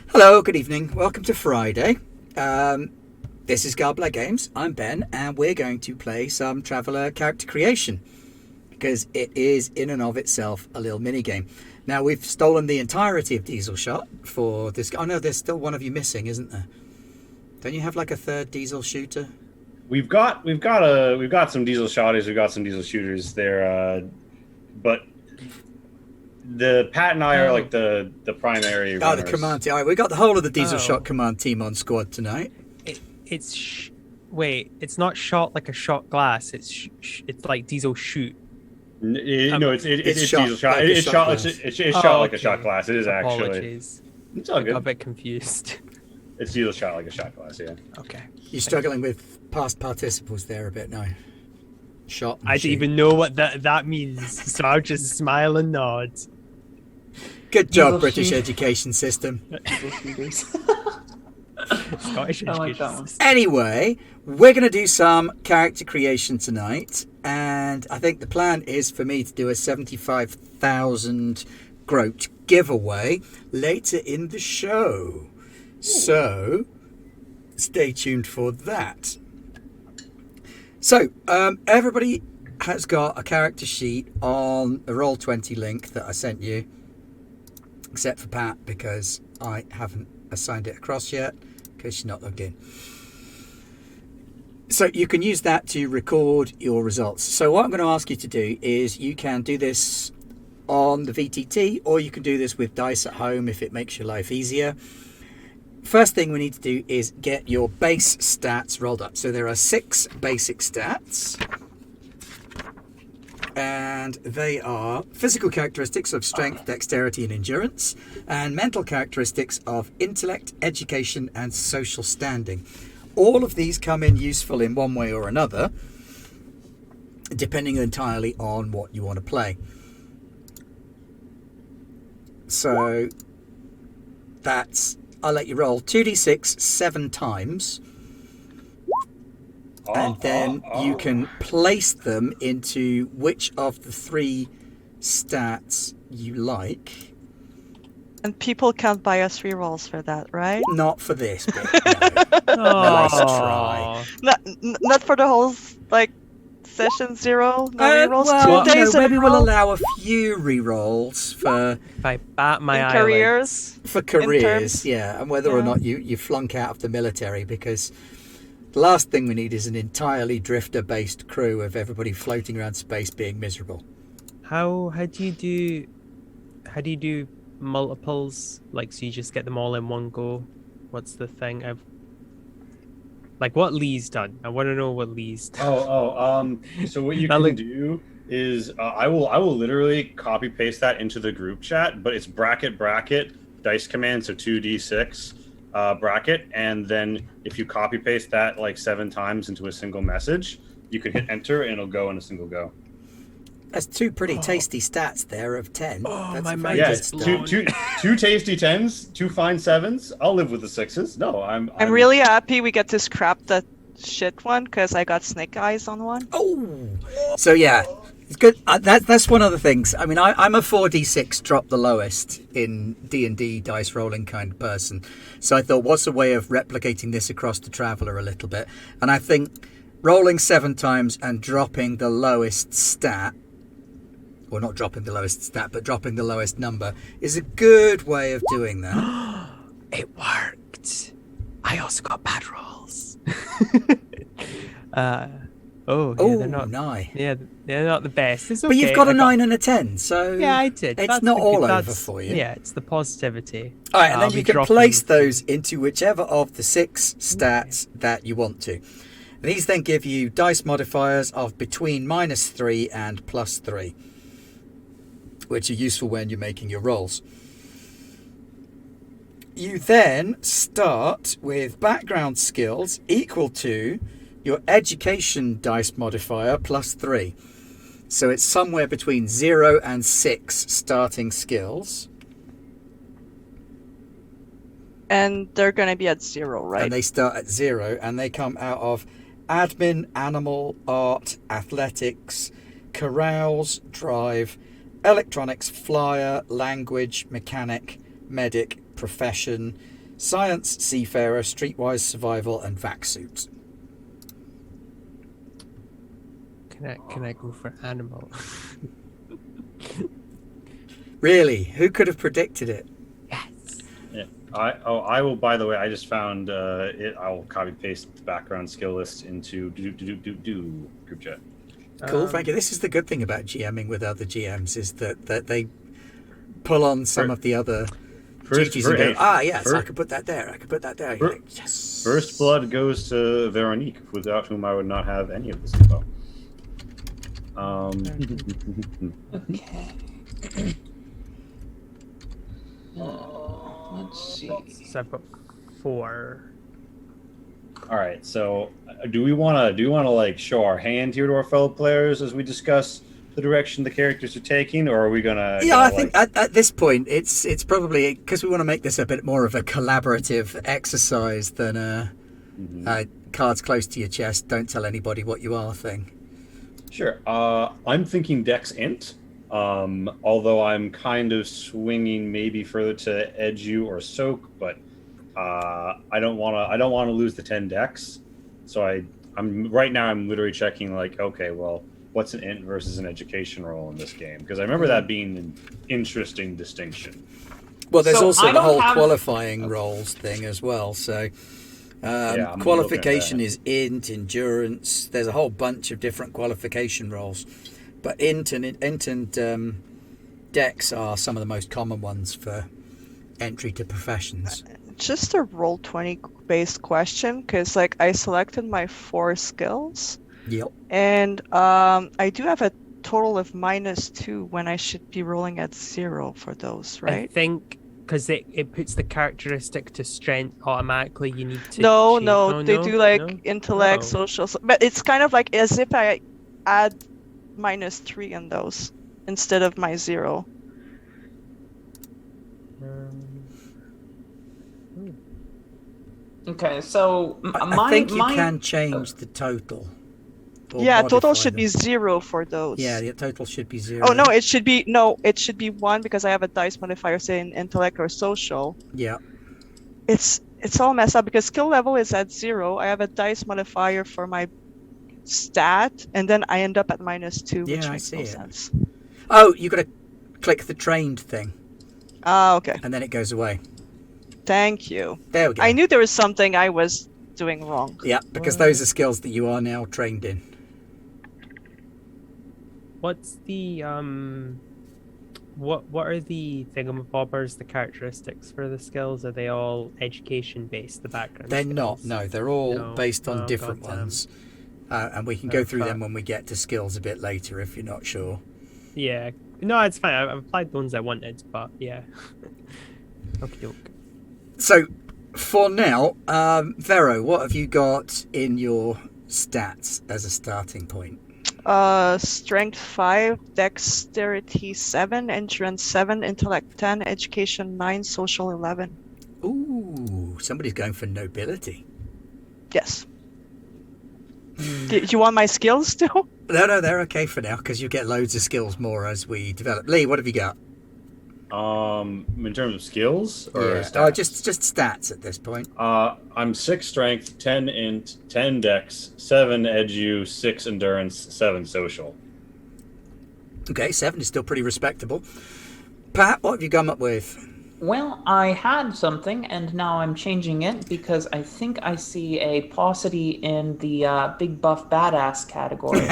Hello, good evening. Welcome to Friday. This is Garbler Games. I'm Ben, and we're going to play some Traveller character creation because it is in and of itself a little mini game. Now we've stolen the entirety of Diesel Shot for this. Oh no, there's still one of you missing, isn't there? Don't you have like a third Diesel shooter? We've got some Diesel Shotties. We've got some Diesel shooters there, but the Pat and I are like the primary. Oh, the command team. All right, we got the whole of the Diesel Shot command team on squad tonight. Wait, it's not shot like a shot glass. It's like Diesel shoot. It's shot Diesel Shot. like a It's shot shot. glass. It's shot like a okay. shot glass. It is actually. Apologies. It's all I got a good. bit confused. It's Diesel Shot like a shot glass. Yeah. Okay. You're struggling with past participles there a bit now. Shot. And I don't shoot. even know what that means, so I'll just smile and nod. Good job, Diesel British shoot. education system. Scottish I like education that one. system. Anyway, we're going to do some character creation tonight, and I think the plan is for me to do a 75,000 groat giveaway later in the show. So, stay tuned for that. So, everybody has got a character sheet on the Roll20 link that I sent you, except for Pat because I haven't assigned it across yet because she's not logged in. So you can use that to record your results. So what I'm going to ask you to do is you can do this on the VTT, or you can do this with dice at home if it makes your life easier. First thing we need to do is get your base stats rolled up. So there are 6 basic stats, and they are physical characteristics of strength, dexterity and endurance, and mental characteristics of intellect, education and social standing. All of these come in useful in one way or another, depending entirely on what you want to play. So that's, I'll let you roll 2d6 7 times, and then you can place them into which of the 3 stats you like. And people can't buy us rerolls for that, right? Not for this bit, no. Nice try. Not for the whole session 0. No rerolls. Well, 2 days in maybe a we'll row allow a few rerolls for If I bat my in eyelids. careers. careers, yeah, and whether or Yeah. not you flunk out of the military, because the last thing we need is an entirely drifter-based crew of everybody floating around space being miserable. How do you do multiples? Like, so you just get them all in one go? What's the thing? Like what Lee's done. I want to know what Lee's done. So what you That can look- do is I will literally copy paste that into the group chat, but it's bracket dice command, so 2d6 bracket, and then if you copy paste that like 7 times into a single message, you can hit enter and it'll go in a single go. That's 2 pretty tasty stats there of 10. Oh, That's my a mind very Yeah, good is start. two tasty 10s, 2 fine 7s. I'll live with the 6s. No, I'm really happy we get to scrap that shit one because I got snake eyes on one. Oh, so yeah, it's good. That's one of the things. I mean, I'm a 4d6 drop the lowest in D&D dice rolling kind of person. So I thought, what's a way of replicating this across the Traveller a little bit? And I think rolling 7 times and dropping the lowest stat, or not dropping the lowest stat, but dropping the lowest number, is a good way of doing that. It worked. I also got bad rolls. They're not. Nine. Yeah, they're not the best. It's okay. But you've got a I 9 and a 10, so Yeah, I did. it's That's not the all good- over that's- for you. Yeah, it's the positivity. All right, and I'll then you be can dropping- place those into whichever of the 6 stats that you want to. These then give you dice modifiers of between -3 and +3, which are useful when you're making your rolls. You then start with background skills equal to your education dice modifier +3. So it's somewhere between 0 and 6 starting skills. And they're gonna be at 0, right? And they start at 0, and they come out of admin, animal, art, athletics, carouse, drive, electronics, flyer, language, mechanic, medic, profession, science, seafarer, streetwise survival, and vac suit. Can I go for animal? Really? Who could have predicted it? Yes. Yeah. I will. By the way, I just found it. I will copy paste the background skill list into group chat. Cool, thank you. This is the good thing about GMing with other GMs is that they pull on some of the other duties and go, yes, I could put that there. I could put that there. You're like, yes. First blood goes to Veronique, without whom I would not have any of this info. Okay. Let's see. So I've got 4. All right. So, do we want to like show our hand here to our fellow players as we discuss the direction the characters are taking, or are we gonna? Yeah, I think at this point it's probably because we want to make this a bit more of a collaborative exercise than a cards close to your chest, don't tell anybody what you are thing. Sure. I'm thinking Dex Int. Although I'm kind of swinging maybe further to Edu or Soak, but I don't want to lose the 10 Dex. So I'm right now I'm literally checking like, okay, well, what's an Int versus an education roll in this game? Because I remember that being an interesting distinction. Well, there's So also I the don't whole have- qualifying roles thing as well. So I'm qualification looking at is int, endurance. There's a whole bunch of different qualification roles, but int and dex are some of the most common ones for entry to professions. Just a roll 20 based question, because like I selected my 4 skills, Yep. and I do have a total of -2 when I should be rolling at 0 for those, I right? think because it puts the characteristic to strength automatically. You need to. No, change- no, they do like no? intellect, Oh. social, but it's kind of like as if I add -3 in those instead of my 0. Okay, so I think you can change the total. or Yeah, total modify should them. be 0 for those. Yeah, the total should be 0. Oh no, it should be 1 because I have a dice modifier saying intellect or social. Yeah. It's all messed up because skill level is at 0. I have a dice modifier for my stat, and then I end up at -2, which Yeah, I makes see no it. sense. Oh, you got to click the trained thing, Ah, okay. and then it goes away. Thank you. There we go. I knew there was something I was doing wrong. Yeah, because those are skills that you are now trained in. What's the what are the thingamabobbers, the characteristics for the skills? Are they all education based, the background? They're skills? not. No, they're all No. based on Oh, different goddamn. ones. And we can go through fuck. them when we get to skills a bit later if you're not sure. Yeah. No, it's fine. I've applied the ones I wanted, but yeah. Okie doke. So, for now, Vero, what have you got in your stats as a starting point? Strength 5, dexterity 7, endurance 7, intellect 10, education 9, social 11. Ooh, somebody's going for nobility. Yes. Do you want my skills still? No, they're okay for now because you get loads of skills more as we develop. Lee, what have you got? In terms of skills or Yeah. stats? Oh, just stats at this point. I'm 6 strength, 10 int, 10 dex, 7 edu, 6 endurance, 7 social. Okay, 7 is still pretty respectable. Pat, what have you come up with? Well, I had something, and now I'm changing it because I think I see a paucity in the big buff badass category.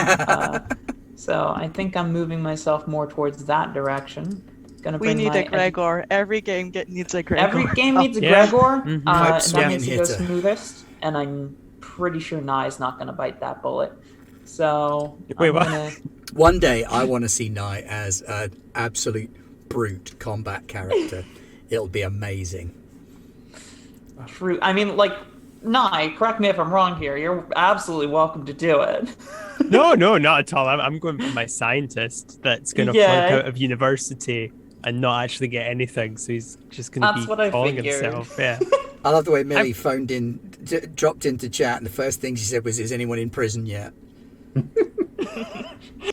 So I think I'm moving myself more towards that direction. Gonna We bring need my a Gregor. Every game needs a Gregor. Every game needs a Yeah. Gregor. Mhm. Pipe That swinging makes it go hitter. smoothest, and I'm pretty sure Nye's not gonna bite that bullet. So Wait, I'm what? gonna One day, I want to see Nye as an absolute brute combat character. It'll be amazing. I mean, like, Nye, correct me if I'm wrong here. You're absolutely welcome to do it. No, not at all. I'm going for my scientist that's going to Yeah. flunk out of university and not actually get anything. So he's just going to That's be what I calling figured. himself. Yeah. I love the way Millie phoned in, dropped into chat, and the first thing she said was, "Is anyone in prison yet?"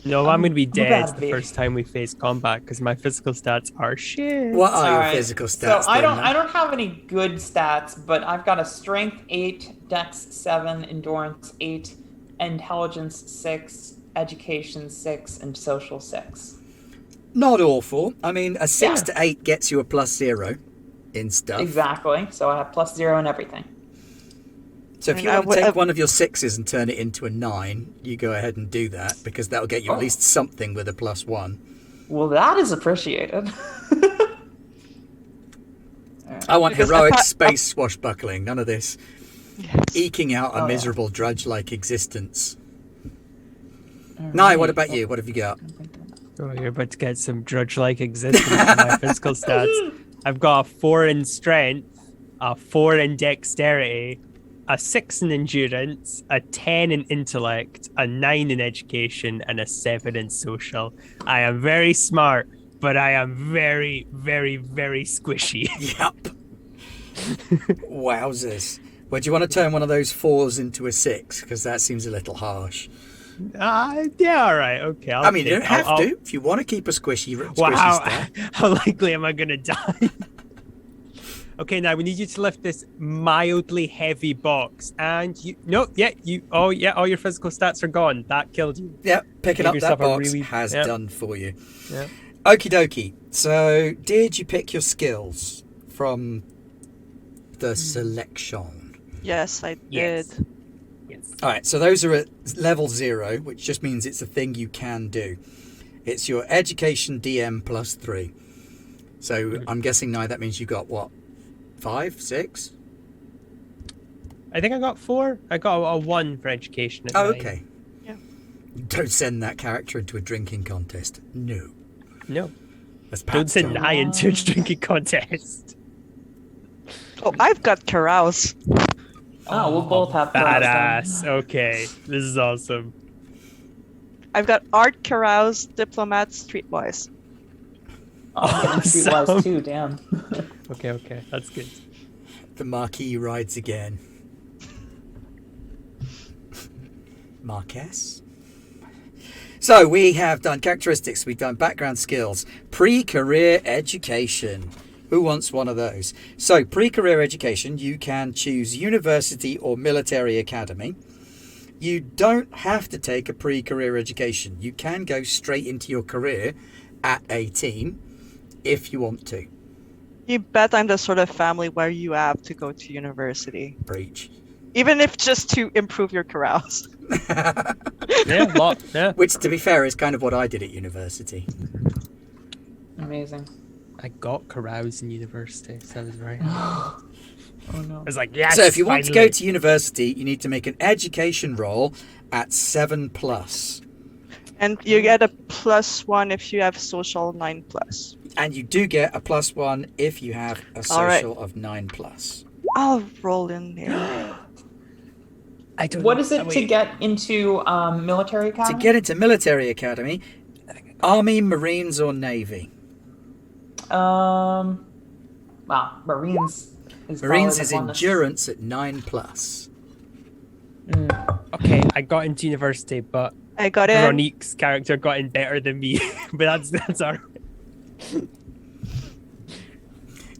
No, I'm going to be I'm dead about to the be. first time we face combat because my physical stats are shit. What are your Alright, physical stats? So I then, don't man? I don't have any good stats, but I've got a strength 8, dex 7, endurance 8, intelligence 6, education 6, and social 6. Not awful. I mean, a 6 Yeah. to 8 gets you a +0 in stuff. Exactly. So I have +0 in everything. So if I you mean, want to I take would- one of your 6s and turn it into a 9, you go ahead and do that, because that'll get you at Oh. least something with a +1. Well, that is appreciated. I want Because heroic apart- space swashbuckling, none of this Yes. eking out a Oh, yeah. miserable drudge-like existence. Nye, what about you? What have you got? Oh, you're about to get some drudge-like existence in my physical stats. I've got a 4 in strength, a 4 in dexterity, a 6 in endurance, a 10 in intellect, a 9 in education, and a 7 in social. I am very smart, but I am very, very, very squishy. Yep. Wowzers. Well, do you want to turn one of those 4s into a 6? Because that seems a little harsh. Yeah, all right, okay. I mean, you don't have to. If you want to keep a squishy Well, stat. how likely am I going to die? Okay, now we need you to lift this mildly heavy box, and all your physical stats are gone. That killed you. Yep, picking Give up that yourself a box really- has yep. done for you. Yep. Okie dokie. So, did you pick your skills from the selection? Yes, I Yes. did. Yes. All right, so those are at level 0, which just means it's a thing you can do. It's your education DM +3. So, I'm guessing now that means you got what? 5, 6? I think I got 4. I got a 1 for education. At Oh, 9. okay. Yeah. Don't send that character into a drinking contest. No. No, That's don't Pat's send job. Nye into a drinking contest. Oh, I've got carouse. Oh, we'll both have Badass. Okay, this is awesome. I've got art, carouse, diplomat, streetwise. Oh, Awesome. Streetwise too, damn. Okay, that's good. The Marquis rides again. Marquess? So we have done characteristics, we've done background skills, pre-career education. Who wants one of those? So pre-career education, you can choose university or military academy. You don't have to take a pre-career education. You can go straight into your career at 18 if you want to. You bet I'm the sort of family where you have to go to university. Breach. Even if just to improve your carouse. Yeah, lot. Yeah. Which, to be fair, is kind of what I did at university. Amazing. I got carouse in university, so I was right. Oh no. I was like, yes. So if you want to go finally. to university, you need to make an education roll at 7+. And you get a +1 if you have social 9+. And you do get a +1 if you have a All right. social of 9+. I'll roll in there. I don't What know. is it to Wait. get into military To academy? get into military academy, Army, Marines, or Navy? Wow, Marines is probably Marines the is one that's- endurance at 9+. Okay, I got into university, but I got in. Veronique's character got in better than me. But that's alright.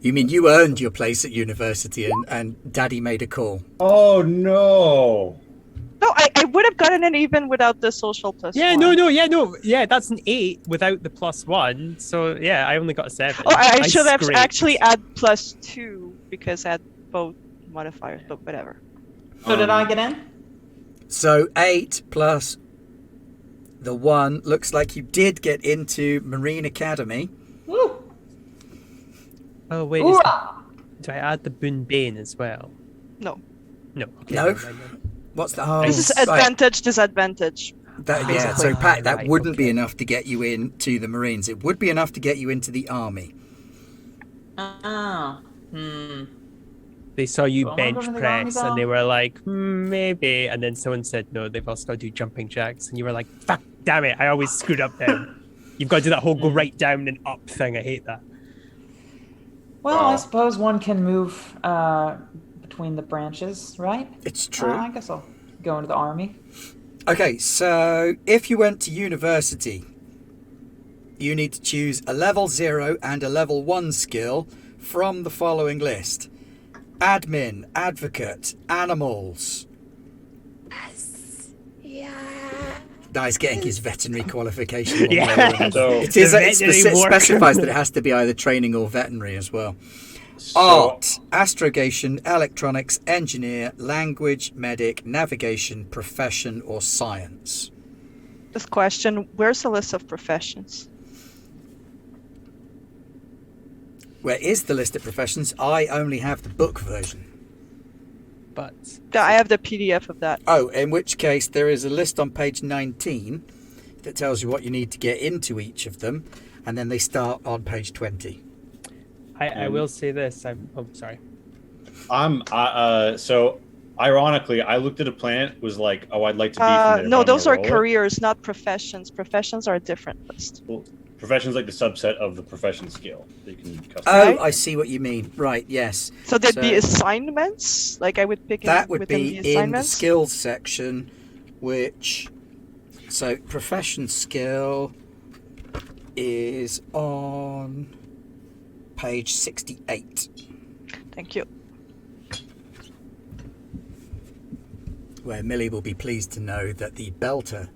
You mean you earned your place at university and Daddy made a call? Oh no! No, I would have gotten in even without the social +1. Yeah, yeah, that's an 8 without the +1. So yeah, I only got a 7. Oh, I should have scraped. actually add +2 because I had both modifiers, but whatever. So did I get in? So 8 plus the 1 looks like you did get into Marine Academy. Woo! Oh wait, Hoorah! do I add the Boon Bane as well? No. No. Okay, No? never mind then. What's the oh, This is right. advantage, disadvantage. That, yeah, so basically. Pat, that Right, wouldn't be okay. enough to get you into the Marines. It would be enough to get you into the Army. Oh. They saw you Well, I'm bench going to the army press and they though. were like, maybe. And then someone said, no, they've also got to do jumping jacks. And you were like, fuck, damn it, I always screwed up then. You've got to do that whole go right down and up thing. I hate that. Well, I suppose one can move between the branches, right? It's true. I guess I'll go into the army. Okay, so if you went to university, you need to choose a level 0 and a level 1 skill from the following list: admin, advocate, animals. Nice, getting his veterinary qualification. One way or another. So- It is. It Veterinary worker. specifies that it has to be either training or veterinary as well. Art, astrogation, electronics, engineer, language, medic, navigation, profession, or science. This question, where's the list of professions? Where is the list of professions? I only have the book version. But I have the PDF of that. Oh, in which case there is a list on page 19 that tells you what you need to get into each of them, and then they start on page 20. I will say this. Sorry. So ironically, I looked at a plan, was like, oh, I'd like to be from there. No, but I'm those are gonna roll it. careers, not professions. Professions are a different list. Well, profession's like the subset of the profession skill that you can customize. Oh, Right. I see what you mean. Right, yes. So there'd So- be assignments, like I would pick That in, would within be the in the assignments. skills section, which... So, profession skill is on page 68, Thank you. where Millie will be pleased to know that the belter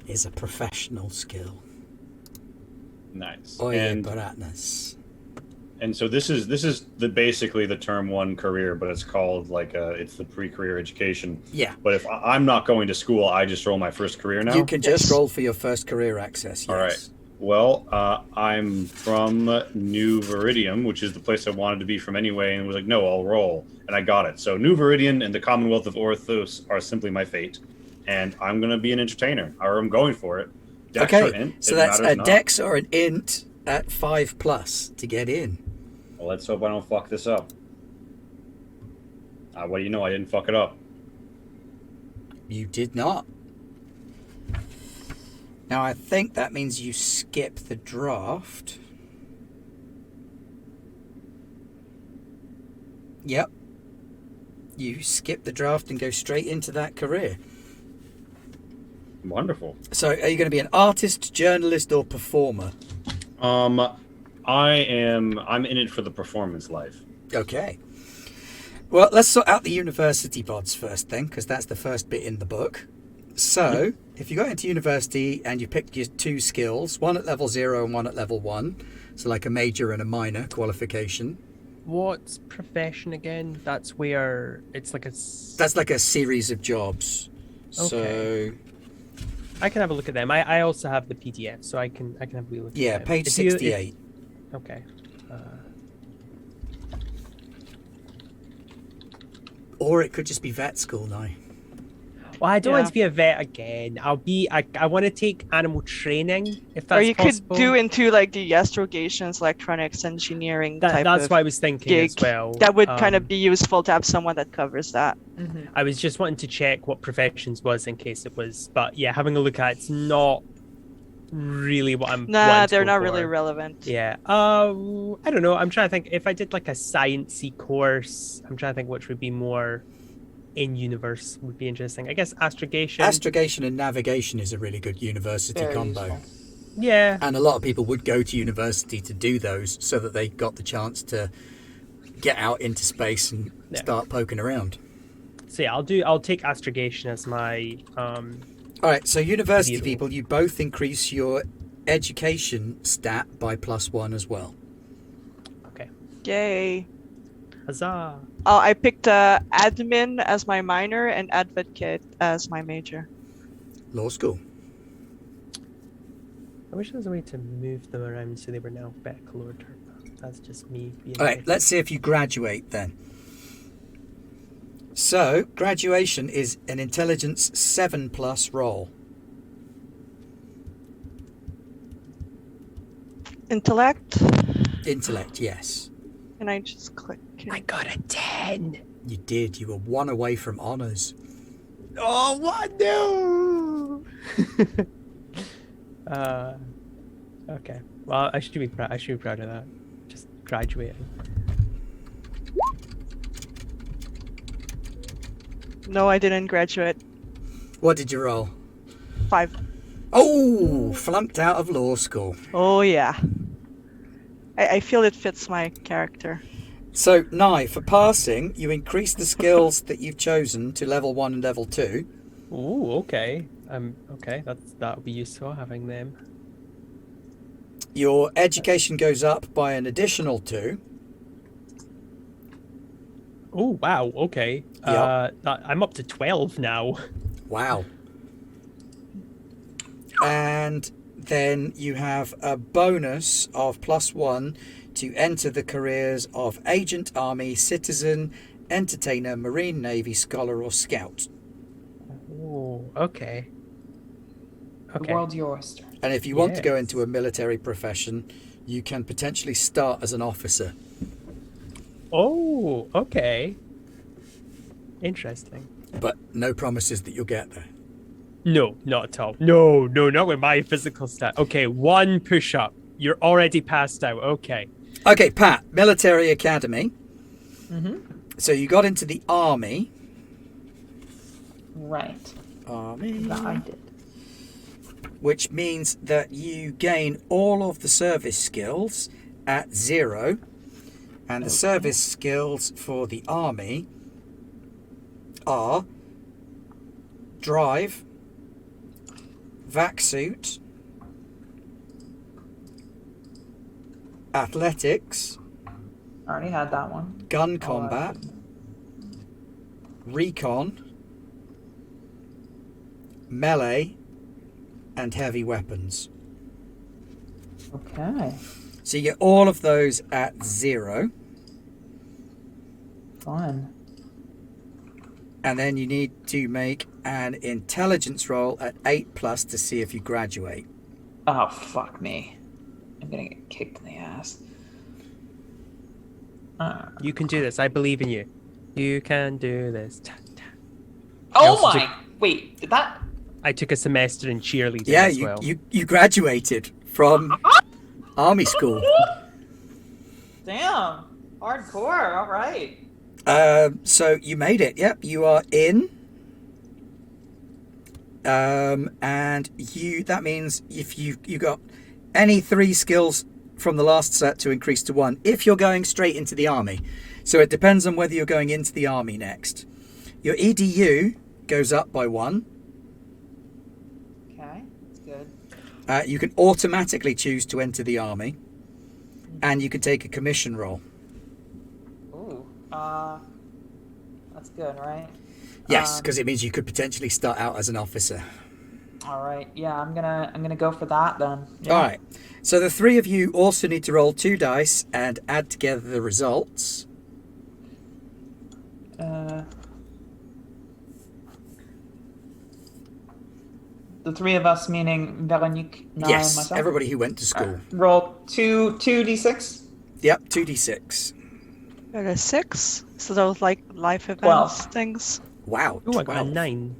is a professional skill. Nice. Oye, And Baratnas. so this is basically the term 1 career, but it's called like it's the pre-career education. Yeah. But if I'm not going to school, I just roll my first career now. You can just Yes. roll for your first career access, yes. All right. Well, I'm from New Viridian, which is the place I wanted to be from anyway, and was like, no, I'll roll, and I got it. So New Viridian and the Commonwealth of Orthos are simply my fate, and I'm gonna be an entertainer, or I'm going for it. Dex or Okay, int, so it that's matters a not. dex or an int at 5+ to get in. Well, let's hope I don't fuck this up. What do you know? I didn't fuck it up. You did not. Now, I think that means you skip the draft. Yep. You skip the draft and go straight into that career. Wonderful. So, are you going to be an artist, journalist, or performer? I'm in it for the performance life. Okay. Well, let's sort out the university bods first then, because that's the first bit in the book. So, if you go into university and you picked your 2 skills, one at level 0 and one at level 1, so like a major and a minor qualification, What's profession again? That's where it's like a. that's like a series of jobs. Okay. So, I can have a look at them. I also have the PDF, so I can have a wee look. yeah, at them. page If you- 68. Okay. Or it could just be vet school now. Well, I don't want Yeah. to be a vet again. I want to take animal training if that's Or you possible. could do into like the astrogations, electronics, engineering type That's of what I was thinking gig. as well. That would kind Um, of be useful to have someone that covers that. I was just wanting to check what professions was in case it was, but yeah, having a look at it's not really what I'm. Nah, wanting to they're go not really for. relevant. Yeah. I don't know. I'm trying to think if I did like a sciencey course. I'm trying to think which would be more in universe would be interesting. I guess astrogation. Astrogation and navigation is a really good university Very combo. useful. Yeah. And a lot of people would go to university to do those so that they got the chance to get out into space and Yeah. start poking around. So yeah, I'll take astrogation as my All right, so university Beautiful. people, you both increase your education stat by +1 as well. okay. Yay. Huzzah. Oh, I picked admin as my minor and advocate as my major. Law school. I wish there was a way to move them around so they were in alphabetical order. But that's just me being. All right, let's see if you graduate then. So, graduation is an intelligence 7+ roll. Intellect. Intellect, yes. And I just click. I got a 10. You did. You were 1 away from honours. Oh, what? No. Okay. Well, I should be proud. I should be proud of that. Just graduating. No, I didn't graduate. What did you roll? 5. Oh, flunked out of law school. Oh yeah. I feel it fits my character. So, Nye, for passing, you increase the skills that you've chosen to level 1 and level 2. Ooh, okay. Okay, that'll be useful having them. Your education goes up by an additional 2. Oh, wow, okay. Yep. I'm up to 12 now. Wow. And then you have a bonus of +1 to enter the careers of agent, army, citizen, entertainer, marine, navy, scholar, or scout. Oh, okay. The world's your oyster. And if you want to go Yes. into a military profession, you can potentially start as an officer. Oh, okay. Interesting. But no promises that you'll get there. No, not at all. No, not with my physical stat. Okay, 1 push-up. You're already passed out. Okay. Okay, Pat, military academy. Mm-hmm. So you got into the army. Right. Army. That I did. Which means that you gain all of the service skills at 0. And the service skills for the army are drive, vac suit, athletics, I already had that one. gun Oh, I combat, shouldn't. recon, melee, and heavy weapons. Okay. So you get all of those at 0. Fun. And then you need to make an intelligence roll at 8+ to see if you graduate. Oh, fuck me. I'm gonna get kicked in the ass. You can do this. I believe in you. You can do this. Oh also my! Wait, did that? I took a semester in cheerleading Yeah, as you, well. you graduated from army school. Damn. Hardcore. All right. So you made it. Yep, you are in. And that means if you got any 3 skills from the last set to increase to 1, if you're going straight into the army. So it depends on whether you're going into the army next. Your EDU goes up by 1. Okay. That's good. You can automatically choose to enter the army, and you can take a commission roll. Ooh. That's good, right? Yes, because it means you could potentially start out as an officer. All right. Yeah, I'm gonna go for that then. Yeah. All right. So the 3 of you also need to roll 2 dice and add together the results. The 3 of us, meaning Veronique, Nine, Yes, myself. everybody who went to school. Roll 2d6. Yep, 2d6. Got a 6. So those like life events 12. things. Wow. Oh, I got a 12. 9.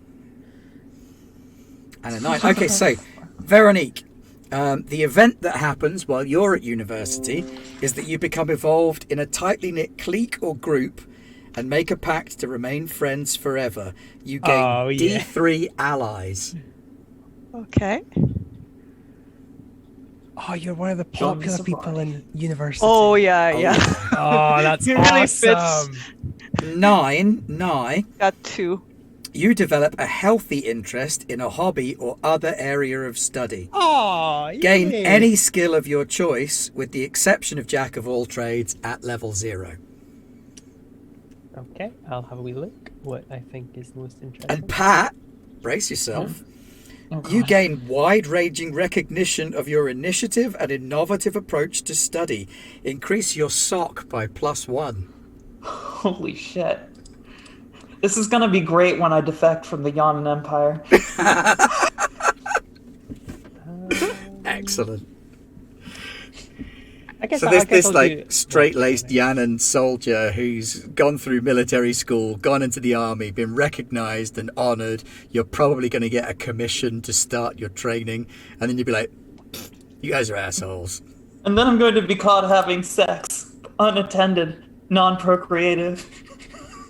And a 9. Okay, so Veronique, the event that happens while you're at university is that you become involved in a tightly knit clique or group and make a pact to remain friends forever. You gain Oh, yeah. D3 allies. Okay. Oh, you're one of the Don't be popular people in university. Oh yeah, Oh, yeah. Oh, that's It really awesome. fits. 9, Got 2. you develop a healthy interest in a hobby or other area of study. Oh, Gain yay. any skill of your choice with the exception of Jack of all trades at level 0. Okay, I'll have a wee look. What I think is the most interesting. And Pat, brace yourself. Oh, You God. gain wide-ranging recognition of your initiative and innovative approach to study. Increase your SOC by +1. Holy shit. This is gonna be great when I defect from the Yanan Empire. Excellent. I guess So I this guess I'll do- like straight-laced Yanan soldier who's gone through military school, gone into the army, been recognised and honoured. You're probably going to get a commission to start your training, and then you'd be like, "You guys are assholes." And then I'm going to be caught having sex. Unattended. Non-procreative.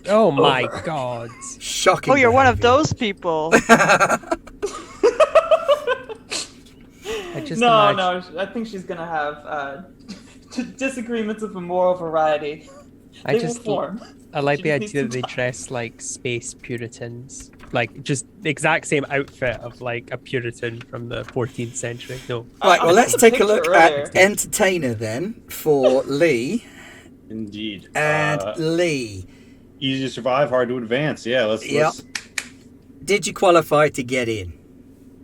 Oh my Over. god. Shocking. Oh, you're one of behaviour. those people. just no, imagine. no. I think she's gonna have disagreements of a moral variety. I They just will form. I like She the just needs idea that some they time. dress like space Puritans, like just the exact same outfit of like a Puritan from the 14th century. No, Right, well, I let's took a take a picture look earlier. at Entertainer then for Lee. Indeed. And Lee, Easy to survive, hard to advance. Yeah, let's. Yep. let's did you qualify to get in?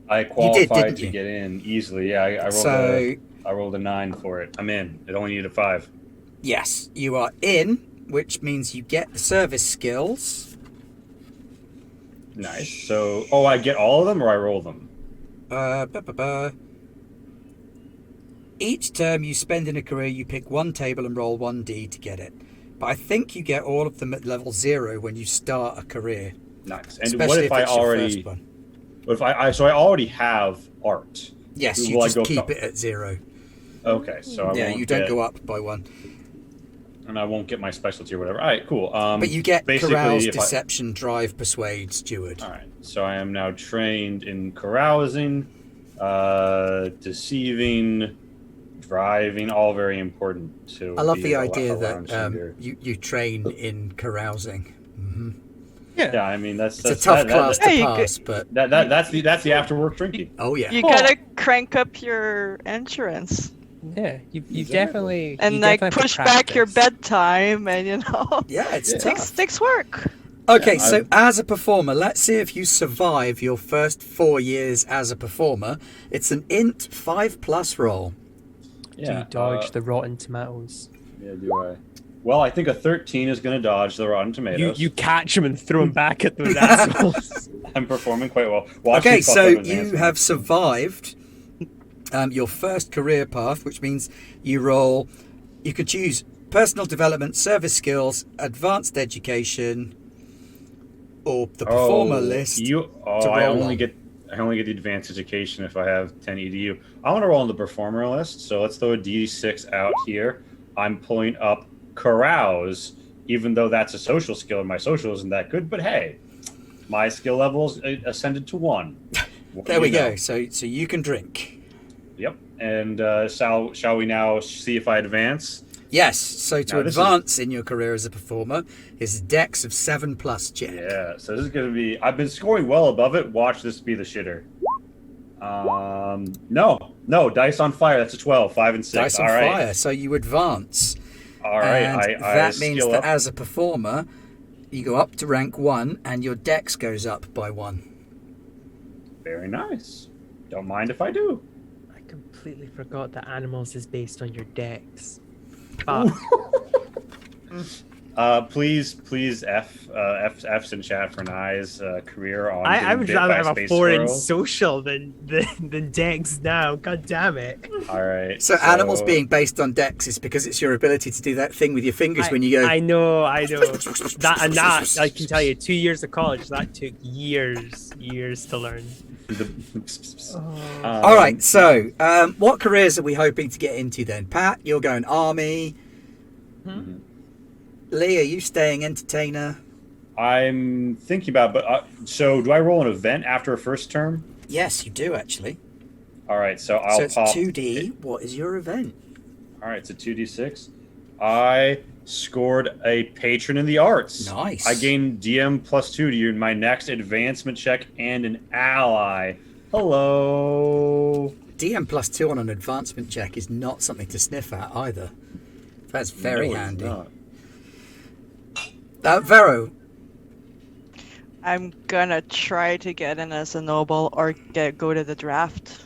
I didn't qualified to you? get in easily. Yeah, I rolled a 9 for it. I'm in. It only needed a 5. Yes, you are in, which means you get the service skills. Nice. So, I get all of them, or I roll them? Each term you spend in a career, you pick one table and roll 1d to get it. But I think you get all of them at level 0 when you start a career. Nice. And Especially what if if I it's your already? first one. What if I already have art? Yes, Will you I just go keep co- it at 0. Okay, so I Yeah, won't you don't get, go up by 1. and I won't get my specialty or whatever. All right, cool. But you get basically, carouse, if deception, drive, persuade, steward. All right, so I am now trained in carousing, deceiving, driving, all very important to. I love be the a idea lounge that singer. you train in carousing. Yeah, I mean that's It's a tough class Yeah, to you pass, but that's the after work drinking. oh yeah. You gotta crank up your endurance yeah, you Exactly. definitely and you like definitely have to push back your practice. bedtime, and Yeah, it's tough. takes work. Okay, Yeah, so as a performer, let's see if you survive your first 4 years as a performer. It's an int 5+ roll. Do Yeah, you dodge the rotten tomatoes? Yeah, do I? Well, I think a 13 is going to dodge the rotten tomatoes. You catch them and throw them back at those assholes. I'm performing quite well. Watch Okay, me fuck so up you advancement. have survived your first career path, which means you could choose personal development, service skills, advanced education, or the performer list. I roll only on. get the advanced education if I have 10 EDU. I want to roll on the performer list, so let's throw a D6 out here. I'm pulling up carouse, even though that's a social skill and my social isn't that good, but hey, my skill level's ascended to 1. There we go. So you can drink. Yep. And shall we now see if I advance? Yes. So to Now, this advance in your career as a performer is a dex of 7+ check. Yeah, so this is going to be... I've been scoring well above it. Watch this be the shitter. No, dice on fire. That's a 12, 5 and 6. Dice on All right. fire. So you advance. All right, And I that means skill that up. as a performer, you go up to rank 1 and your dex goes up by 1. Very nice. Don't mind if I do. I completely forgot that animals is based on your dex. But Please, F's in chat for Nye's career on. I getting would bit rather by have a space 4 in squirrel. social than dex now. God damn it. All right. So animals being based on dex is because it's your ability to do that thing with your fingers when you go. I know. That I can tell you, 2 years of college that took years to learn. All right. So, what careers are we hoping to get into then? Pat, you're going army. Lee, are you staying entertainer? I'm thinking about, but so do I roll an event after a first term? Yes, you do actually. All right, so I'll So it's pop 2D. What is your event? All right, it's a 2d6. I scored a patron in the arts. Nice. I gained DM +2 to you in my next advancement check and an ally. Hello. DM +2 on an advancement check is not something to sniff at either. That's very No, it's handy. not. Vero, I'm gonna try to get in as a noble or go to the draft.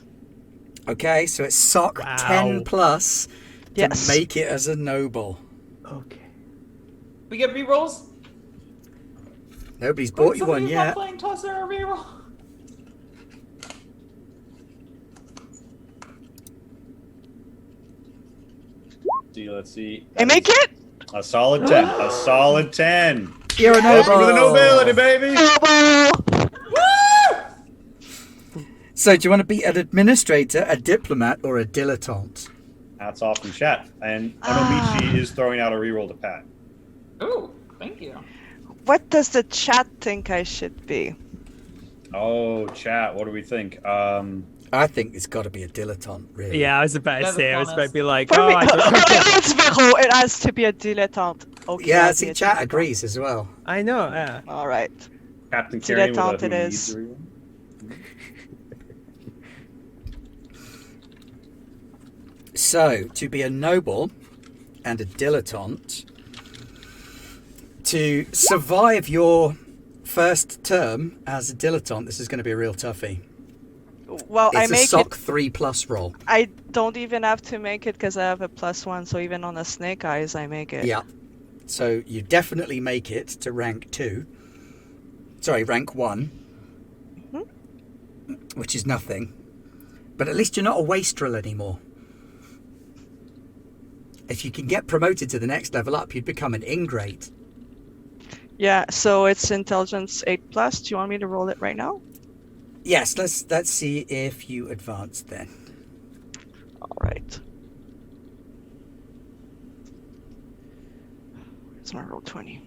okay, so it's SOC Wow. 10+ to Yes. make it as a noble. Okay. We get rerolls. Nobody's bought you one Somebody's not yet. playing toss or a reroll. Let's see. I make it! A solid 10. A solid 10. You're a Welcome noble. to the nobility, baby. Noble! So do you want to be an administrator, a diplomat, or a dilettante? Hats off in chat. And Onomichi is throwing out a reroll to Pat. Ooh, thank you. What does the chat think I should be? Oh, chat. What do we think? I think it's got to be a dilettante, really. Yeah, I was about to Let's say, be I was about to be like, For oh, me, I don't know. it has to be a dilettante. Okay, Yeah, I'll see, be a chat dilettante. agrees as well. I know, yeah. All right. Captain Carrion with a Dilettante who it needs is. a reroll. So, to be a noble and a dilettante, to survive your first term as a dilettante, this is going to be a real toughie. Well, I It's a make SOC it. 3+ roll. I don't even have to make it because I have a +1. So even on a snake eyes, I make it. Yeah. So you definitely make it to rank 2. Sorry, rank 1. Which is nothing. But at least you're not a wastrel anymore. If you can get promoted to the next level up, you'd become an ingrate. Yeah. So it's intelligence 8+. Do you want me to roll it right now? Yes, let's see if you advance then. All right. It's my roll 20.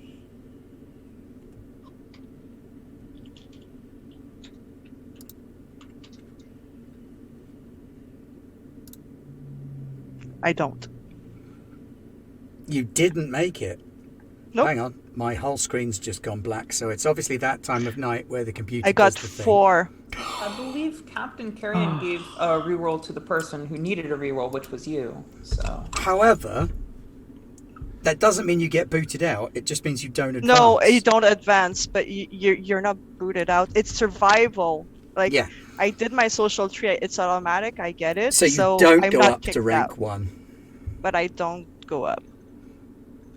I don't. You didn't make it. Nope. Hang on, my whole screen's just gone black, so it's obviously that time of night where the computer I got does the thing. 4. I believe Captain Carrion gave a reroll to the person who needed a reroll, which was you. So However, that doesn't mean you get booted out. It just means you don't advance. No, you don't advance, but you're not booted out. It's survival. Like, Yeah. I did my social tree. It's automatic. I get it. So you don't I'm go not up to kicked rank out, 1. but I don't go up.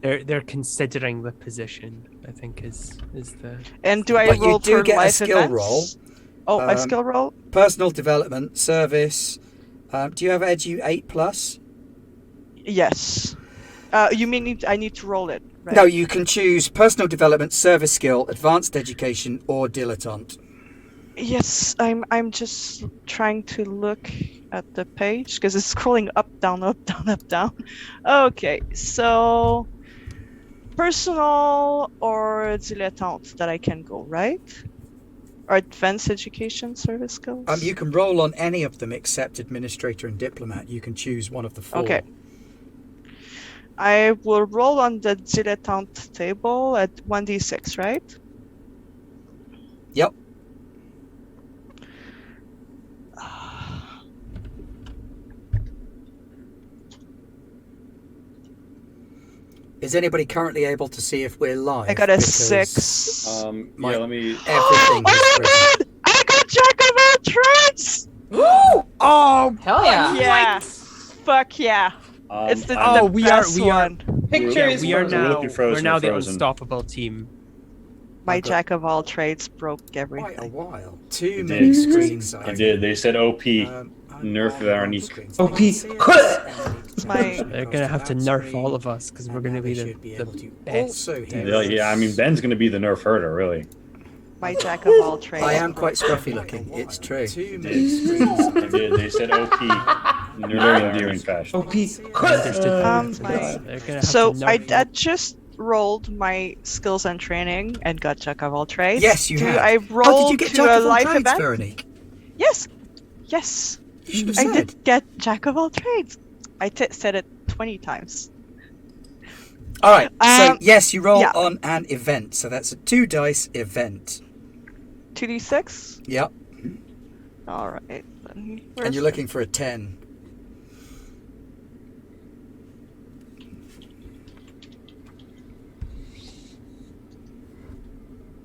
They're considering the position, I think is the... And do I But you roll do per get a life skill events? roll. Oh, a Um, skill roll? Personal development, service. Do you have Edu 8+? Yes. You mean I need to roll it? Right? No, you can choose personal development, service skill, advanced education, or dilettante. Yes, I'm just trying to look at the page because it's scrolling up, down, up, down, up, down. Okay, so personal or dilettante that I can go, right? Or advanced education service skills? You can roll on any of them except administrator and diplomat. You can choose one of the 4. Okay. I will roll on the dilettante table at 1d6, right? Yep. Is anybody currently able to see if we're live? I got a Because 6. My- Let me. Everything Oh has my risen. god! I got Jack of all trades! Oh! hell yeah! Yeah. Fuck yeah. It's the Oh, the we are- best we are- one. Picture Yeah, is we are frozen. We're now, looking frozen, we're now we're the frozen. unstoppable team. My I've got- Jack of all trades broke Quite a everything. while. Too It many did. screens. I did. They said OP. Nerf on their one knee. screen. OP. My- They're gonna have to nerf all of us because we're And gonna now be they the, should be the able to best. also hear Yeah, yeah, I mean, Ben's going to be the nerf herder, really. My Jack of all trades. I am quite scruffy looking. It's true. Too many They screens. did. They said OP in a very endearing fashion. OP. They're gonna have So to nerf I you. just rolled my skills and training and got Jack of all trades. Yes, you Do have. I Oh, roll did you get to Jack a of all life trades, event? Veronique? Yes. Yes. You should have I said. did get Jack of all trades. I said it 20 times. All right. So Um, yes, you roll yeah. on an event. So that's a 2 dice event. 2d6? Yep. All right. And you're looking for a 10.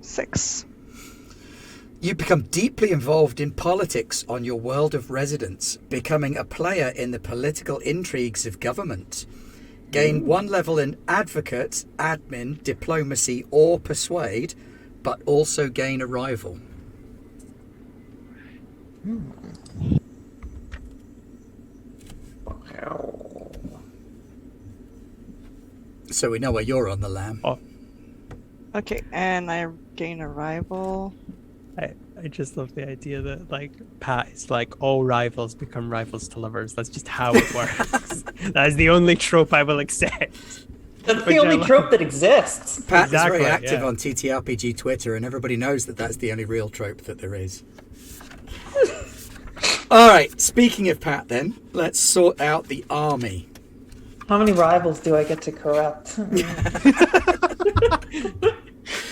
Six. You become deeply involved in politics on your world of residence, becoming a player in the political intrigues of government. Gain 1 level in advocate, admin, diplomacy, or persuade, but also gain a rival. So we know where you're on the lamb. Okay, and I gain a rival. I just love the idea that like Pat is like all rivals become rivals to lovers. That's just how it works. That is the only trope I will accept. That's Which the I only love. trope that exists. Pat Exactly, is very active yeah. on TTRPG Twitter, and everybody knows that that's the only real trope that there is. All right. Speaking of Pat, then let's sort out the army. How many rivals do I get to corrupt?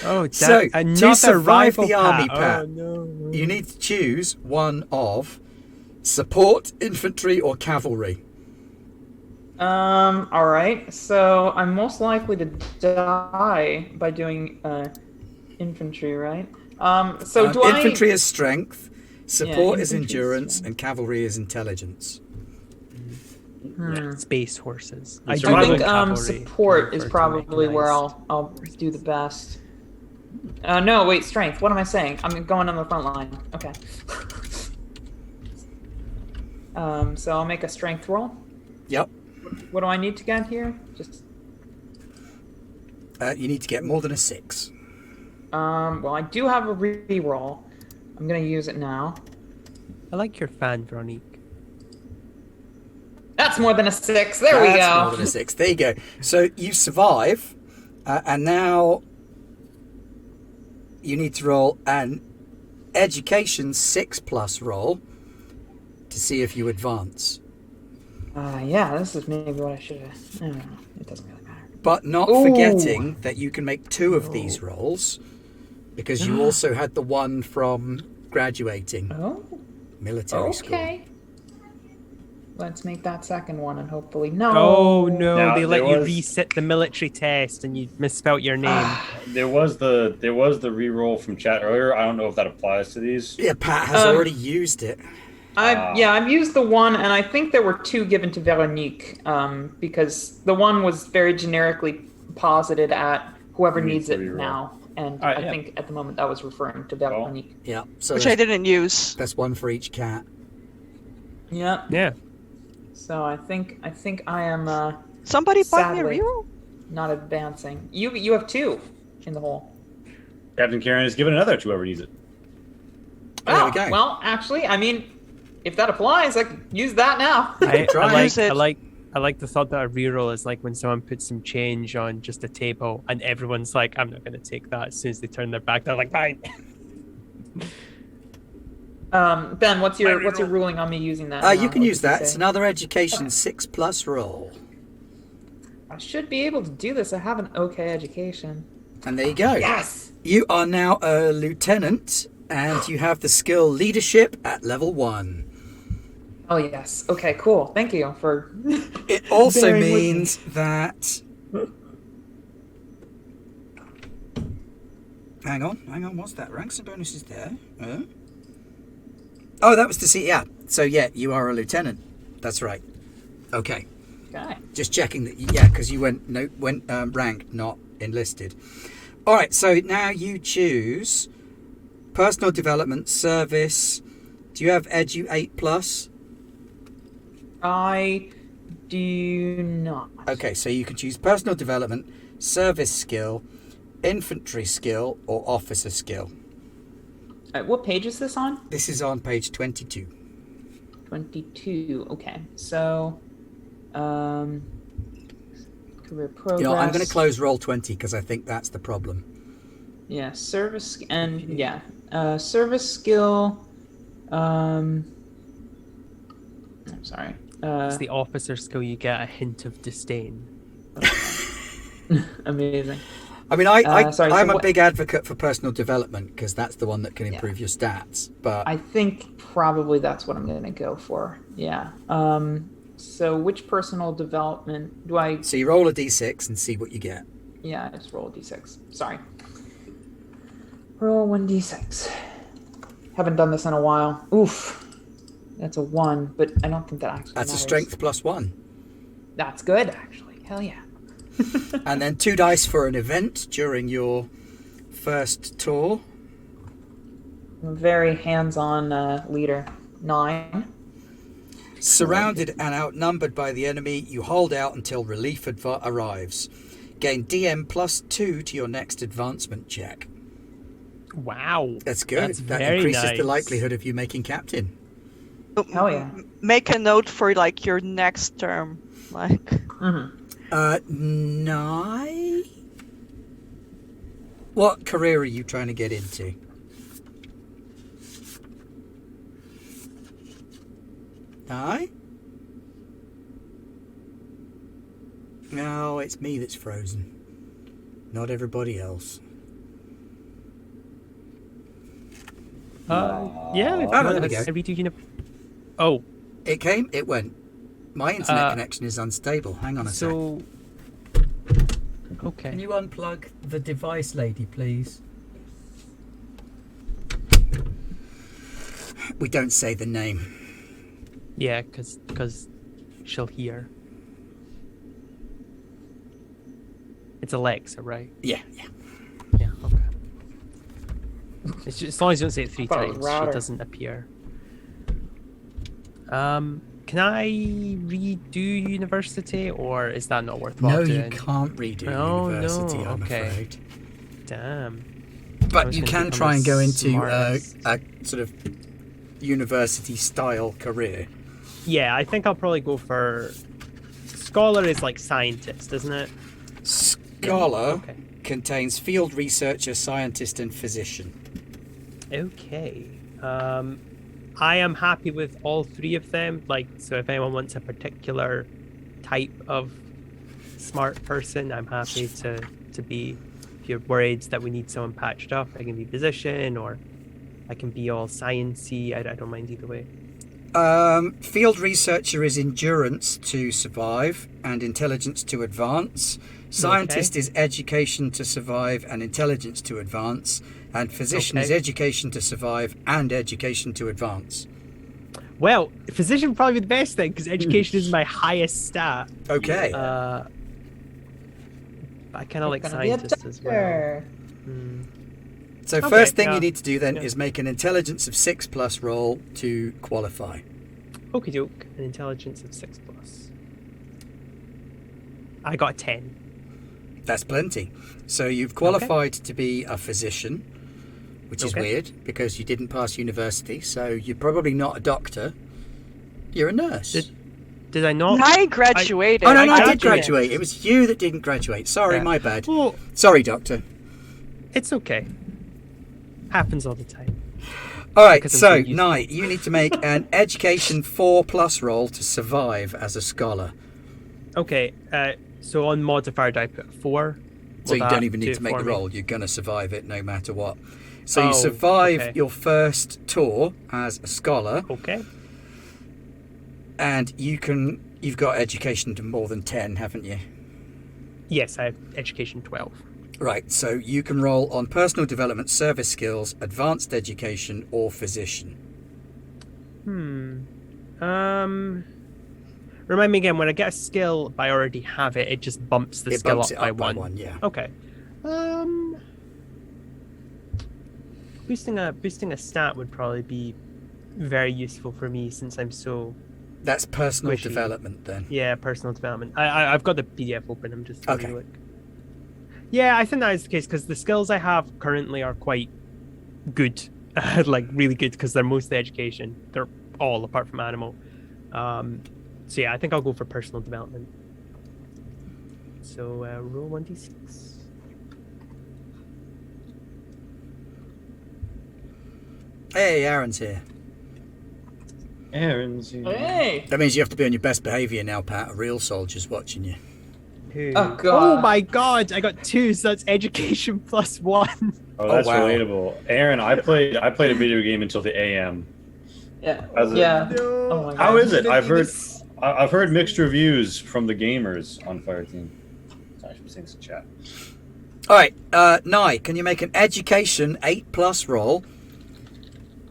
Oh, So, to another survive rival the army, Pat. Pat, Oh, no. you need to choose one of support, infantry, or cavalry. All right. So I'm most likely to die by doing infantry, right? So do infantry is strength, support is infantry is endurance, strength. and cavalry is intelligence. Space horses. I I Survival think cavalry support to is refer to probably where mechanized. I'll do the best. No, wait, strength. What am I saying? I'm going on the front line. Okay. So I'll make a strength roll. Yep. What do I need to get here? Just You need to get more than a 6. well, I do have a re-roll. I'm gonna use it now. I like your fan, Veronique. That's more than a 6. There we That's go. more than a 6. There you go. So you survive, and now you need to roll an education 6+ roll to see if you advance. Yeah, this is maybe what I should have. I don't know. It doesn't really matter. But not Ooh. forgetting that you can make 2 of these rolls, because you also had the one from graduating Oh, military school. okay. Let's make that second one and hopefully no. Oh no, Now, they let there you was- reset the military test and you misspelt your name. There was the re-roll from chat earlier. I don't know if that applies to these. Yeah, Pat has already used it. I've used the one, and I think there were 2 given to Veronique, because the one was very generically posited at whoever Who needs needs it the reroll. now, and Alright, I yeah. think at the moment that was referring to Veronique. Yeah. So Which I didn't use. that's one for each cat. Yeah. Yeah. So I think I am Somebody buy me a Sadly. reroll? not advancing. You have 2 in the hole. Captain Karen has given another to whoever needs it. There we Oh, go. well, actually, I mean, if that applies, I can use that now. I Try use it. like the thought that a reroll is like when someone puts some change on just a table and everyone's like, I'm not going to take that. As soon as they turn their back, they're like, fine. Ben, what's your ruling on me using that? You now? can What use did you that. It's say? another education 6+ roll. I should be able to do this. I have an okay education. And there you go. Yes. You are now a lieutenant, and you have the skill leadership at level 1. Oh yes. Okay. Cool. Thank you for. It also Bearing with me. means that... Hang on. What's that? Ranks and bonuses there. Oh, that was to see. Yeah. So, yeah, you are a lieutenant. That's right. Okay. Okay. Just checking that. Yeah, because you went ranked, not enlisted. All right. So now you choose personal development, service. Do you have Edu 8+? I do not. Okay, so you can choose personal development, service skill, infantry skill, or officer skill. What page is this on? This is on page 22. 22. Okay. So, career progress. You know, I'm going to close roll 20 because I think that's the problem. Yeah, service and yeah, service skill. I'm sorry. It's the officer skill you get a hint of disdain. Amazing. I mean, sorry, so I'm a what- big advocate for personal development because that's the one that can improve your stats. But I think probably that's what I'm going to go for. Yeah. So which personal development do I? so you roll a d6 and see what you get. Yeah, I just roll a d6. Sorry. Roll 1d6. Haven't done this in a while. Oof. That's a 1, but I don't think that actually That's a matters. strength +1. That's good, actually. Hell yeah. And then 2 dice for an event during your first tour. I'm a very hands-on leader. 9. Surrounded and outnumbered by the enemy, you hold out until relief arrives. Gain DM +2 to your next advancement check. Wow. That's good. That's that very increases nice. the likelihood of you making captain. Hell yeah. Make a note for like your next term. Like Mm-hmm. What career are you trying to get into? Aye? No, it's me that's frozen. Not everybody else. Yeah. If Oh, you no, want there we to go. redo Oh, It came, it went. My internet Uh, connection is unstable. Hang on a sec. so. Okay. Can you unplug the device, lady, please? We don't say the name. Yeah, because she'll hear. It's Alexa, right? Yeah. Yeah, okay. It's just, as long as you don't say it 3 Thought it was times, she router. doesn't appear. Can I redo university, or is that not worthwhile No, you doing? can't redo Oh, university, no, I'm okay. afraid. Damn. I But was you gonna can become try the and go into smartest. a sort of university-style career. Yeah, I think I'll probably go for... Scholar is like scientist, isn't it? Scholar Okay. contains field researcher, scientist, and physician. Okay. I am happy with all 3 of them. Like, so if anyone wants a particular type of smart person, I'm happy to be. If you're worried that we need someone patched up, I can be physician, or I can be all sciencey. I don't mind either way. Field researcher is endurance to survive and intelligence to advance. Scientist Okay. is education to survive and intelligence to advance. And physician is Okay. education to survive and education to advance. Well, physician would probably be the best thing because education is my highest stat. Okay. But I kind of like Gonna be a scientist as well. doctor. Hmm. So Okay, first thing yeah. you need to do then Yeah. is make an intelligence of 6+ roll to qualify. Okie doke, an intelligence of 6+. I got a 10. That's plenty. So you've qualified to be a physician, which is Okay. weird because you didn't pass university. So you're probably not a doctor. You're a nurse. Did I not? I graduated. Oh, no, I I did graduated. graduate. It was you that didn't graduate. Sorry, Yeah. my bad. Well, Sorry, doctor. it's okay. Happens all the time. All right, Because I'm so, so used to it. Knight, you need to make an education 4+ roll to survive as a scholar. Okay, so on modifier, do I put 4? So Will you that don't even do need it to make for the me? roll. You're going to survive it no matter what. So you Oh, survive okay. your first tour as a scholar, Okay. and you've got education to more than 10, haven't you? Yes, I have education 12. Right, so you can roll on personal development, service skills, advanced education, or physician. Remind me again, when I get a skill, if I already have it, it just bumps the It skill bumps up it by up by 1. one, yeah. Okay. Boosting a stat would probably be very useful for me since I'm so That's personal Squishy. development then. personal development. I've got the PDF open. I'm just having a Okay. look. Yeah, I think that is the case because the skills I have currently are quite good, like really good because they're mostly education. They're all apart from animal. So yeah, I think I'll go for personal development. So roll 1d6. Hey, Aaron's here. Aaron's. Hey! That means you have to be on your best behaviour now, Pat. A real soldier's watching you. Oh, God. Oh my god! I got 2, so that's education plus 1. Oh, that's wow. relatable. Aaron, I played a video game until the AM. Yeah. How's it- Yeah. No. Oh my God. How is it? I've heard This- I've heard mixed reviews from the gamers on Fireteam. Sorry, I should be saying this in chat. All right, Nye, can you make an education 8+ roll?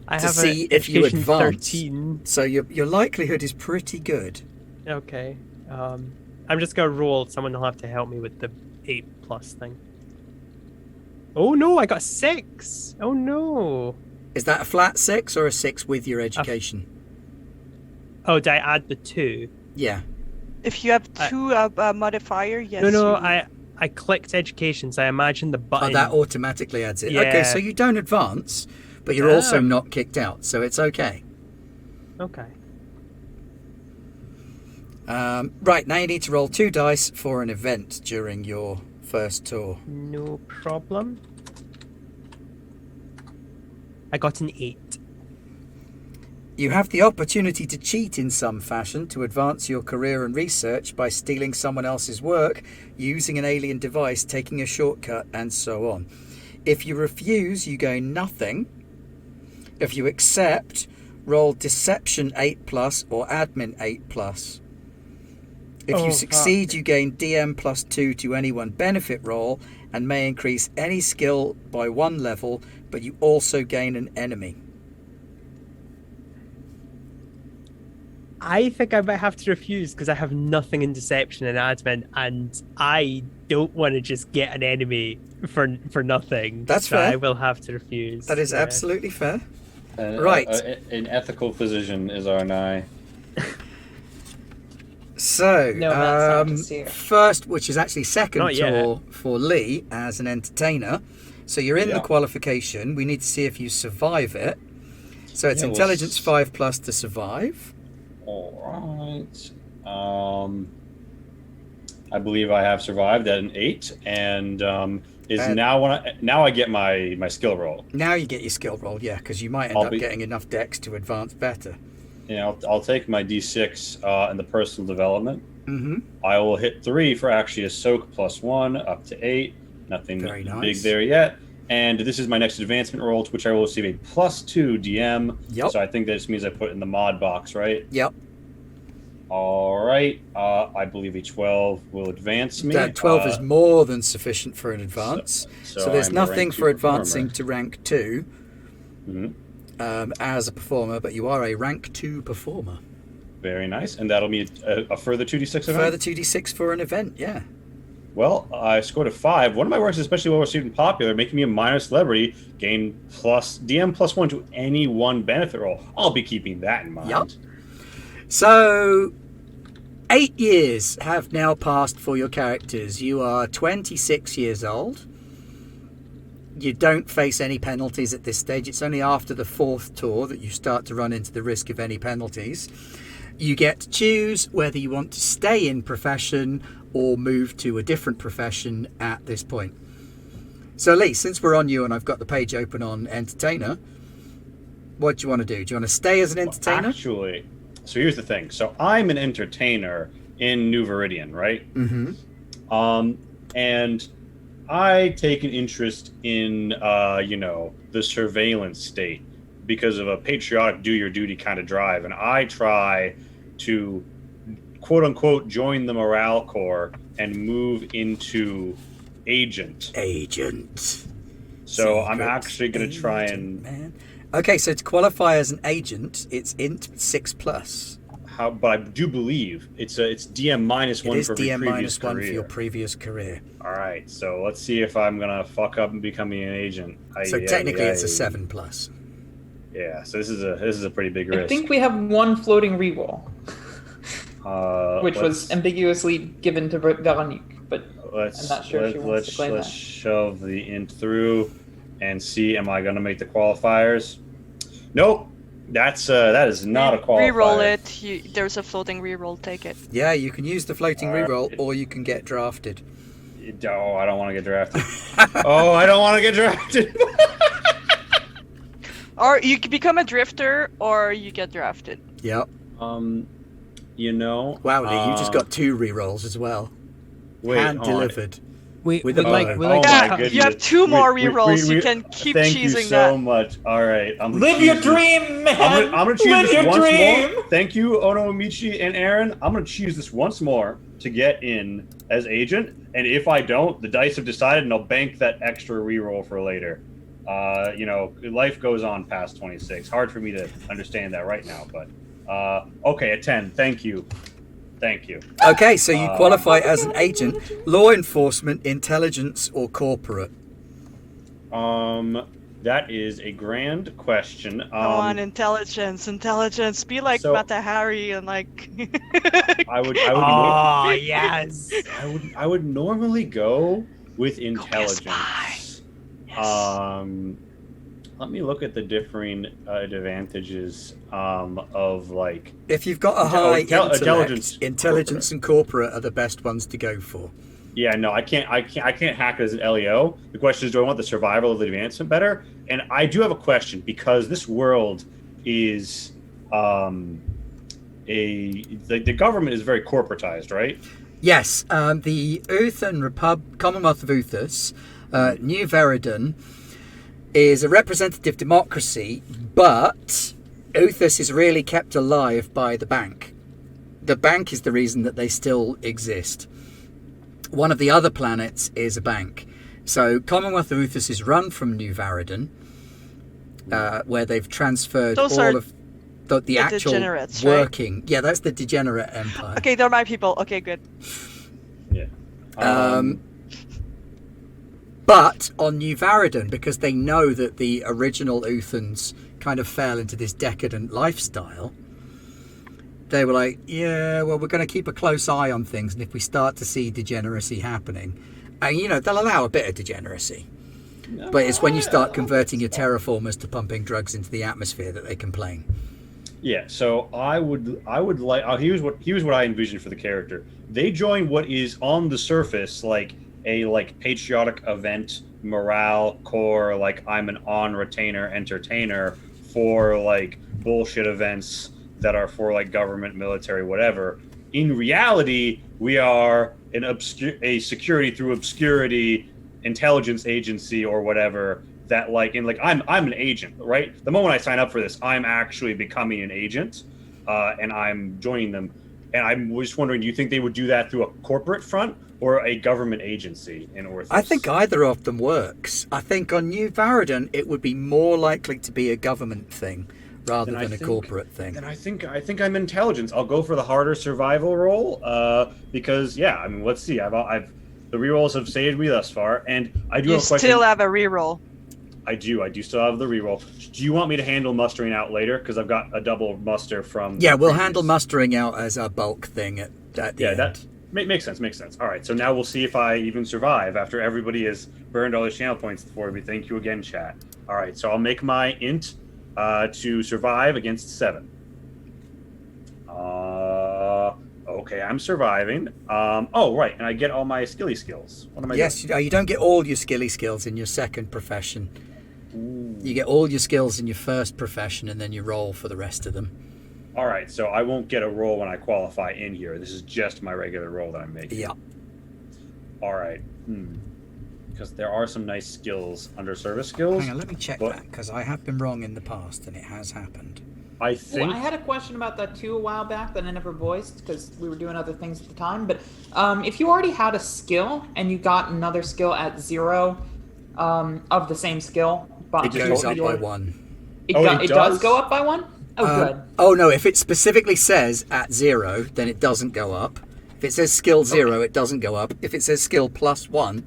I to have see a if you education advance. 13. So your likelihood is pretty good. Okay. I'm just gonna roll. Someone will have to help me with the 8+ thing. Oh no, I got 6. Oh no. Is that a flat 6 or a 6 with your education? Oh, did I add the 2? Yeah. If you have 2 modifier, yes. No, you- I clicked education, so I imagine the Oh, button. that automatically adds it. Okay, Yeah. so you don't advance, but you're also Damn. not kicked out, so it's okay. Okay. Right, now you need to roll 2 dice for an event during your first tour. No problem. I got an 8. You have the opportunity to cheat in some fashion to advance your career and research by stealing someone else's work, using an alien device, taking a shortcut, and so on. If you refuse, you gain nothing. If you accept, roll Deception 8+ or Admin 8+. If you succeed, you gain DM +2 to any one benefit roll and may increase any skill by 1 level, but you also gain an enemy. I think I might have to refuse because I have nothing in deception and admin, and I don't want to just get an enemy for nothing. That's so fair. I will have to refuse. That is Yeah. absolutely fair. Right. An ethical physician is our nigh. So, No, that's not just here. first, which is actually second Not yet. tour for Lee as an entertainer. So you're in the qualification. We need to see if you survive it. So it's Yeah, intelligence 5+ to survive. All right. I believe I have survived at an 8, and now I get my skill roll. Now you get your skill roll, yeah, because you might end up getting enough dex to advance better. I'll take my D6 in the personal development. Mm-hmm. I will hit 3 for actually a soak +1 up to 8. Nothing Very nice. big there yet. And this is my next advancement roll, to which I will receive a +2 DM. Yep. So I think that just means I put it in the mod box, right? Yep. All right. I believe a 12 will advance me. That 12 is more than sufficient for an advance. So there's I'm a nothing rank for 2 advancing performer. to rank 2 Mhm. as a performer, but you are a rank 2 performer. Very nice. And that'll be a further 2d6 event? Further 2d6 for an event, yeah. Well, I scored a 5. One of my works is especially well received and popular, making me a minor celebrity, gain DM +1 to any one benefit roll. I'll be keeping that in mind. Yup. So, 8 years have now passed for your characters. You are 26 years old. You don't face any penalties at this stage. It's only after the 4th tour that you start to run into the risk of any penalties. You get to choose whether you want to stay in profession or move to a different profession at this point. So Lee, since we're on you and I've got the page open on entertainer, what do you want to do? Do you want to stay as an entertainer? Actually, so here's the thing. So I'm an entertainer in New Viridian, right? Mm-hmm. And I take an interest in, the surveillance state because of a patriotic do your duty kind of drive. And I try to, quote unquote, join the morale corps and move into agent. So I'm actually going to try and... Man. Okay, so to qualify as an agent, it's int 6+. But I do believe it's DM -1 It is for my DM previous -1 career. for your previous career. All right, so let's see if I'm gonna fuck up and becoming an agent. So technically, it's a 7+. Yeah, so this is a pretty big risk. I think we have one floating reroll, which was let's- ambiguously given to Veronique, but Let's I'm not sure if she wants to claim let's that. shove the int through and see. Am I gonna make the qualifiers? Nope. That is not a qualifier. Reroll it. There's a floating reroll. Take it. Yeah, you can use the floating All right. reroll, or you can get drafted. Oh, I don't want to get drafted. Oh, I don't want to get drafted. Or you can become a drifter, or you get drafted. Yep. Wow, Wow, Lee, you just got 2 rerolls as well. wait, Hand hold on. delivered. We With would a like bow. we like Oh Yeah, my goodness. you have 2 more We- rerolls. we- You can keep Thank choosing you so that. much. All right, I'm gonna live choose your this- dream, man. I'm gonna choose live this your once dream. more. Thank you, Ono, Michi, and Aaron. I'm gonna choose this once more to get in as agent. And if I don't, the dice have decided, and I'll bank that extra reroll for later. Life goes on past 26. Hard for me to understand that right now, but okay, a 10. Thank you. Okay, so you qualify as an agent, law enforcement, intelligence, or corporate. That is a grand question. Come on, intelligence. Be like so- Mata Hari and like. I would. Oh yes. I would normally go with Go be a intelligence. spy. Yes. Let me look at the differing advantages of like. If you've got a high intellect, intelligence, intelligence and corporate are the best ones to go for. Yeah, no, I can't hack it as an LEO. The question is, do I want the survival of the advancement better? And I do have a question because this world is the government is very corporatized, right? Yes, the Uthan Commonwealth of Uthas, New Veridon, is a representative democracy, but Uthas is really kept alive by the bank. The bank is the reason that they still exist. One of the other planets is a bank. So Commonwealth of Uthas is run from New Veridon, where they've transferred Those all are of the actual degenerates, right? working. Yeah, that's the degenerate empire. Okay, they're my people. Okay, good. Yeah. But on New Veridon, because they know that the original Uthans kind of fell into this decadent lifestyle, they were like, yeah, well, we're going to keep a close eye on things, and if we start to see degeneracy happening, and they'll allow a bit of degeneracy. But it's when you start converting your terraformers to pumping drugs into the atmosphere that they complain. Yeah, so I would like. Here's what I envision for the character. They join what is on the surface like a patriotic event, morale core. Like I'm an on retainer entertainer for like bullshit events that are for like government, military, whatever. In reality, we are a security through obscurity intelligence agency or whatever. That I'm an agent, right? The moment I sign up for this, I'm actually becoming an agent, and I'm joining them. And I'm just wondering, do you think they would do that through a corporate front or a government agency in Orthos? I think either of them works. I think on New Veridon, it would be more likely to be a government thing rather than a corporate thing. Then I think I'm intelligence. I'll go for the harder survival role, because let's see. I've the rerolls have saved me thus far, and I do You have a question. still have a reroll. I do still have the reroll. Do you want me to handle mustering out later? Because I've got a double muster from. Yeah, we'll handle mustering out as a bulk thing at the end. That makes sense. All right, so now we'll see if I even survive after everybody has burned all their channel points for me. Thank you again, chat. All right, so I'll make my int to survive against 7. Okay, I'm surviving. Oh, right, and I get all my skilly skills. What am I doing? You don't get all your skilly skills in your second profession. Ooh. You get all your skills in your first profession, and then you roll for the rest of them. All right, so I won't get a roll when I qualify in here. This is just my regular roll that I'm making. Yeah. All right. Because there are some nice skills under service skills. Hang on, let me check that, because I have been wrong in the past, and it has happened. I think. Well, I had a question about that too a while back that I never voiced because we were doing other things at the time. But if you already had a skill and you got another skill at 0 of the same skill, but It goes up by 1. It does go up by 1? Oh, good. Oh, no, if it specifically says at 0, then it doesn't go up. If it says skill 0, it doesn't go up. If it says skill plus 1,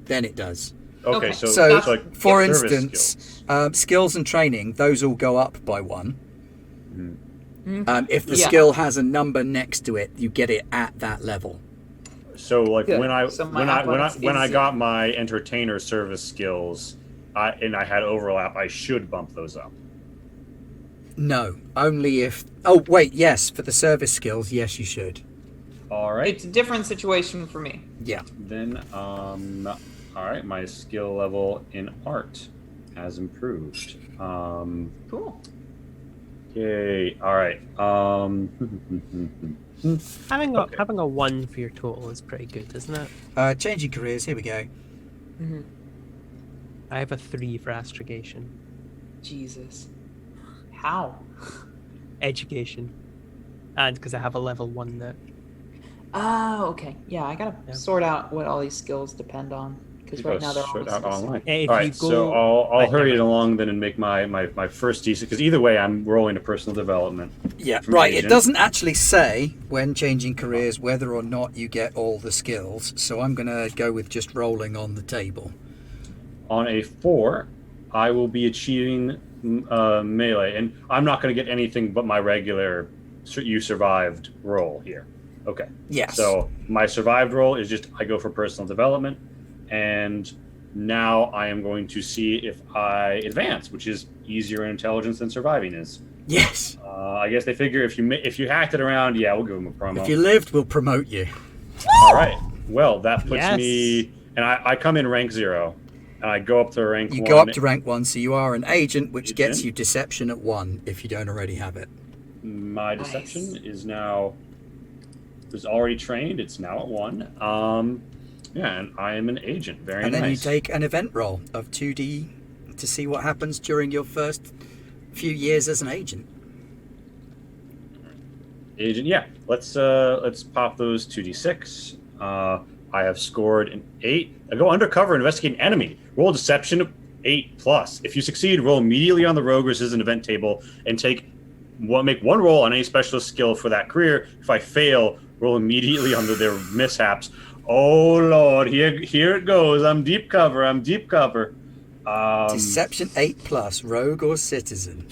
then it does. Okay, So So, it's like for service instance, skills and training, those all go up by 1. If the skill has a number next to it, you get it at that level. So like Good. when I So my athletics when I is got my entertainer service skills, and I had overlap, I should bump those up. No, only if... Oh, wait, yes, for the service skills, yes, you should. All right. It's a different situation for me. Yeah. Then all right, my skill level in art has improved. Cool. Yay. All right. Having a 1 for your total is pretty good, isn't it? Changing careers, here we go. Mm-hmm. I have a 3 for astrogation. Jesus. How? Education. And because I have a level 1 there. Oh, okay. Yeah, I gotta sort out what all these skills depend on. Because right now they're all out online. If All right, you go- so I'll Right, hurry it never mind. along then and make my first decent, because either way I'm rolling a personal development. Yeah, from right. It agent. doesn't actually say when changing careers whether or not you get all the skills, so I'm going to go with just rolling on the table. On a 4, I will be achieving melee, and I'm not going to get anything but my regular you survived roll here. Okay. Yes. So my survived roll is just I go for personal development, and now I am going to see if I advance, which is easier in intelligence than surviving is. Yes. I guess they figure if you hacked it around, yeah, we'll give them a promo. If you lived, we'll promote you. All right. Well, that puts Yes. me, and I come in rank 0, and I go up to rank 1. You go up to rank 1, so you are an agent, which gets Agent. you deception at 1 if you don't already have it. My deception Nice. is already trained. It's now at 1. Yeah, and I am an agent. Very And nice. then you take an event roll of 2D to see what happens during your first few years as an agent. Agent, yeah. Let's pop those 2d6. I have scored an 8. I go undercover and investigate an enemy. Roll deception 8+. If you succeed, roll immediately on the rogue versus an event table and make one roll on any specialist skill for that career. If I fail, roll immediately on their mishaps. Oh Lord, here it goes. I'm deep cover. Deception 8+, rogue or citizen.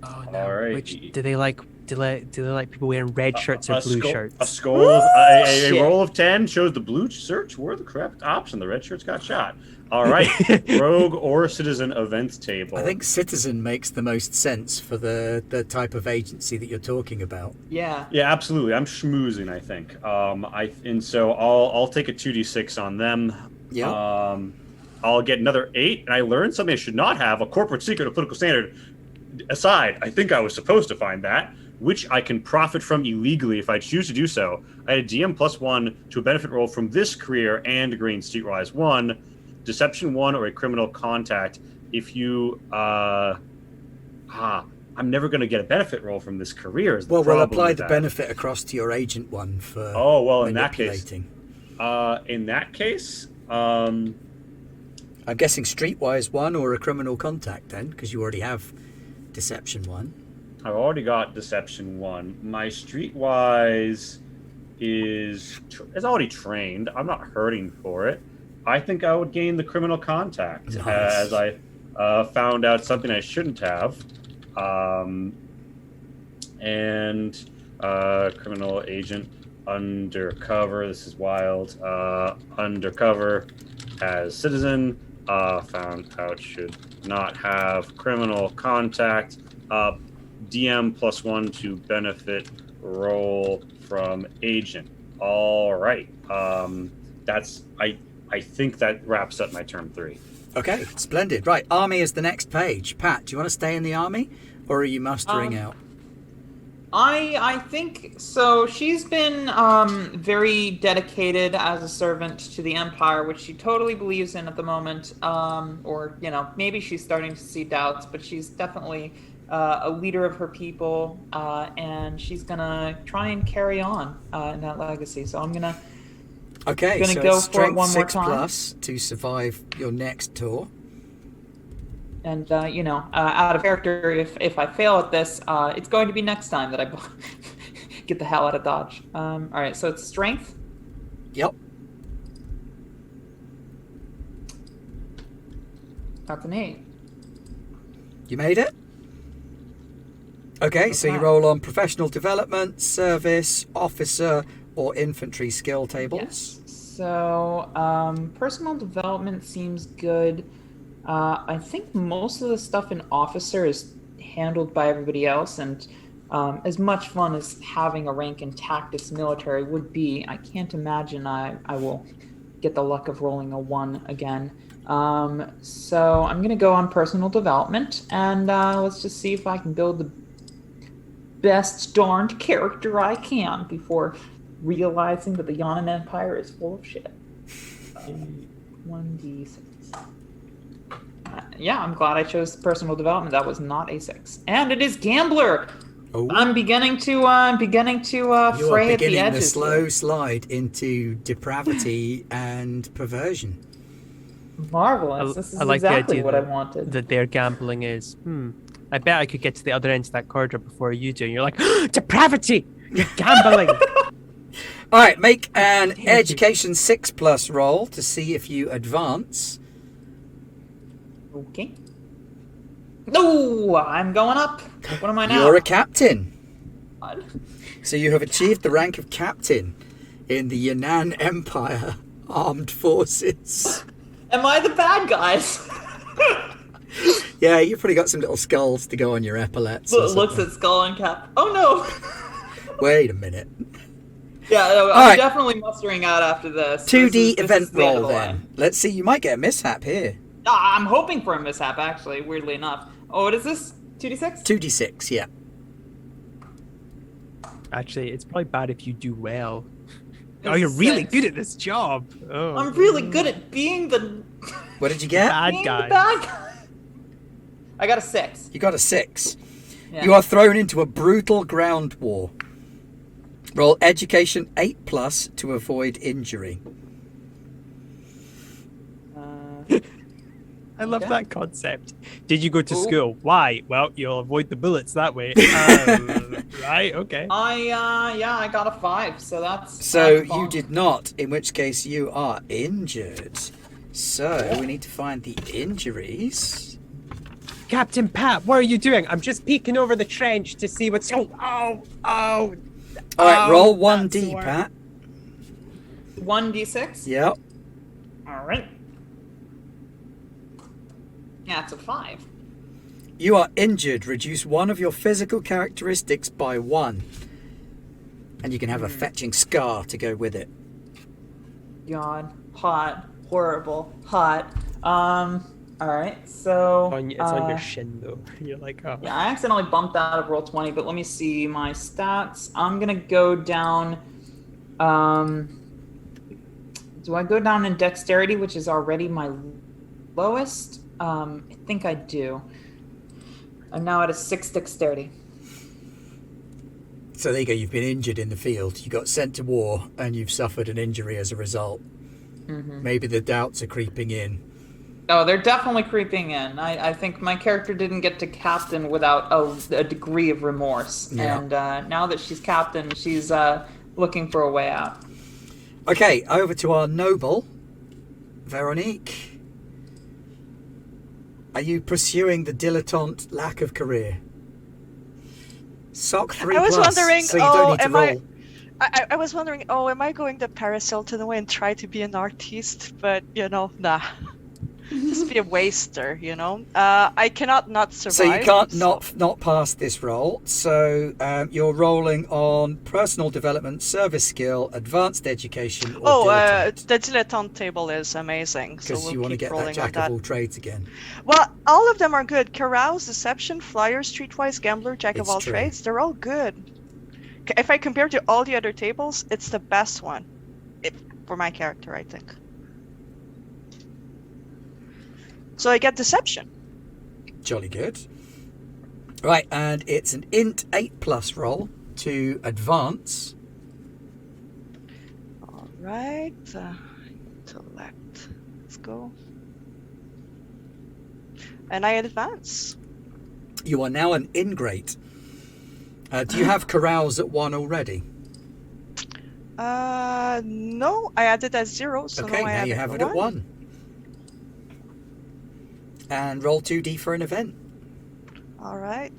Oh no! All right. Which do they like? Do they like people wearing red shirts or blue shirts? A skull of a Shit. roll of 10 shows the blue shirts were the correct option. The red shirts got shot. All right, rogue or citizen event table. I think citizen makes the most sense for the type of agency that you're talking about. Yeah. Yeah, absolutely. I'm schmoozing. I think. So I'll take a 2d6 on them. Yeah. I'll get another 8, and I learned something I should not have: a corporate secret, a political standard. Aside, I think I was supposed to find that, which I can profit from illegally if I choose to do so. I had a DM +1 to a benefit roll from this career and a green streetwise 1, deception 1, or a criminal contact. If you, I'm never going to get a benefit roll from this career. Is the Well, we'll problem apply with the that. benefit across to your agent one for Oh well, in that case, manipulating. I'm guessing streetwise 1 or a criminal contact then, because you already have deception 1. I've already got deception 1. My streetwise is already trained. I'm not hurting for it. I think I would gain the criminal contact Nice. as I found out something I shouldn't have. Criminal agent undercover. This is wild. Undercover as citizen. Found out should not have criminal contact. DM +1 to benefit roll from agent. All right. I think that wraps up my turn 3. Okay, splendid. Right, army is the next page. Pat, do you want to stay in the army, or are you mustering out? I think so. She's been very dedicated as a servant to the Empire, which she totally believes in at the moment. Or maybe she's starting to see doubts, but she's definitely a leader of her people, and she's gonna try and carry on in that legacy. So I'm gonna Okay, so go it's for it strength one more 6+ to survive your next tour. And out of character, if I fail at this, it's going to be next time that I get the hell out of Dodge. All right, so it's strength. Yep. That's an 8. You made it? Okay, so you Okay. roll on professional development, service, officer, or infantry skill tables. Yes. So personal development seems good. I think most of the stuff in officer is handled by everybody else, and as much fun as having a rank in tactics military would be, I can't imagine I will get the luck of rolling a 1 again. So I'm gonna go on personal development, and let's just see if I can build the best darned character I can before realizing that the Yawnin Empire is full of shit. 1d6. Yeah, I'm glad I chose personal development. That was not a 6, and it is gambler. Oh. I'm beginning to You are fray at the beginning the edges. slow slide into depravity and perversion. Marvelous. This is I like the exactly idea what I wanted. that their gambling is. I bet I could get to the other end of that corridor before you do. And you're like, depravity! You're gambling! All right, make an Thank you. education 6+ roll to see if you advance. Okay. No, I'm going up. What am I now? You're a captain. God. So you have achieved the rank of captain in the Yunnan Empire Armed Forces. Am I the bad guys? Yeah, you've probably got some little skulls to go on your epaulets. or Looks something. at skull and cap. Oh no. Wait a minute. Yeah, no, All I'm right. definitely mustering out after this. 2D This is event the end of roll the then. line. Let's see, you might get a mishap here. I'm hoping for a mishap, actually, weirdly enough. Oh, what is this? 2d6? 2d6, yeah. Actually, it's probably bad if you do well. Oh, It's you're really 6. good at this job. Oh, I'm really good at being the What did you get? bad being guy. the bad guy. I got a 6. You got a 6. Yeah. You are thrown into a brutal ground war. Roll education 8+ to avoid injury. I love Okay. that concept. Did you go to Ooh. school? Why? Well, you'll avoid the bullets that way. Right? Okay. I got a 5, so that's So that's you fine. did not, in which case you are injured. So we need to find the injuries. Captain Pat, what are you doing? I'm just peeking over the trench to see what's. Oh! All right, roll that's 1d, sore. Pat. 1d6. Yep. All right. Yeah, it's a 5. You are injured. Reduce one of your physical characteristics by 1. And you can have a fetching scar to go with it. God, hot, horrible, hot. All right, so It's on your shin though. You're like, oh. yeah, I accidentally bumped out of roll 20, but let me see my stats. I'm gonna go down. Do I go down in dexterity, which is already my lowest? I think I do. I'm now at a 6 dexterity. So there you go. You've been injured in the field. You got sent to war and you've suffered an injury as a result. Mm-hmm. Maybe the doubts are creeping in. Oh, they're definitely creeping in. I think my character didn't get to captain without a degree of remorse. Yeah. And now that she's captain, she's looking for a way out. Okay, over to our noble, Veronique. Are you pursuing the dilettante lack of career? Sock 3+, I was wondering, so you don't need to am I- roll. I was wondering, am I going the Paris Hilton way and try to be an artiste? But, nah. Just be a waster, I cannot not survive. So you can't not pass this roll. So you're rolling on personal development, service skill, advanced education, or dilettante. The dilettante table is amazing. So Because we'll you want to keep get that rolling on jack that. of all trades again. Well, all of them are good. Carouse, Deception, Flyer, Streetwise, Gambler, Jack of It's all true. trades. They're all good. If I compare to all the other tables, it's the best one. For my character, I think. So I get Deception. Jolly good. Right, and it's an int 8+ roll to advance. All right. Intellect. Let's go. And I advance. You are now an ingrate. Do you have carouse at 1 already? No, I added at 0, so Okay, now I now add you have it at 1. And roll 2d for an event. All right.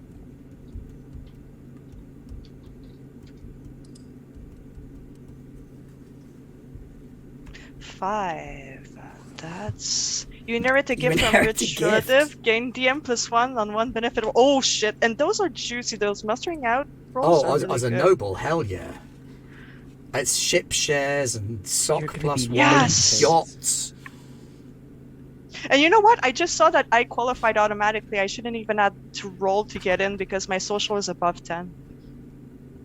Five. That's you inherit a gift from inherit a rich gift. relative. Gain DM +1 on 1 benefit. Oh shit! And those are juicy. Those mustering out rolls. Oh, are as really a good. noble, hell yeah. It's ship shares and sock You're gonna plus be 1 Yes! yachts. And you know what? I just saw that I qualified automatically. I shouldn't even have to roll to get in because my social is above 10.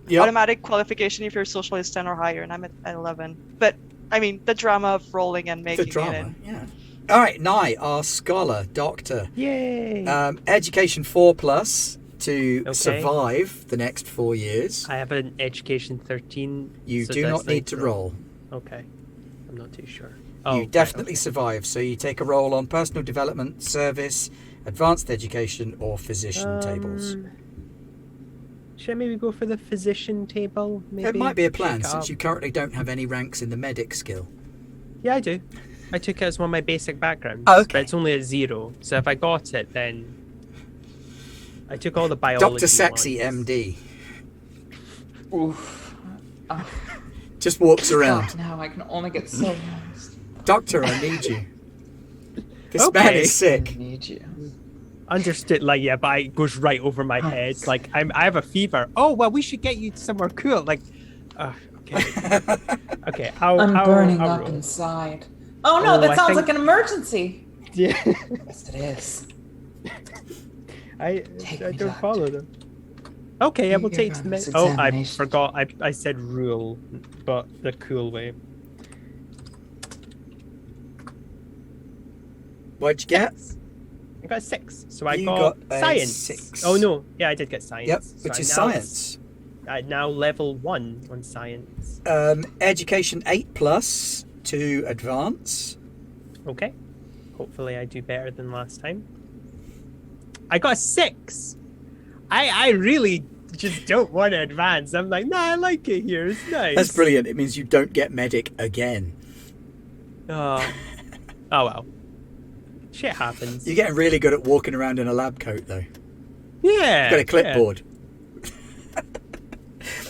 Yep. Automatic qualification if your social is 10 or higher, and I'm at 11. But I mean, the drama of rolling and The making it drama, in. yeah. All right, Nye, our scholar, doctor. Yay! Education 4+ to Okay. survive the next 4 years. I have an education 13. You so do that's not need to roll. Okay. I'm not too sure. You right, definitely okay. survive. So you take a roll on personal development, service, advanced education, or physician tables. Should I maybe go for the physician table? Maybe It might be a plan shake it since up? you currently don't have any ranks in the medic skill. Yeah, I do. I took it as one of my basic backgrounds. Oh, okay. But it's only at 0. So if I got it, then I took all the biology. Dr. Sexy ones. MD Oof. just walks around. God, now I can only get so lost. Doctor, I need you. This man Okay. is sick. I need you. Understood, like, yeah, but it goes right over my head. It's like, I have a fever. Oh, well, we should get you somewhere cool. Like, okay. Okay, I'm burning I'll up roll. inside. Oh no, Oh, that I sounds think- like an emergency. Yeah. Yes, it is. I Take I me, don't doctor. follow them. Okay, I will Here take goes the this Oh, I examination. forgot. I said rule, but the cool way. What'd you get? I got a 6. So I You got, got a science. 6. Oh no, yeah, I did get science. Yep, So which I is now- science. I now level 1 on science. Education 8+ to advance. Okay. Hopefully I do better than last time. I got a 6. I really just don't want to advance. I'm like, nah, I like it here. It's nice. That's brilliant. It means you don't get medic again. Oh, oh well. Shit happens. You're getting really good at walking around in a lab coat, though. Yeah. You've got a clipboard.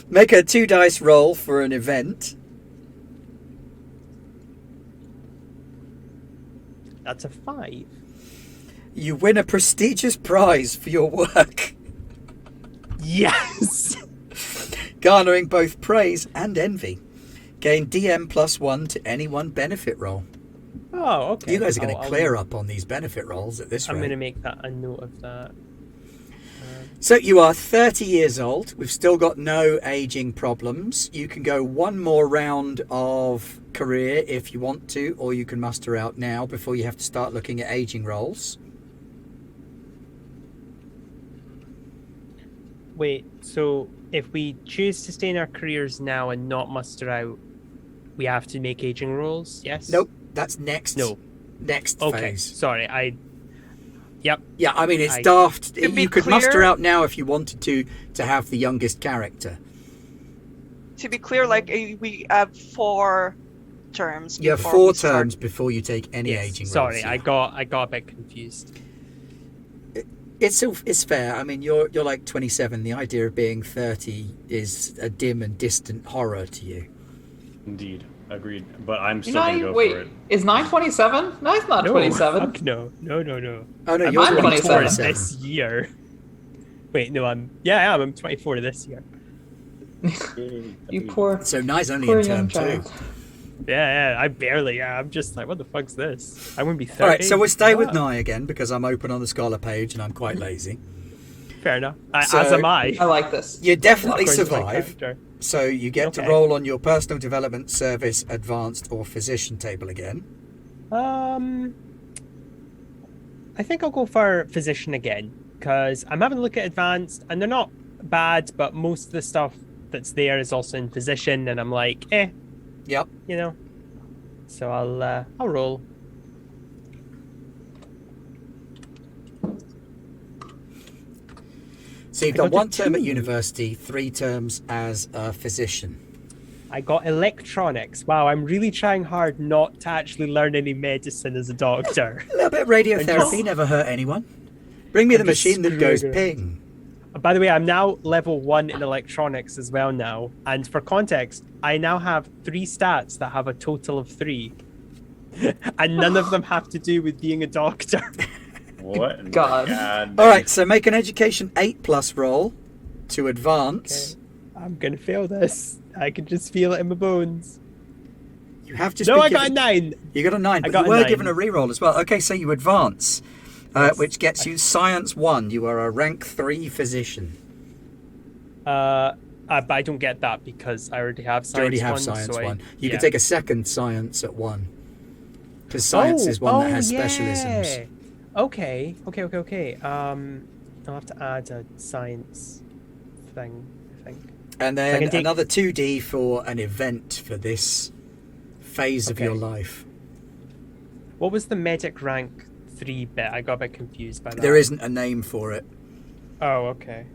Make a 2 dice roll for an event. That's a 5. You win a prestigious prize for your work, Yes. garnering both praise and envy. Gain DM +1 to any one benefit roll. Oh, okay. You guys are going to I'll- clear up on these benefit rolls at this I'm rate. going to make that a note of that. So you are 30 years old. We've still got no aging problems. You can go one more round of career if you want to, or you can muster out now before you have to start looking at aging rolls. Wait, so if we choose to stay in our careers now and not muster out, we have to make aging rolls? Yes? Nope, that's next. No. Next Okay. phase. Sorry, Yep. Yeah, I mean, it's I- daft. To be You could clear- muster out now if you wanted to have the youngest character. To be clear, like we have 4 terms. You have before 4 we start. terms before you take any Yes. aging Sorry, rolls. I got a bit confused. It's fair. I mean, you're like 27. The idea of being 30 is a dim and distant horror to you. Indeed, agreed. But I'm You still gonna know, go wait, for it. is 927? No, it's not No, 27. fuck no. No. Oh no, I'm you're I'm 24 27. this year. Wait, no, I'm 24 this year. You poor, So Nye's only poor in young term 2. child. Yeah, I barely. Yeah, I'm just like, what the fuck's this? I wouldn't be 30. All right, so we'll stay with Ah, Nye again because I'm open on the scholar page and I'm quite lazy. Fair enough. So- As am I. I like this. You definitely According to my survive, character. so you get to Okay. roll on your personal development, service, advanced, or physician table again. I think I'll go for physician again because I'm having a look at advanced and they're not bad, but most of the stuff that's there is also in physician, and I'm like, Yep. you know. So I'll roll. So you've I done got a 1 term at 2. university, 3 terms as a physician. I got electronics. Wow, I'm really trying hard not to actually learn any medicine as a doctor. A little bit of radiotherapy just- never hurt anyone. Bring me the I'm just machine that goes screwing ping. By the way, I'm now level 1 in electronics as well now. And for context, I now have 3 stats that have a total of 3. And none of them have to do with being a doctor. What? in the God. All right, so make an education 8+ roll to advance. Okay. I'm gonna fail this. I can just feel it in my bones. You have just No, been I got a given- 9. You got a 9, but got you a were 9. given a reroll as well. Okay, so you advance, Yes. which gets you science 1. You are a rank 3 physician. But I don't get that because I already have science. You already have 1, science so 1. You yeah. can take a second science at 1. Because science is one that has specialisms. yeah. Okay. I'll have to add a science thing, I think. And I then can take- another 2D for an event for this phase of Okay. your life. What was the medic rank 3 bit? I got a bit confused by that. There isn't a name for it. Oh, okay.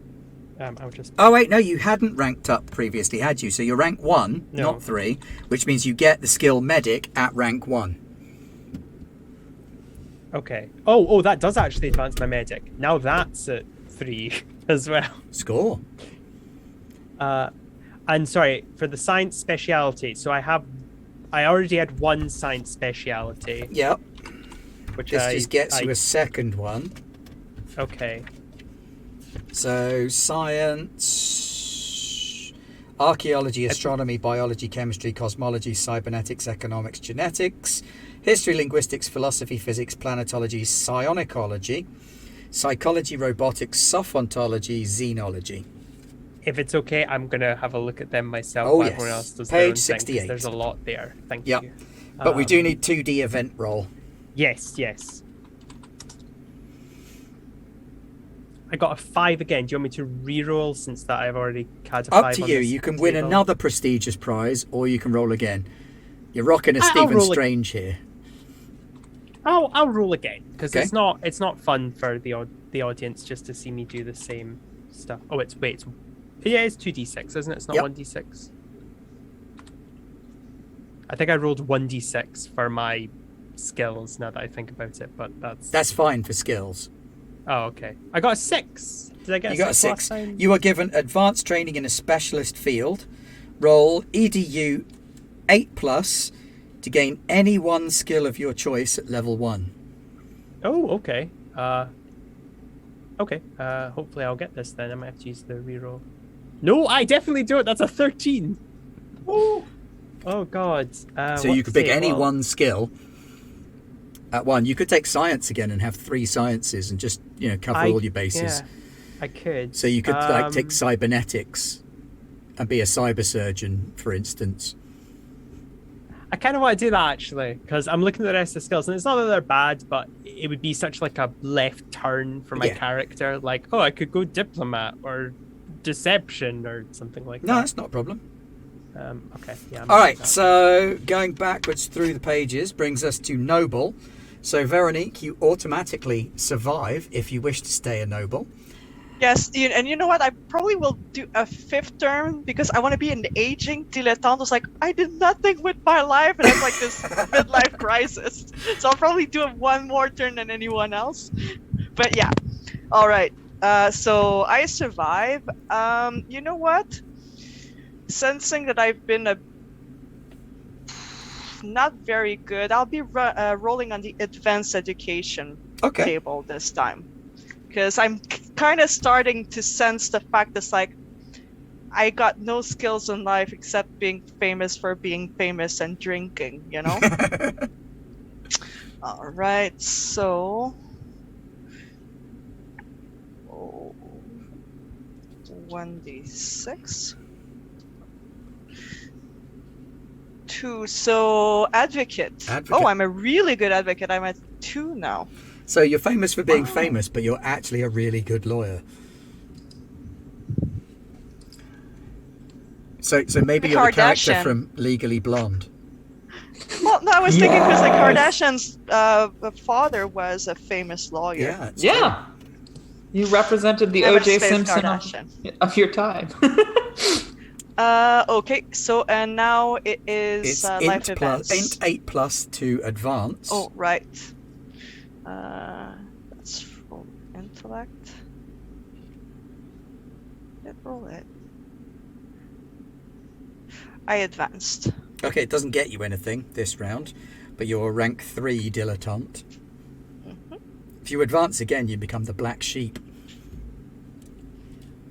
I'll just. Oh wait, no, you hadn't ranked up previously, had you? So you're rank 1, No. not 3, which means you get the skill medic at rank 1. Okay. Oh, that does actually advance my medic. Now that's at 3 as well. Score. And sorry, for the science speciality, so I already had 1 science speciality, Yep. which This I just gets you I- a second one. Okay. So science, archaeology, astronomy, biology, chemistry, cosmology, cybernetics, economics, genetics, history, linguistics, philosophy, physics, planetology, psionicology, psychology, robotics, sophontology, xenology. If it's okay, I'm gonna have a look at them myself. Oh, while everyone yes. else does Page their own thing, 'cause 68. there's a lot there. Thank Yep. you. But we do Um, need 2D event roll. Yes, yes. I got a 5 again. Do you want me to re-roll since that I've already had a 5 Up to on you. this You can win table? another prestigious prize, or you can roll again. You're rocking a I'll Stephen roll Strange here. I'll roll again because Okay. it's not fun for the audience just to see me do the same stuff. Oh, it's 2d6, isn't it? It's not Yep. 1d6. I think I rolled 1d6 for my skills now that I think about it, but That's fine for skills. oh, okay. I got a 6. Did I get You got a last 6. time? You are given advanced training in a specialist field. Roll EDU 8+ to gain any one skill of your choice at level 1. Oh, okay. Okay. Hopefully I'll get this then. I might have to use the reroll. No, I definitely do it. That's a 13. Oh, oh God. So what you could to pick say? any Well, one skill at one. You could take science again and have 3 sciences and just, cover all your bases. Yeah, I could. So you could take cybernetics and be a cyber surgeon, for instance. I kind of want to do that actually, because I'm looking at the rest of the skills, and it's not that they're bad, but it would be such like a left turn for my Yeah. character. Like, oh, I could go diplomat or deception or something like No, that. that's not a problem. Okay, yeah. I'm All doing right, that. so going backwards through the pages brings us to noble. So Veronique, you automatically survive if you wish to stay a noble. Yes, and you know what? I probably will do a 5th turn because I want to be an aging dilettante. It's like, I did nothing with my life, and it's like this midlife crisis. So I'll probably do it one more turn than anyone else. But yeah, all right. So I survive. You know what? Sensing that I've been not very good, I'll be rolling on the advanced education Okay. table this time. Because I'm kind of starting to sense the fact that's like, I got no skills in life except being famous for being famous and drinking, you know? All right, so... 1d6. 2, so advocate. Advocate. Oh, I'm a really good advocate. I'm at 2 now. So you're famous for being famous, but you're actually a really good lawyer. So maybe you're the character Kardashian. from Legally Blonde. Well, no, I was thinking because the Yes. Kardashians' father was a famous lawyer. Yeah. it's Yeah. You represented the I'm a O.J. space Simpson Kardashian. of your time. Okay, so and now it is It's life int plus events. int 8+ to advance. Oh, right. That's for intellect. Let's roll it. I advanced. Okay, it doesn't get you anything this round, but you're a rank 3 dilettante. Mhm. If you advance again, you become the black sheep.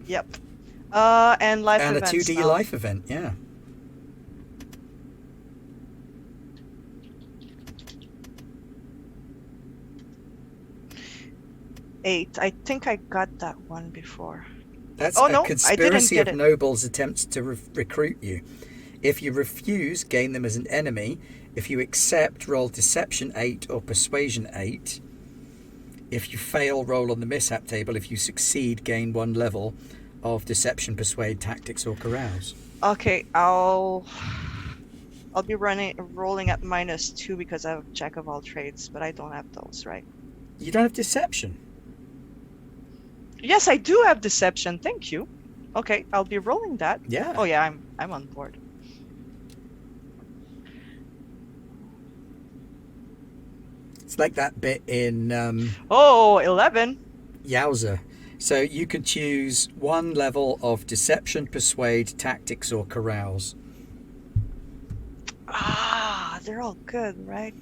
Yep. And life And a events 2D now. life event, yeah. Eight. I think I got that one before. That's Oh, a no, I didn't conspiracy get of it. nobles attempts to recruit you. If you refuse, gain them as an enemy. If you accept, roll Deception 8 or Persuasion 8. If you fail, roll on the mishap table. If you succeed, gain 1 level of Deception, Persuade, Tactics, or Carouse. Okay, I'll be rolling at -2 because I have Jack of all trades, but I don't have those, right? You don't have Deception. Yes, I do have deception. Thank you. Okay, I'll be rolling that. Yeah. Oh yeah, I'm on board. It's like that bit in Oh, 11. Yowza. So you can choose 1 level of Deception, Persuade, Tactics, or Carouse. Ah, they're all good, right?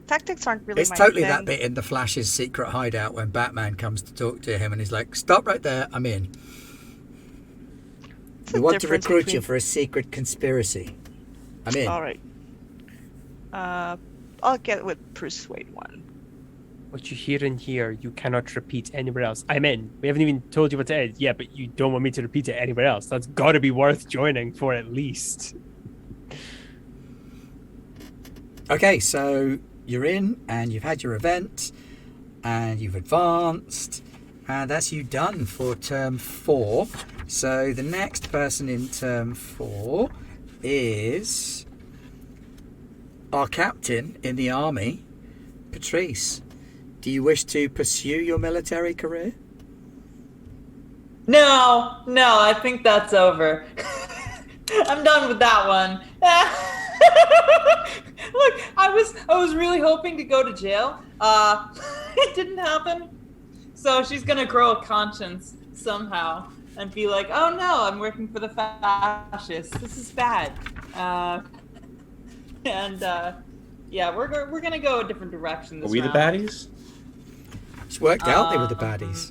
Tactics aren't really It's my totally thing. that bit in the Flash's secret hideout when Batman comes to talk to him and he's like, "Stop right there, I'm in. What's We the want to difference recruit between- you for a secret conspiracy. I'm in." All right. I'll get with persuade 1. what you hear in here, you cannot repeat anywhere else. I'm in. We haven't even told you what it is. Yeah, but you don't want me to repeat it anywhere else. That's got to be worth joining for at least. Okay, so you're in and you've had your event and you've advanced, and that's you done for term 4. So the next person in term 4 is our captain in the army, Patrice. Do you wish to pursue your military career? No, I think that's over. I'm done with that one. Look, I was really hoping to go to jail. It didn't happen. So she's gonna grow a conscience somehow and be like, "Oh no, I'm working for the fascists. This is bad." Yeah, we're gonna go a different direction this Are we the round. baddies? It's worked out they were the baddies.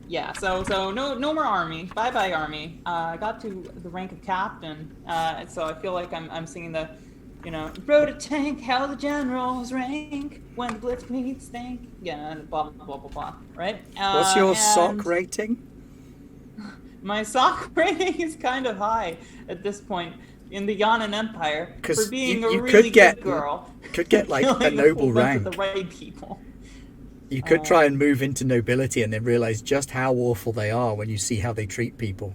Yeah, so no more army. Bye army. I got to the rank of captain, so I feel like I'm singing the, rode a tank, held the general's rank when the blitzkrieg stink. Yeah, blah blah blah blah blah. Right? What's your and sock rating? My sock rating is kind of high at this point in the Yunnan Empire for 'Cause being you a could really get- good girl. Could get like a Killing noble whole bunch rank. of the right people. You could try and move into nobility and then realize just how awful they are when you see how they treat people.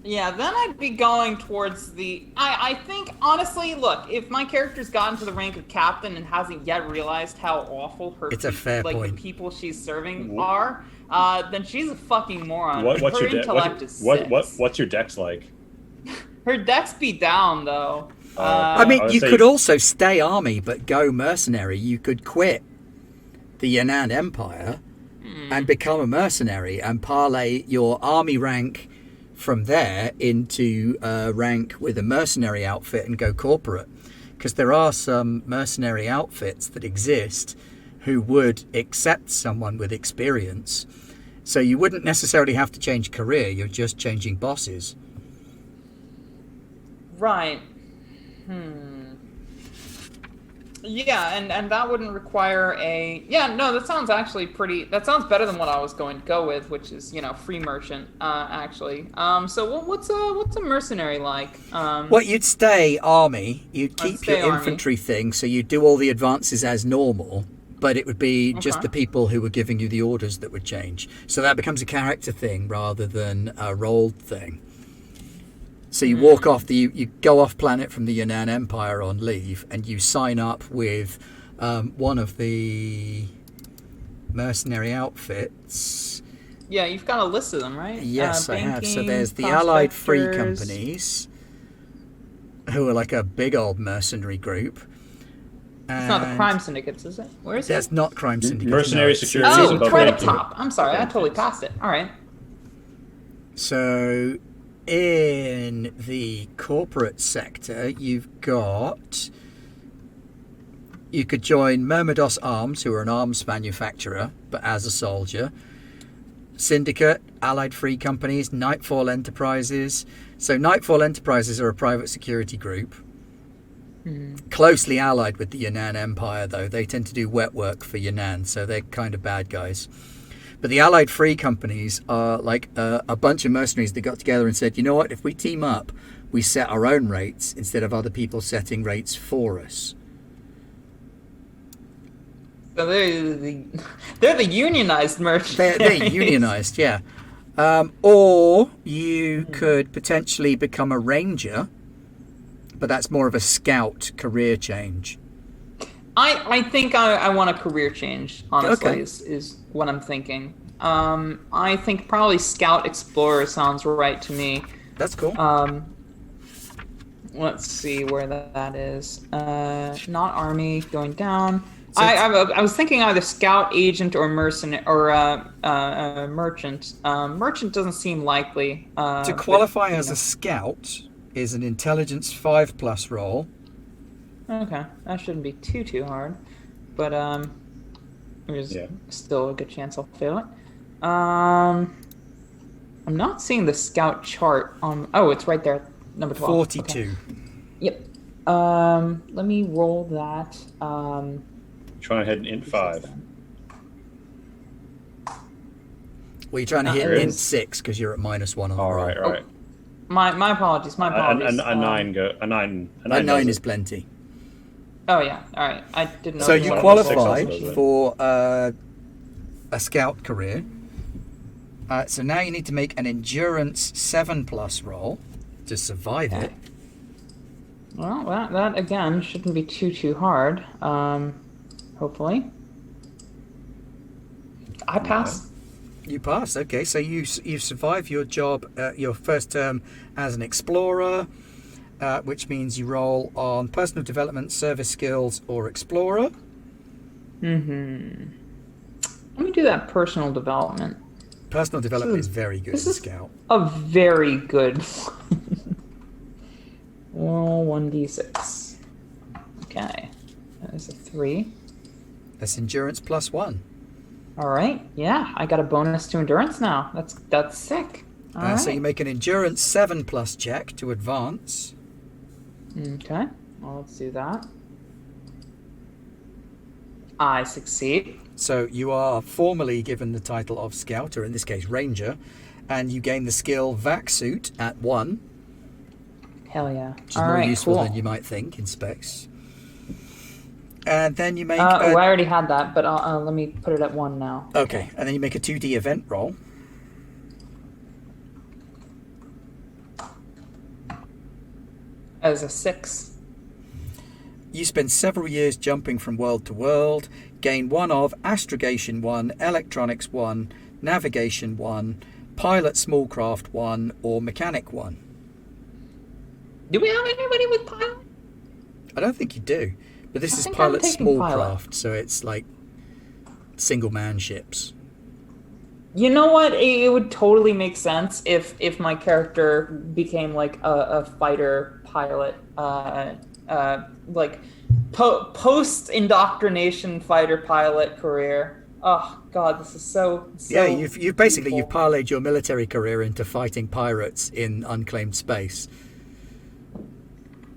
Yeah, then I'd be going towards the... I think, honestly, look, if my character's gotten to the rank of captain and hasn't yet realized how awful It's a fair point. the people she's serving are, then she's a fucking moron. What's Her your intellect is what's your dex like? Her dex be down, though. I mean, I would you say- could also stay army but go mercenary. You could quit the Yunnan Empire and become a mercenary and parlay your army rank from there into a rank with a mercenary outfit and go corporate. Because there are some mercenary outfits that exist who would accept someone with experience. So you wouldn't necessarily have to change career, you're just changing bosses. Right. Yeah, and that wouldn't require a... Yeah, no, that sounds actually pretty... That sounds better than what I was going to go with, which is, free merchant, actually. So what's a mercenary like? Well, you'd stay army, you'd keep stay your army. infantry thing, so you'd do all the advances as normal, but it would be just Okay. the people who were giving you the orders that would change. So that becomes a character thing rather than a rolled thing. So you walk off you go off planet from the Yunnan Empire on leave, and you sign up with one of the mercenary outfits. Yeah, you've got a list of them, right? Yes, I have. So Banking, there's the Allied Free prospectors. Companies, who are like a big old mercenary group. It's not the And crime syndicates, is it? Where is That's it? not crime syndicate. Mercenary it's- security Oh, is it's above right up banking. top. I'm sorry, I totally passed it. All right. So in the corporate sector, you could join Myrmidos Arms, who are an arms manufacturer, but as a soldier. Syndicate, Allied Free Companies, Nightfall Enterprises. So Nightfall Enterprises are a private security group. Closely allied with the Yunnan Empire, though. They tend to do wet work for Yunnan, so they're kind of bad guys. But the Allied Free Companies are like a bunch of mercenaries that got together and said, you know what, if we team up, we set our own rates instead of other people setting rates for us. So they're the unionized merchants. They're unionized, yeah. Or you could potentially become a ranger, but that's more of a scout career change. I think I want a career change, honestly, Okay. is what I'm thinking. I think probably Scout Explorer sounds right to me. That's cool. Let's see where that is. Not Army, going down. So I was thinking either Scout Agent or Mercenary or Merchant. Merchant doesn't seem likely. To qualify as a scout is an intelligence 5+ role. Okay, that shouldn't be too hard, but there's still a good chance I'll fail it. I'm not seeing the scout chart on. Oh, it's right there, number 12. 42. Okay. Yep. Let me roll that. Trying to hit an int 5. Well, you're trying to hit There int is. 6 because you're at -1 on the All roll. right, right. My apologies. My apologies. A 9 go. A 9. A 9 does is it. plenty. Oh yeah. All right. I didn't know. So if you one qualify was qualify does it. for a scout career. So now you need to make an endurance 7+ roll to survive it. Well, that again shouldn't be too hard. Hopefully. I pass. You pass. Okay, so you survive your job, your first term as an explorer, which means you roll on personal development, service skills, or explorer. Mm-hmm. Let me do that personal development. Personal development This is very good this in is- scout. A very good. Roll 1d6. Okay. That is a 3. That's endurance +1. All right. Yeah, I got a bonus to endurance now. That's sick. All right. So you make an endurance 7+ check to advance. Okay. Well, let's do that. I succeed. So you are formally given the title of Scout, or in this case Ranger, and you gain the skill Vac Suit at 1, Hell yeah. which is All more right, useful cool. than you might think in specs. And then you make I already had that, but let me put it at 1 now. okay, and then you make a 2D event roll. As a 6. You spend several years jumping from world to world, gain 1 of Astrogation 1, Electronics 1, Navigation 1, Pilot Smallcraft 1, or Mechanic 1. Do we have anybody with pilot? I don't think you do, but this I is think I'm Pilot taking Smallcraft, so it's like single man ships. You know what? It would totally make sense if my character became like a fighter pilot, like post indoctrination fighter pilot career. Oh God, this is so Yeah, you've basically you've beautiful. parlayed your military career into fighting pirates in unclaimed space,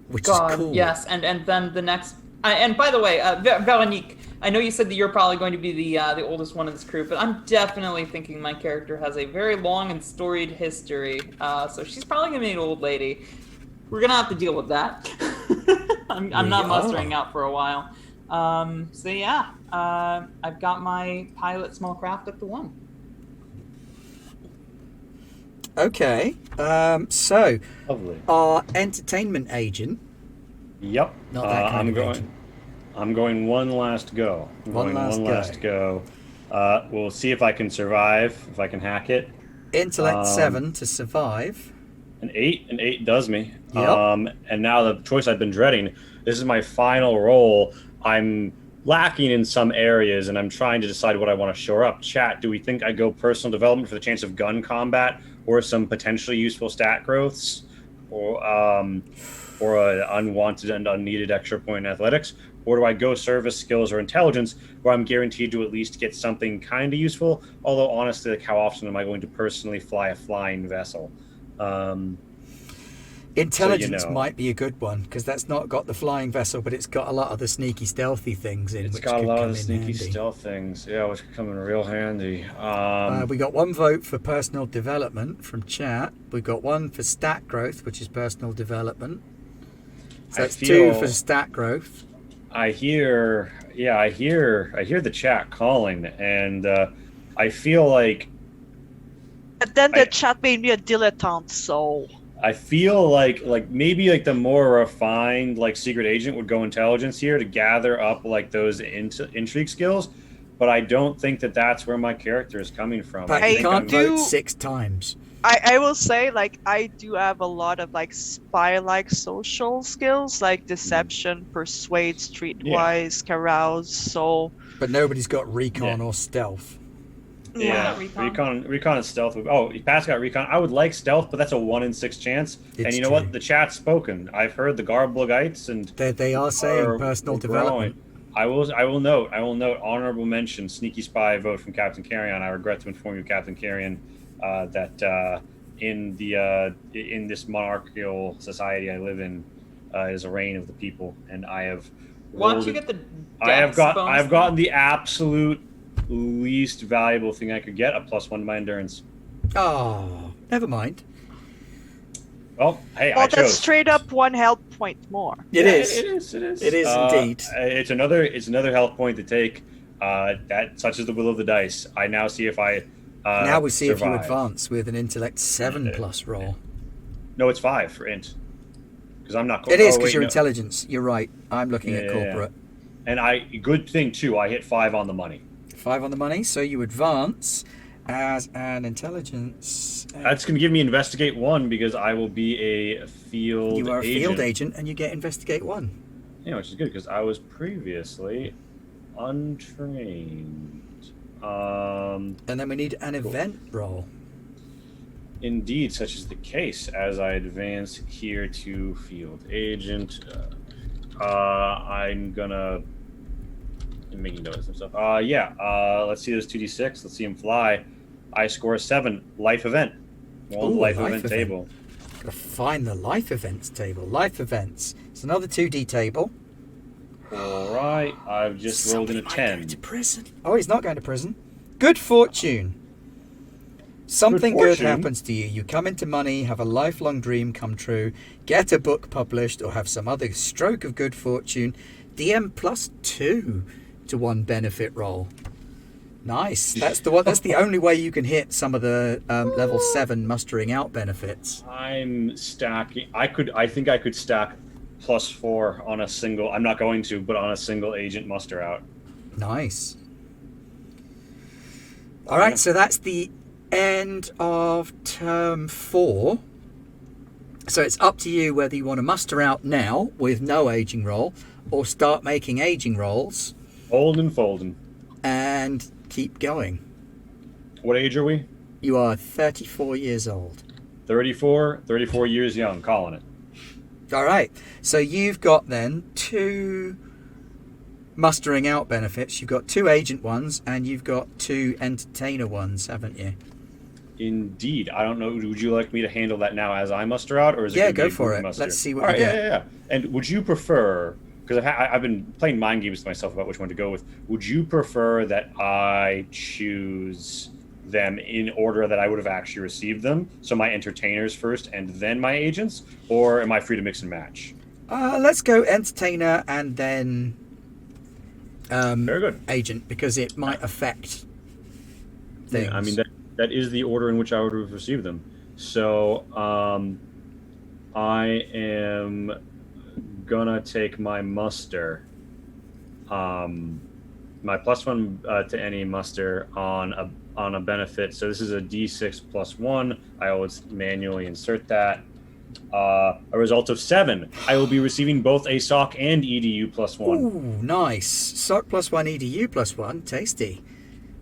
which God, is cool. yes, and then the next. And by the way, Veronique, I know you said that you're probably going to be the oldest one in this crew, but I'm definitely thinking my character has a very long and storied history. So she's probably gonna be an old lady. We're gonna have to deal with that. I'm not We mustering are. out for a while. So yeah, I've got my pilot small craft up to 1. Okay, so Lovely. our entertainment agent. Yep. Not that kind I'm of going. agent. I'm going one last go. I'm One going last go. We'll see if I can survive. If I can hack it. Intellect 7 to survive. An 8. An 8 does me. Yep. And now the choice I've been dreading. This is my final roll. I'm lacking in some areas, and I'm trying to decide what I want to shore up. Chat, do we think I go personal development for the chance of gun combat, or some potentially useful stat growths, or an unwanted and unneeded extra point in athletics? Or do I go service skills or intelligence, where I'm guaranteed to at least get something kind of useful? Although, honestly, like, how often am I going to personally fly a flying vessel? Intelligence know. might be a good one because that's not got the flying vessel, but it's got a lot of the sneaky, stealthy things in. It's which got a could lot come of the in sneaky handy. stealth things. Yeah, which could come in real handy. We got 1 vote for personal development from chat. We've got 1 for stat growth, which is personal development. So I that's 2 feel- for stat growth. I hear the chat calling, and I feel like And then the I- chat made me a dilettante, so maybe like the more refined like secret agent would go intelligence here to gather up like those intrigue skills, but I don't think that that's where my character is coming from. But I you think can't I'm- vote do- 6 times. I will say, like, I do have a lot of like spy-like social skills, like deception, persuade, streetwise, carouse. So But nobody's got recon Yeah. or stealth. Yeah, Recon? recon and stealth. Oh, Pat's got recon. I would like stealth, but that's a 1 in 6 chance. It's and you know true. what? The chat's spoken. I've heard the Garbligites, and They are saying personal development. I will note honorable mention, sneaky spy vote from Captain Carrion. I regret to inform you, Captain Carrion, that in this monarchical society I live in is a reign of the people, and I have Why'd you get the I've dex bonus then? gotten the absolute least valuable thing I could get, a +1 to my endurance. Oh, never mind. Oh, hey, Well, I that's chose. straight up 1 health point more. It is. It is. It is. It is indeed. It's another health point to take. That such is the will of the dice. I now see if I. Now we see if you survive. advance with an intellect 7+ roll. No, it's 5 for int. Because I'm not. It is oh, because wait, your no. intelligence. You're right. I'm looking at Yeah. corporate. And good thing too. I hit 5 on the money. 5 on the money, so you advance as an intelligence. That's going to give me investigate 1 because I will be a field. You are a agent. field agent, and you get investigate 1. Yeah, which is good because I was previously untrained. And then we need an Cool. event roll. Indeed, such is the case. As I advance here to field agent, I'm making notes and stuff. Let's see those 2d6. Let's see him fly. I score a 7. Life event. Well, Ooh, life life event event. table. Gotta find the life events table. Life events. It's another 2D table. All right, I've just rolled in a Somebody might 10. go to prison. Oh, he's not going to prison. Good fortune. Something good fortune? happens to you. You come into money, have a lifelong dream come true, get a book published, or have some other stroke of good fortune. DM +2 to 1 benefit roll. Nice. That's the one. That's the only way you can hit some of the level 7 mustering out benefits. I'm stacking. I think I could stack +4 on a single. I'm not going to, but on a single agent muster out. Nice. All right, so that's the end of term 4. So it's up to you whether you want to muster out now with no aging roll or start making aging rolls Folding, folding. and keep going. What age are we? You are 34 years old. 34 years young, calling it. All right, so you've got then 2 mustering out benefits. You've got 2 agent ones and you've got 2 entertainer ones, haven't you? Indeed. I don't know. Would you like me to handle that now as I muster out, or is it? Yeah, gonna go be a for group it. muster? Let's see what All you right, get. Yeah. And would you prefer? Because I've been playing mind games to myself about which one to go with. Would you prefer that I choose them in order that I would have actually received them? So my entertainers first, and then my agents, or am I free to mix and match? Let's go entertainer and then Very good. agent, because it might affect things. Yeah, I mean that is the order in which I would have received them. So I am gonna take my muster, my +1 to any muster on a benefit. So this is a D6 +1. I always manually insert that. A result of 7. I will be receiving both a SOC and EDU +1. Ooh, nice. SOC +1, EDU +1. Tasty.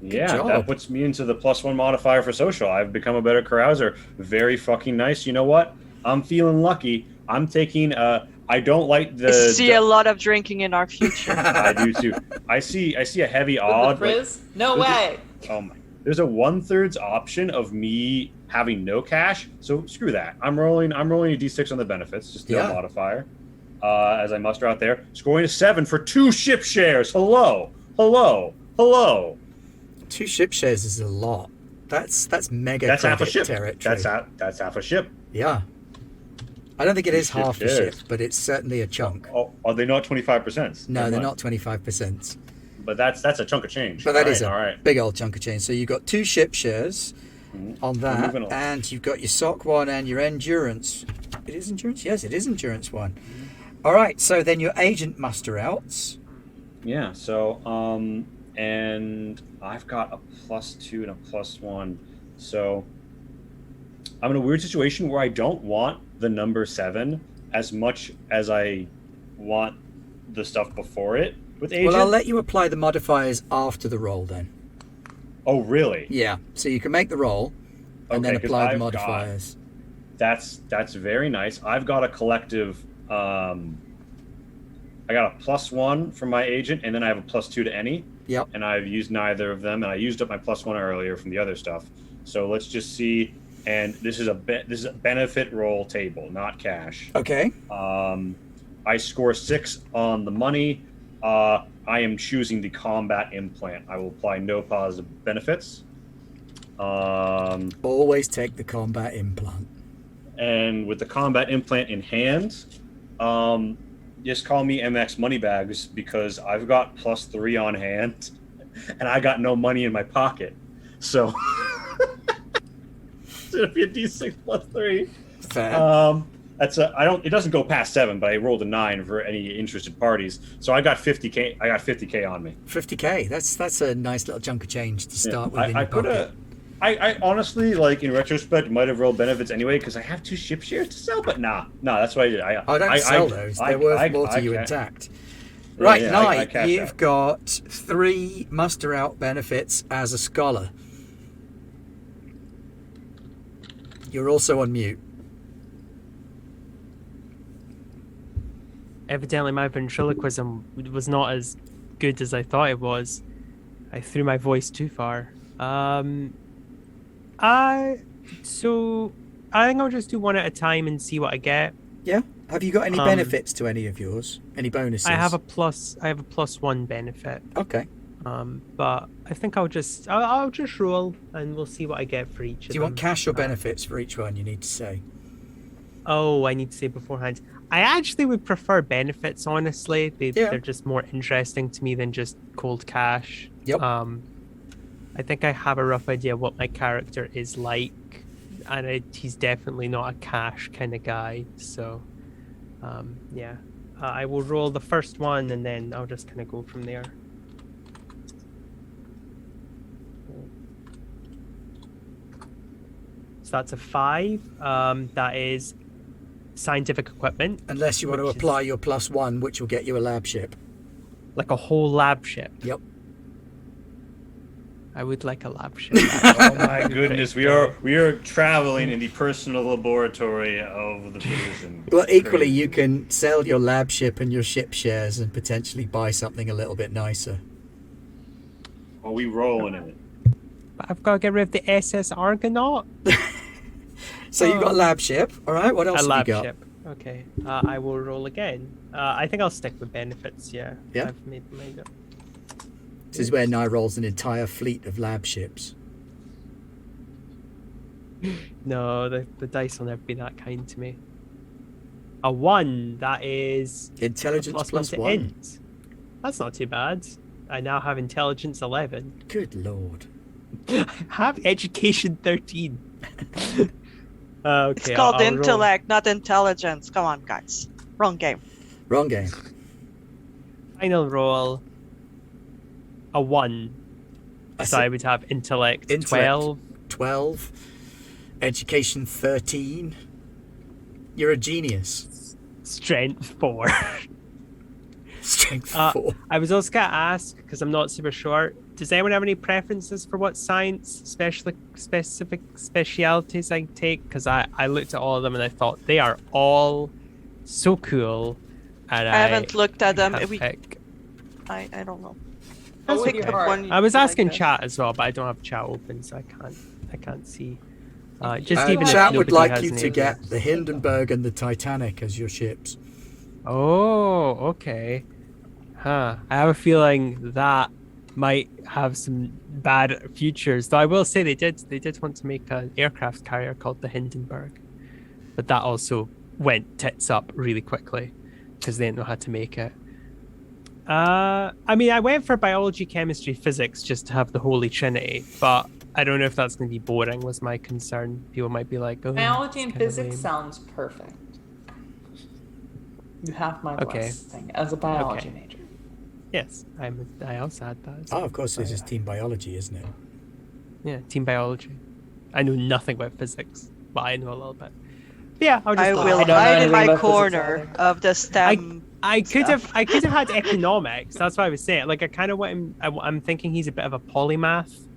Yeah, job. that puts me into the +1 modifier for social. I've become a better carouser. Very fucking nice. You know what? I'm feeling lucky. I'm taking. I don't like the. I see a lot of drinking in our future. I do too. I see a heavy With odd. the frizz? No with the- way. Oh my. There's a 1/3 option of me having no cash. So screw that. I'm rolling a D6 on the benefits, just the Yeah. modifier. As I muster out there, scoring a 7 for 2 ship shares. Hello. 2 ship shares is a lot. That's mega That's half a credit ship. territory. That's half a ship. Yeah. I don't think it is Ship half a shares. ship, but it's certainly a chunk. Oh, are they not 25%? No, Never they're mind. not 25%. But that's a chunk of change. But that All is right, a all right. big old chunk of change. So you've got 2 ship shares on that, moving on. and you've got your SOC 1 and your endurance. It is endurance? Yes, it is endurance 1. All right, so then your agent muster outs. Yeah. So and I've got a +2 and a +1. So I'm in a weird situation where I don't want the number 7 as much as I want the stuff before it with agent. Well, I'll let you apply the modifiers after the roll then. Oh, really? Yeah, so you can make the roll and then Okay, 'cause apply the I've modifiers. That's very nice. I've got a collective. I got a +1 from my agent, and then I have a +2 to any. Yep. And I've used neither of them, and I used up my +1 earlier from the other stuff. So let's just see. And this is a benefit roll table, not cash. Okay. I score 6 on the money. I am choosing the combat implant. I will apply no positive benefits. Always take the combat implant. And with the combat implant in hand, just call me MX Moneybags because I've got +3 on hand, and I got no money in my pocket. So it'll be a D6 +3. Fair. It doesn't go past 7, but I rolled a 9 for any interested parties. So I got 50K. I got 50K on me. 50K. That's a nice little chunk of change to start with in I your pocket. I honestly, like, in retrospect, might have rolled benefits anyway because I have 2 ship shares to sell. But nah, that's what I did. Don't sell those. They're worth more to you intact. Right, Knight, you've got 3 muster out benefits as a scholar. You're also on mute. Evidently, my ventriloquism was not as good as I thought it was. I threw my voice too far. So I think I'll just do one at a time and see what I get. Yeah. Have you got any benefits to any of yours? Any bonuses? I have a +1 benefit. Okay. But I think I'll just roll and we'll see what I get for each of them. Do you want cash or benefits for each one? You need to say. Oh, I need to say beforehand. I actually would prefer benefits, honestly. They're just more interesting to me than just cold cash. Yep. I think I have a rough idea what my character is like, and he's definitely not a cash kind of guy. So, yeah. I will roll the first one, and then I'll just kind of go from there. So that's a 5. That is scientific equipment. Unless you want to apply your +1, which will get you a lab ship. Like a whole lab ship. Yep. I would like a lab ship. Oh my goodness, we are traveling in the personal laboratory of the division. Well, equally, you can sell your lab ship and your ship shares and potentially buy something a little bit nicer. Are we rolling in it? But I've got to get rid of the SS Argonaut. So you've got a lab ship. All right, what else A have lab you got? ship. Okay. I will roll again. I think I'll stick with benefits, yeah. Yeah? I've made my mind up. This is where Nye rolls an entire fleet of lab ships. No, the dice will never be that kind to me. A 1, that is... Intelligence +1 to +1. int. That's not too bad. I now have intelligence 11. Good lord. I have education 13. Okay, It's called I'll roll. intellect, not intelligence. Come on, guys. Wrong game. Wrong game. Final roll. A 1. So I would have intellect 12. 12. Education 13. You're a genius. Strength 4. Strength 4. I was also going to ask, because I'm not super sure, does anyone have any preferences for what science specific specialities I take? Because I looked at all of them and I thought they are all so cool. And I haven't looked at them. have We, pick. I don't know. Go with Pick your heart. one I was you like asking best. chat as well, but I don't have chat open, so I can't see. Just even if Chat would nobody like has you any to of get those. the Hindenburg and the Titanic as your ships. Oh, okay. Huh. I have a feeling that might have some bad futures. Though I will say they did want to make an aircraft carrier called the Hindenburg, but that also went tits up really quickly because they didn't know how to make it. I mean, I went for biology, chemistry, physics just to have the Holy Trinity, but I don't know if that's going to be boring. Was my concern. People might be like, "Oh, Biology and it's kinda physics lame." sounds perfect. You have my Okay. blessing as a biology Okay. major. Yes, I also had that. Oh, of course, this is team biology, isn't it? Yeah, team biology. I know nothing about physics, but I know a little bit. But yeah, I'll just. I go will with don't know hide in anything my about physics corner either. of the STEM. I could have had economics. That's what I was saying. Like I kind of want him. I'm thinking he's a bit of a polymath,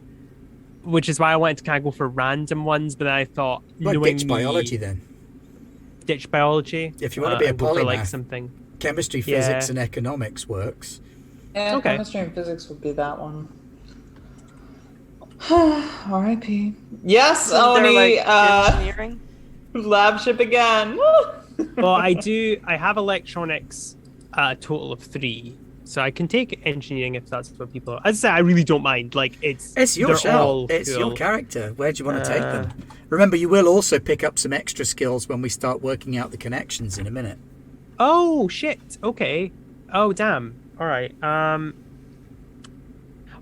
which is why I wanted to kind of go for random ones. But then I thought, Like knowing ditch me- biology then. ditch biology. If you want to be a and go for, like polymath. something. Chemistry, Yeah. physics, and economics works. Yeah, Okay. chemistry and physics would be that one. R.I.P. Yes, Isn't there, Oni, like, engineering. lab ship again. Well, I have electronics, a total of 3. So I can take engineering if that's what people. As I say, I really don't mind. Like It's they're your shout. all It's cool. your character. Where do you want to take them? Remember, you will also pick up some extra skills when we start working out the connections in a minute. Oh shit. Okay. Oh damn. All right.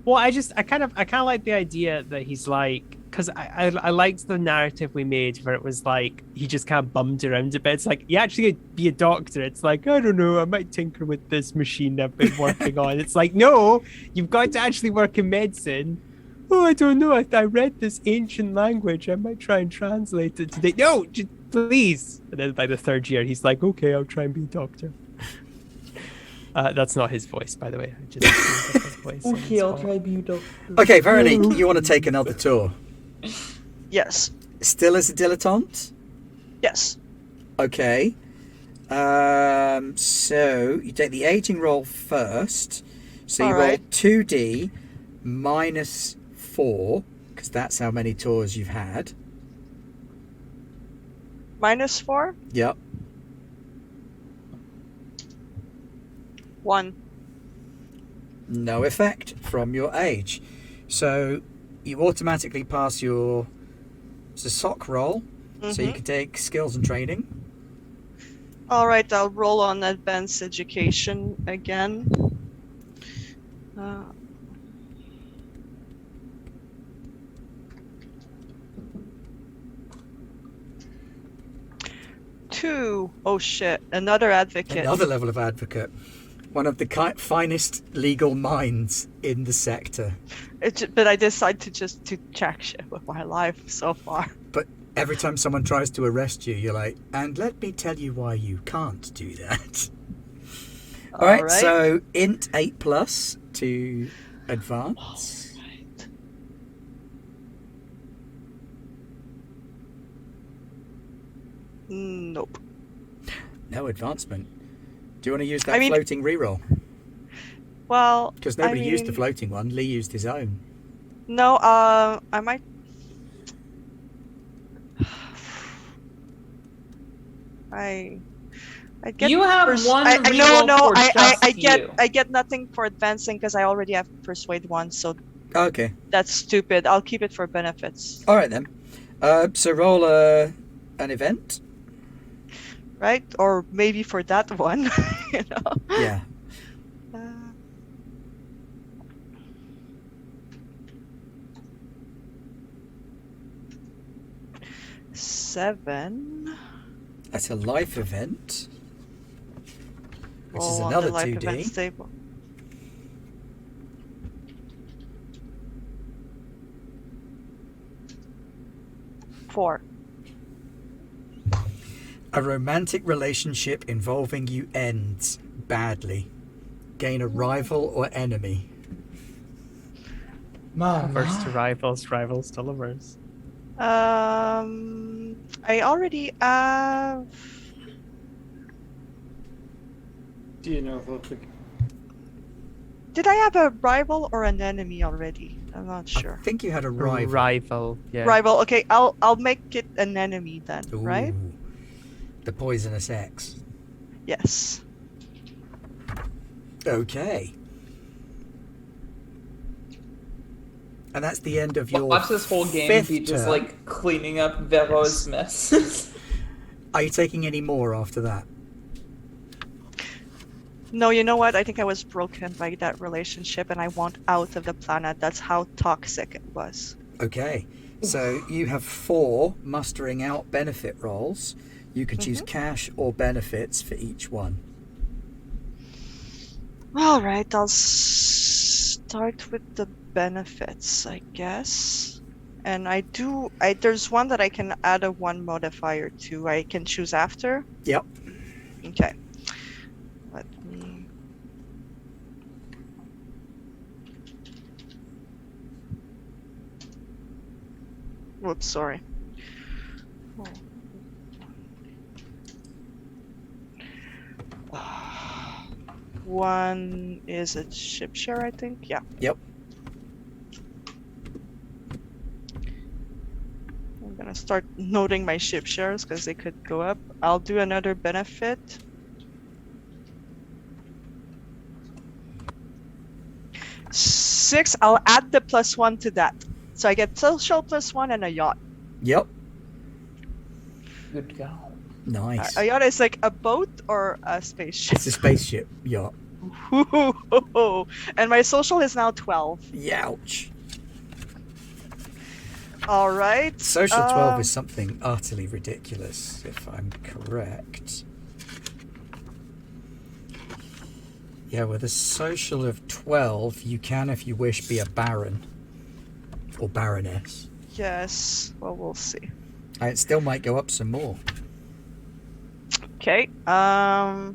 Well, I kind of like the idea that he's like, because I liked the narrative we made where it was like he just kind of bummed around a bit. It's like, you actually be a doctor. It's like, I don't know, I might tinker with this machine I've been working on. It's like, no, you've got to actually work in medicine. Oh, I don't know. I read this ancient language. I might try and translate it today. No, please. And then by the third year, he's like, okay, I'll try and be a doctor. That's not his voice, by the way. I just his voice. Okay, I'll try be doctor. Okay, Veronique, you want to take another tour? Yes. Still as a dilettante? Yes. Okay. So you take the aging roll first. So you All roll right. 2d minus 4, because that's how many tours you've had. -4. Yep. 1. No effect from your age. So you automatically pass your sock roll. So you can take skills and training. All right, I'll roll on advanced education again. Two. Oh shit! Another advocate. Another level of advocate. One of the finest legal minds in the sector. But I decided to check shit with my life so far. But every time someone tries to arrest you, you're like, and let me tell you why you can't do that. All right, so int 8+ to advance. All right. Nope. No advancement. Do you want to use that floating reroll? Well, Because nobody used the floating one. Lee used his own. No, I might. I get. You have one No, reroll for I get nothing for advancing because I already have persuade 1, so Okay. that's stupid. I'll keep it for benefits. All right then. So roll an event. Right, or maybe for that one, you know. Yeah. 7. That's a life event, which is on another the life 2d. event stable. Four. A romantic relationship involving you ends badly. Gain a rival or enemy. First to rivals, rivals to lovers. I already have. Do you know what Did I have a rival or an enemy already? I'm not sure. I think you had a rival. Rival, yeah. Rival. Okay, I'll make it an enemy then, right? Ooh, the poisonous X. Yes. Okay. And that's the end of your Watch this whole game fifth be just turn. like cleaning up Vero's mess. Are you taking any more after that? No, you know what? I think I was broken by that relationship and I want out of the planet. That's how toxic it was. Okay. So you have 4 mustering out benefit rolls. You can choose cash or benefits for each one. All right, I'll start with the benefits, I guess. And there's one that I can add a 1 modifier to. I can choose after. Yep. Okay. Let me. Whoops, sorry. One is a ship share, I think. Yeah. Yep. I'm gonna start noting my ship shares because they could go up. I'll do another benefit. 6, I'll add the +1 to that. So I get social +1 and a yacht. Yep. Good go. Nice. A yacht is like a boat or a spaceship. It's a spaceship yacht. And my social is now 12. Youch. All right. Social 12 is something utterly ridiculous, if I'm correct. Yeah, with a social of 12, you can, if you wish, be a baron or baroness. Yes. Well, we'll see. And it still might go up some more. Okay. I'll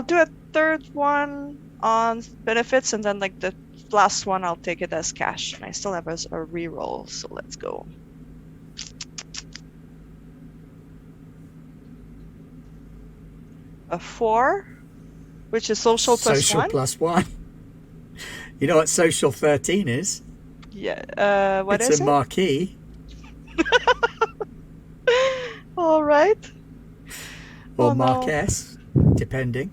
do a third one on benefits, and then like the last one, I'll take it as cash. And I still have a reroll, so let's go. A 4, which is social +1. Social +1. You know what social 13 is? Yeah. What it's is a it? marquee. All right. Or Oh, no. marquess, depending.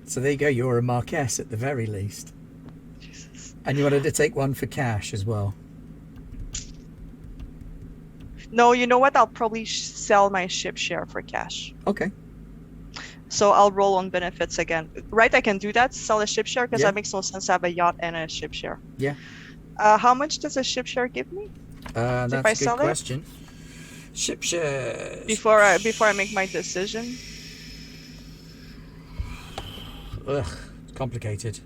So there you go, you're a marquess at the very least. Jesus. And you wanted to take one for cash as well. No, you know what? I'll probably sell my ship share for cash. Okay. So I'll roll on benefits again. Right, I can do that, sell a ship share, because Yeah. that makes no sense to have a yacht and a ship share. Yeah. How much does a ship share give me? That's I a good sell it? question. Ship shares. Before I make my decision? Ugh, it's complicated.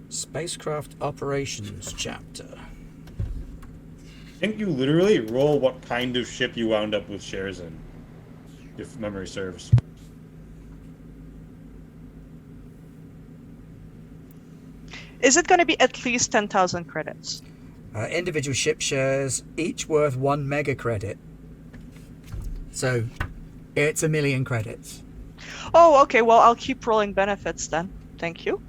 Spacecraft operations chapter. I think you literally roll what kind of ship you wound up with shares in, if memory serves. Is it going to be at least 10,000 credits? Individual ship shares, each worth 1 mega credit. So, it's 1,000,000 credits. Oh, okay. Well, I'll keep rolling benefits then. Thank you.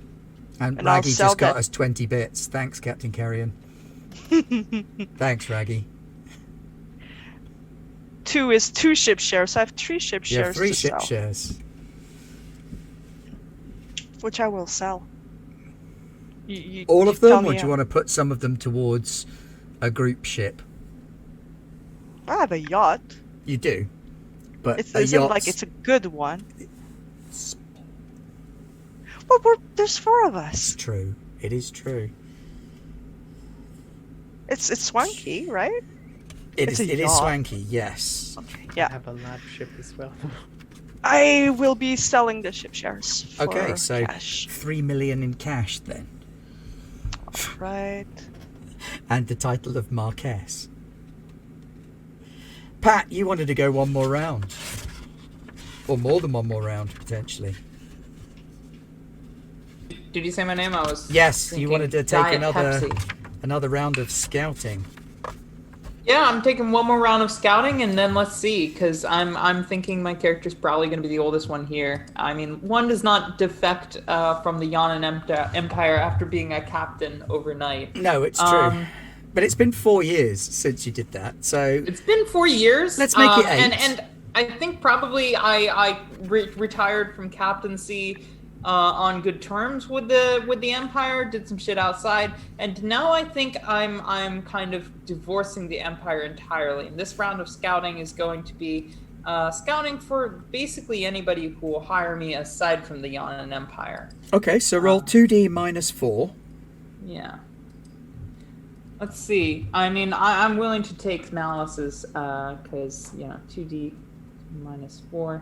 And And I'll Raggy sell just got that. us 20 bits. Thanks, Captain Carrion. Thanks, Raggy. 2 is 2 ship shares. So I have 3 ship You have shares 3 to ship sell, shares. which I will sell. You All of tell them, or me do you want to put some of them towards a group ship? I have a yacht. You do. But It a isn't yacht's... like it's a good one. Well, there's 4 of It's us. true. It is true. It's swanky, right? It It's is. a It is yacht. swanky. Yes. I Yeah. have a lab ship as well. I will be selling the ship shares for Okay, so cash. 3 million in cash then, Right. and the title of Marquess. Pat, you wanted to go one more round, or more than one more round potentially. Did you say my name? I was. Yes, you thinking wanted to take Diet Pepsi. another round of scouting. Yeah, I'm taking one more round of scouting, and then let's see, because I'm thinking my character's probably going to be the oldest one here. I mean, one does not defect from the Yawnen Empire after being a captain overnight. No, it's true. But it's been 4 years since you did that, so It's been 4 years. Let's make it 8. And I think probably I retired from captaincy on good terms with the Empire. Did some shit outside, and now I think I'm kind of divorcing the Empire entirely. And this round of scouting is going to be scouting for basically anybody who will hire me aside from the Yawnen Empire. okay. So roll 2d minus 4. Yeah. Let's see. I mean, I'm willing to take Malice's, because, 2d minus 4.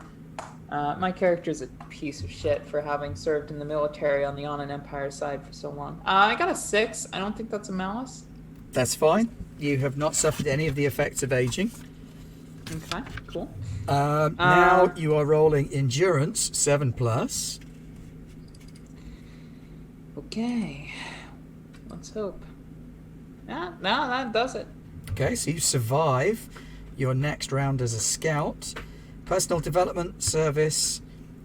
My character's a piece of shit for having served in the military on the Yawnen Empire side for so long. I got a 6. I don't think that's a Malice. That's fine. You have not suffered any of the effects of aging. Okay, cool. Now you are rolling endurance 7+. Okay. Let's hope. Yeah, no, that does it. Okay, so you survive your next round as a scout. Personal development, service,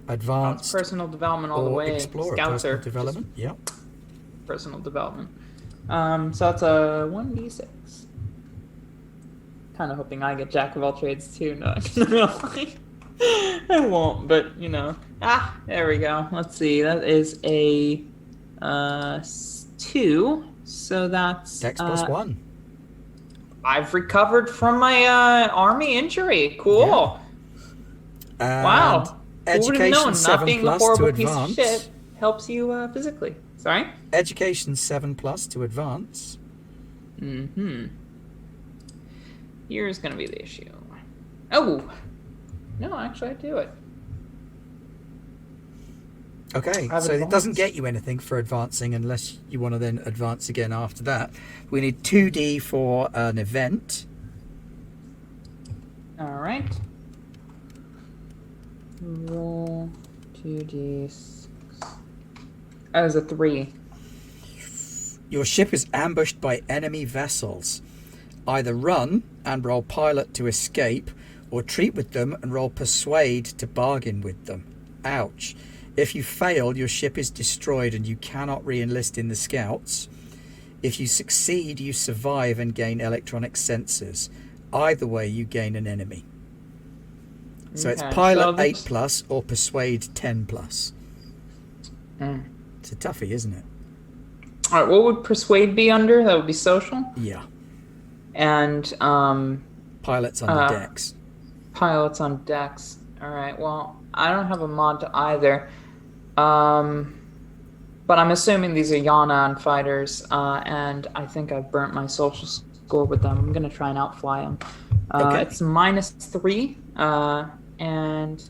advanced, It's personal development all the or way. explorer. Scouts Personal are just development, yeah. personal development. So that's a 1d6. Kind of hoping I get Jack of all trades too. No, I won't, but there we go. Let's see. That is a 2. So that's Dex plus 1. I've recovered from my army injury. Cool. And Wow. Who would have Education known? Not 7 being a plus to horrible piece of advance. shit helps you physically. Sorry. Education 7 plus to advance. Here's gonna be the issue. Oh. No, actually, I do it. Okay, I've so it doesn't advanced. get you anything for advancing unless you want to then advance again after that. We need 2D for an event. All right. Roll 2d6. That was a 3. Your ship is ambushed by enemy vessels. Either run and roll pilot to escape, or treat with them and roll persuade to bargain with them. Ouch. If you fail, your ship is destroyed and you cannot re-enlist in the scouts. If you succeed, you survive and gain electronic sensors. Either way, you gain an enemy. So it's Okay, pilot so 8 plus or persuade 10 plus. It's a toughie, isn't it? All right, what would persuade be under? That would be social. Yeah. And Pilots under decks. pilots on decks. All right. Well, I don't have a mod to either. But I'm assuming these are Yana fighters, and I think I've burnt my social score with them. I'm gonna try and outfly them. Okay. It's -3, and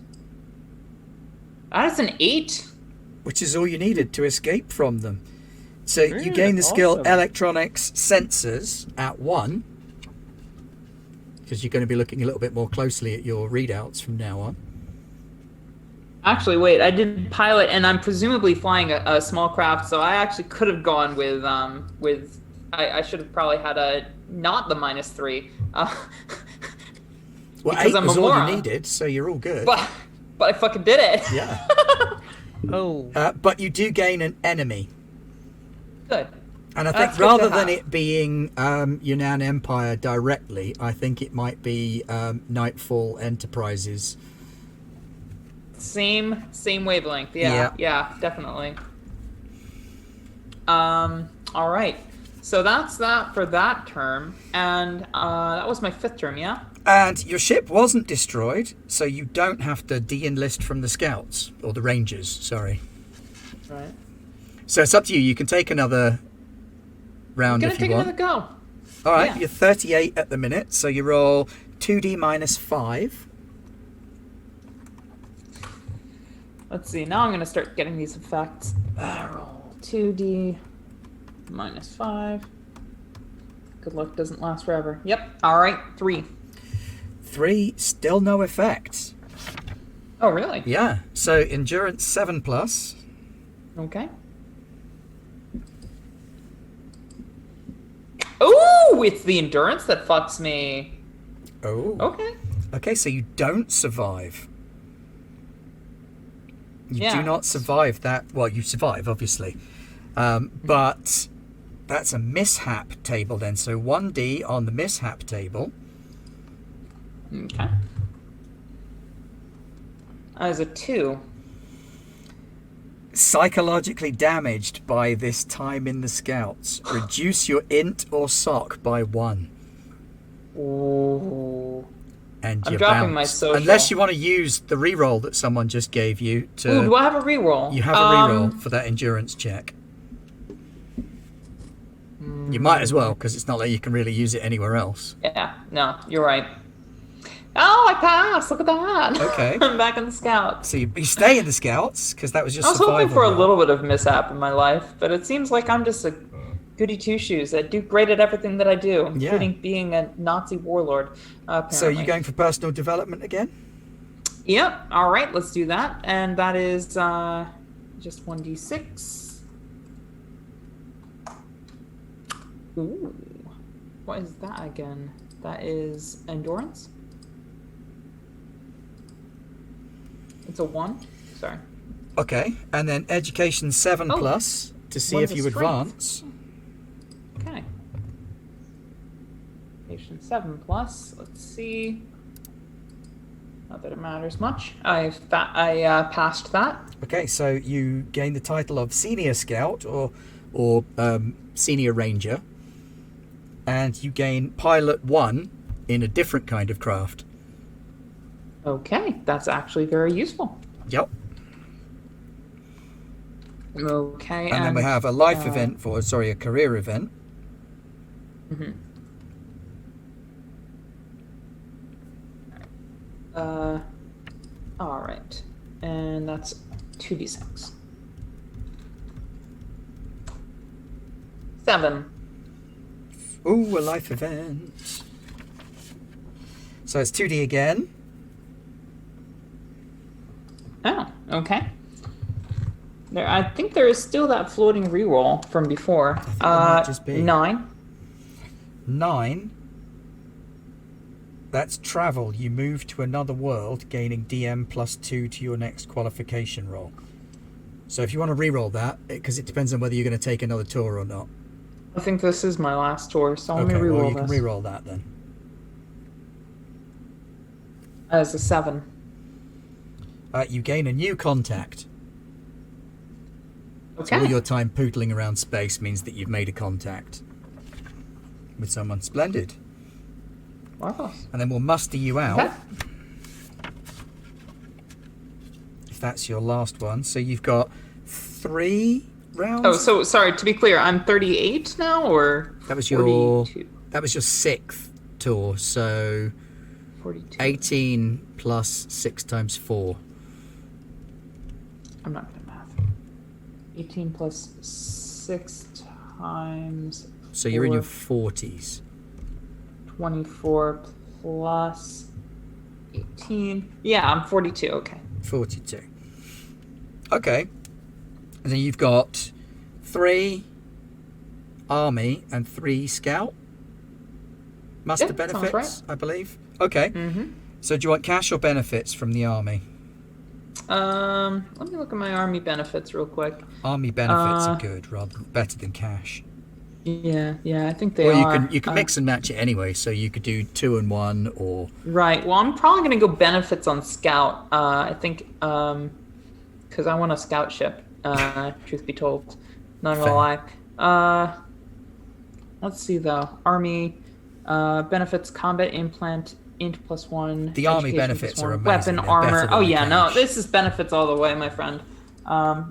that's an 8. Which is all you needed to escape from them. So you Really? gain the skill Awesome. electronics sensors at 1, because you're going to be looking a little bit more closely at your readouts from now on. Actually, wait, I did pilot, and I'm presumably flying a small craft, so I actually could have gone with I should have probably had a not the -3. Well, Because 8 I'm a was all moron. you needed, so you're all good. but I fucking did it. Yeah. Oh. But you do gain an enemy. Good. And I That's think good rather to than have. it being Yunnan Empire directly, I think it might be Nightfall Enterprises. Same wavelength. Yeah. Yeah, definitely. All right. So that's that for that term, and that was my 5th term. Yeah. And your ship wasn't destroyed, so you don't have to de-enlist from the scouts, or the rangers, sorry. Right. So it's up to you. You can take another I'm round gonna if you take want. another go. All right, yeah. you're 38 at the minute, so you roll 2d minus 5. Let's see. Now I'm gonna start getting these effects. Roll 2d minus 5. Good luck doesn't last forever. Yep. All right. 3. 3, still no effect. Oh, really? Yeah, so endurance 7 plus. Okay. Ooh, it's the endurance that fucks me. Oh. Okay. Okay, so you don't survive. You Yeah. do not survive that. Well, you survive, obviously. But that's a mishap table then. So 1d on the mishap table. Okay. As a 2. Psychologically damaged by this time in the scouts. Reduce your int or sock by 1. Ooh. And I'm you dropping my bounce. social. Unless you want to use the reroll that someone just gave you to. Ooh, do I have a reroll? You have a reroll for that endurance check. You might as well, because it's not like you can really use it anywhere else. Yeah, no, you're right. Oh, I passed! Look at that. Okay. I'm back in the scouts. So you stay in the scouts, because that was just I was survival. hoping for a roll. little bit of mishap in my life, but it seems like I'm just a goody two-shoes. I do great at everything that I do, including being a Nazi warlord. Apparently. So you going for personal development again? Yep. All right, let's do that, and that is just 1d6. Ooh, what is that again? That is endurance. It's a 1. Sorry. Okay, and then education 7 Oh, plus to see one's if a you strength. advance. Okay. Education 7 plus. Let's see. Not that it matters much. I passed that. Okay, so you gain the title of Senior Scout or Senior Ranger, and you gain Pilot 1 in a different kind of craft. Okay, that's actually very useful. Yep. Okay, And then we have a life event a career event. Mm-hmm. All right, and that's 2d6. 7. Ooh, a life event. So it's 2D again. Oh, okay. I think there is still that floating reroll from before. there might just be. 9. 9. That's travel. You move to another world, gaining DM +2 to your next qualification roll. So if you want to re-roll that, because it depends on whether you're going to take another tour or not. I think this is my last tour, so let me Okay, reroll well, you this. can re-roll that then. As a 7. You gain a new contact. Okay. So all your time pootling around space means that you've made a contact with someone. Splendid. Marvelous. And then we'll muster you out. Okay. If that's your last one. So you've got 3 rounds. Oh, so sorry, to be clear, I'm 38 now, or That was your 42? That was your 6th tour. So 42. 18 plus 6 times 4. I'm not good at math. 18 plus 6 times So you're in your 4, 40s. 24 plus 18. Yeah, I'm 42. Okay. 42. Okay. And then you've got 3 army and 3 scout. Muster Yeah, sounds benefits, I believe. Okay. Mm-hmm. So do you want cash or benefits from the army? Let me look at my army benefits real quick. Army benefits are good, better than cash. Yeah, I think they Or are. you can mix and match it anyway. So you could do 2 and 1, or Right. Well, I'm probably gonna go benefits on scout. I think because I want a scout ship. Truth be told, not gonna lie. Let's see though. Army benefits, combat implant, int +1. The army education benefits +1, are amazing. weapon, They're armor. better than Oh the yeah, no, cash. this is benefits all the way, my friend.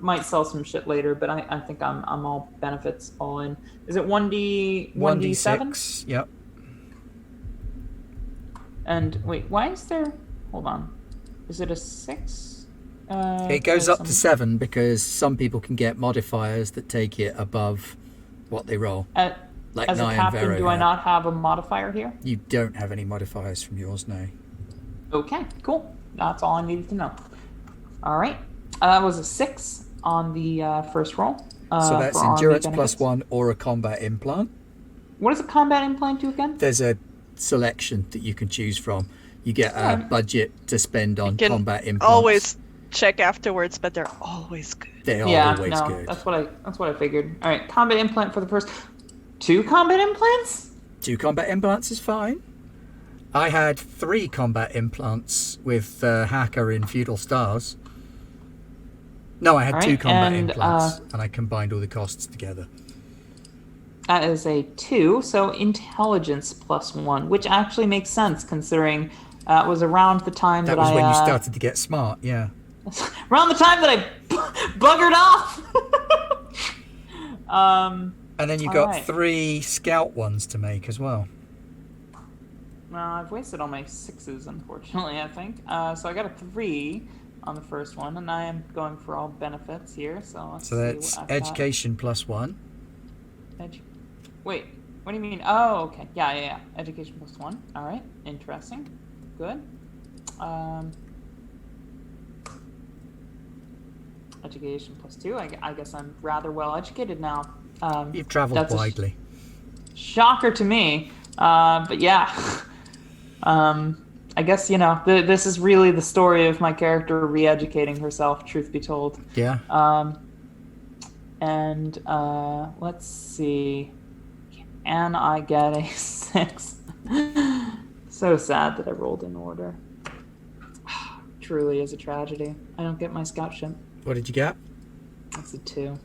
Might sell some shit later, but I think I'm all benefits all in. Is it 1d7? 1d6. Yep. And wait, why is there? Hold on. Is it a 6? It goes up to 7 because some people can get modifiers that take it above what they roll. Like As a Nye and captain, Vero do I have. not have a modifier here? You don't have any modifiers from yours, no. Okay, cool. That's all I needed to know. All right. That was a 6 on the first roll. So that's for army endurance benefits. +1 or a combat implant. What does a combat implant do again? There's a selection that you can choose from. You get a budget to spend on can combat implants. always check afterwards, but they're always good. They are Yeah, always no, good. that's what I figured. All right, combat implant for the first 2 combat implants. 2 combat implants is fine. I had 3 combat implants with Hacker in Feudal Stars. No, I had All 2 right, combat and, implants, and I combined all the costs together. That is a 2, so intelligence +1, which actually makes sense considering it was around the time That that, was I when you started to get smart, yeah. around the time that I buggered off. And then you All got right. 3 scout ones to make as well. Well, I've wasted all my 6s, unfortunately, I think. So I got a 3 on the first one, and I am going for all benefits here. So let's So see that's what I've got. education +1. Wait, what do you mean? Oh, okay. Yeah. Education +1. All right, interesting. Good. Education +2. I guess I'm rather well educated now. You've travelled that's a widely. shocker to me. But yeah. I guess, this is really the story of my character re-educating herself, truth be told. Yeah. And let's see. Can I get a 6? So sad that I rolled in order. truly is a tragedy. I don't get my scout ship. What did you get? That's a 2. You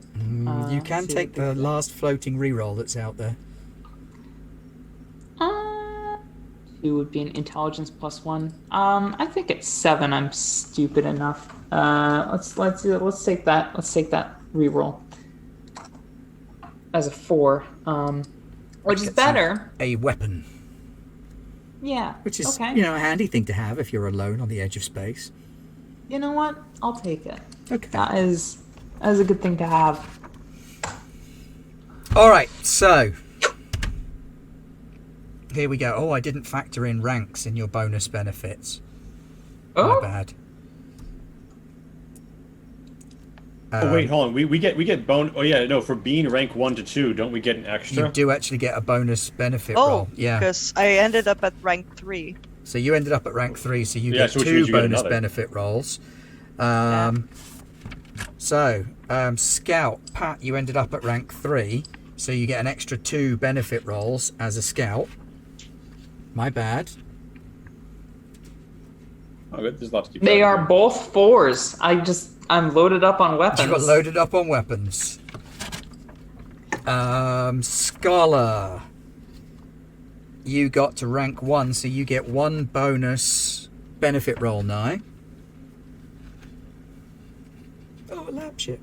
let's can see take what the they last floating reroll that's out there. 2 would be an intelligence +1. I think it's 7. I'm stupid enough. Let's take that. Let's take that reroll as a 4. Which is Gets better. A weapon, Yeah. which is okay. a handy thing to have if you're alone on the edge of space. You know what? I'll take it. Okay. That is a good thing to have. All right, so here we go. Oh, I didn't factor in ranks in your bonus benefits. My Oh, bad. Oh wait, hold on. We get bone. Oh yeah, no. For being rank 1 to 2, don't we get an extra? You do actually get a bonus benefit Oh, roll. Yeah. because I ended up at rank 3. So you ended up at rank 3, so you Yeah, get so which 2 means you get bonus another. benefit rolls. Yeah. Scout, Pat, you ended up at rank 3, so you get an extra 2 benefit rolls as a scout. My bad. Oh, good. There's lots to keep they track are of. both 4s. I'm loaded up on weapons. You got loaded up on weapons. Scholar, you got to rank 1, so you get 1 bonus benefit roll now. Oh, a lab ship.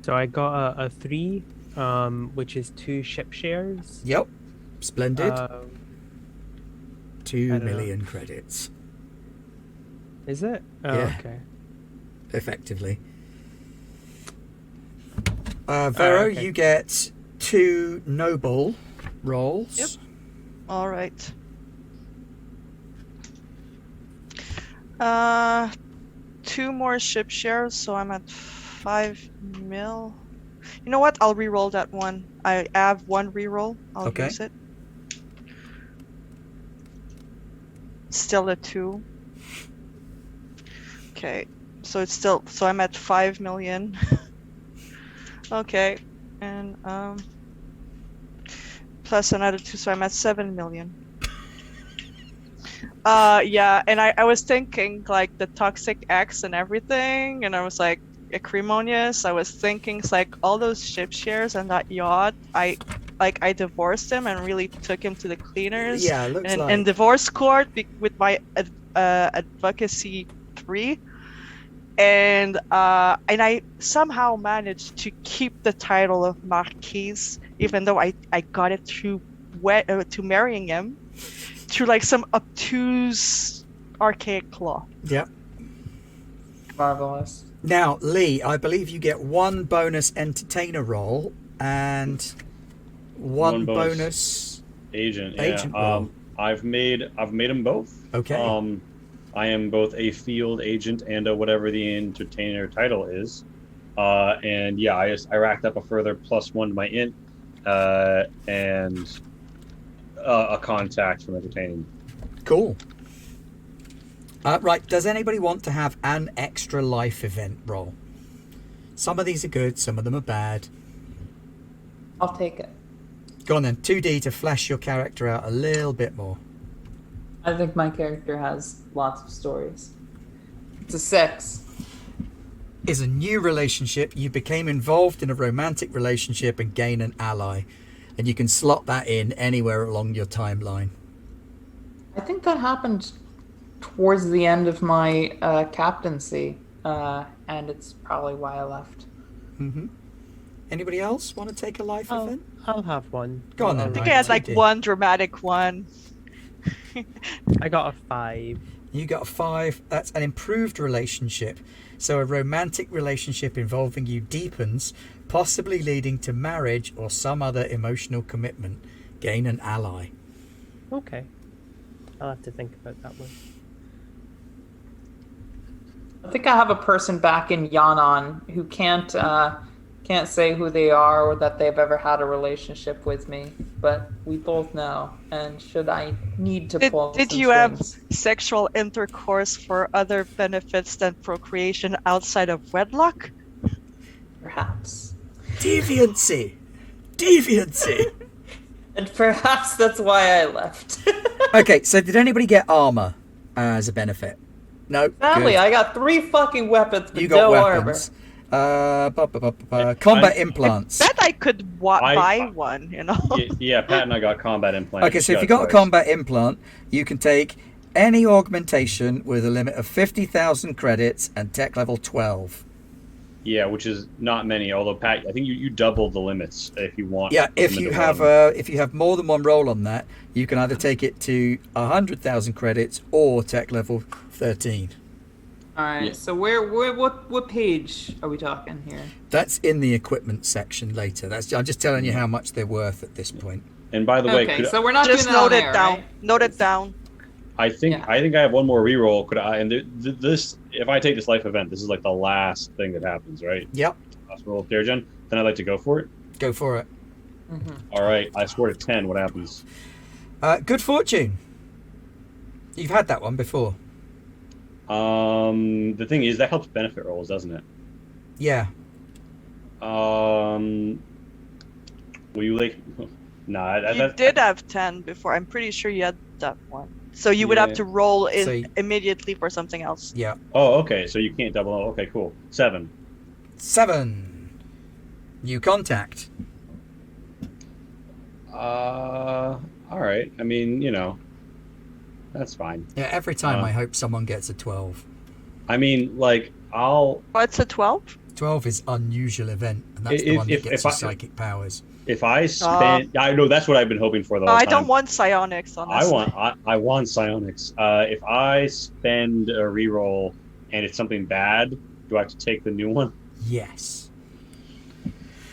So I got a 3, which is 2 ship shares. Yep. Splendid. I 2 don't know. million credits, Is it? Oh, Yeah. okay. effectively. Vero, okay. you get 2 noble rolls. Yep. All right. 2 more ship shares, so I'm at 5 mil. You know what? I'll re-roll that one. I have 1 re-roll. I'll Okay. use it. Still a 2. Okay, so it's still I'm at 5 million. Okay, and plus another 2, so I'm at 7 million. Yeah, and I was thinking like the Toxic X and everything, and I was like acrimonious. I was thinking it's like all those ship shares and that yacht. I divorced him and really took him to the cleaners. Yeah, it looks and like. in divorce court with my advocacy 3. And I somehow managed to keep the title of Marquise, even though I got it through to marrying him through like some obtuse archaic law. Yeah. Marvelous. Now, Lee, I believe you get 1 bonus entertainer roll and 1 One bonus bonus. agent. Yeah. Agent roll. I've made them both. Okay. I am both a field agent and a whatever the entertainer title is. And yeah, I racked up a further +1 to my int, and a contact from entertaining. Cool. Right, does anybody want to have an extra life event roll? Some of these are good, some of them are bad. I'll take it. Go on then, 2D to flesh your character out a little bit more. I think my character has lots of stories. It's a 6. Is a new relationship. You became involved in a romantic relationship and gain an ally. And you can slot that in anywhere along your timeline. I think that happened towards the end of my captaincy, and it's probably why I left. Mm-hmm. Anybody else want to take a life event? I'll have one. Go on then. I think Right, I had like 2D. 1 dramatic one. I got a 5. You got a 5. That's an improved relationship. So a romantic relationship involving you deepens, possibly leading to marriage or some other emotional commitment. Gain an ally. Okay. I'll have to think about that one. I think I have a person back in Yan'an who can't Can't say who they are or that they've ever had a relationship with me, but we both know. And should I need to pull Did some you have strings- sexual intercourse for other benefits than procreation outside of wedlock? Perhaps. Deviancy. Deviancy. And perhaps that's why I left. Okay, so did anybody get armor as a benefit? No. Sadly, good. I got 3 fucking weapons, but You got no weapons. Combat implants. Bet I could buy one, you know? Yeah, Pat and I got combat implants. Okay, so if you got a combat implant, you can take any augmentation with a limit of 50,000 credits and tech level 12. Yeah, which is not many. Although Pat, I think you double the limits if you want. Yeah, if limit you to have one. if you have more than one roll on that, you can either take it to 100,000 credits or tech level 13. All right. Yeah. So what page are we talking here? That's in the equipment section later. I'm just telling you how much they're worth at this point. And by the way, Okay, could so we're not Just doing that on note it air, down. right? Note it down. I think Yeah. I have one more reroll. Could I? And this, if I take this life event, this is like the last thing that happens, right? Yep, Last roll of Dargen. Then I'd like to go for it. go for it. All right, I scored a 10. What happens? Good fortune. You've had that one before. The thing is that helps benefit rolls, doesn't it? Yeah. Will you like? Nah, You did have 10 before. I'm pretty sure you had that one. So you would Yeah. have to roll in So you- immediately for something else. Yeah. Oh, okay. So you can't double. Okay, cool. 7. 7. New contact. All right. I mean, that's fine. Yeah, every time I hope someone gets a 12. I mean, like, I'll Oh, it's a 12? 12 is unusual event, and that's the If- one that if- gets if your I- psychic powers. if I spend. I know that's what I've been hoping for the whole I time. don't want psionics, honestly. I want psionics. If I spend a reroll and it's something bad, do I have to take the new one? Yes.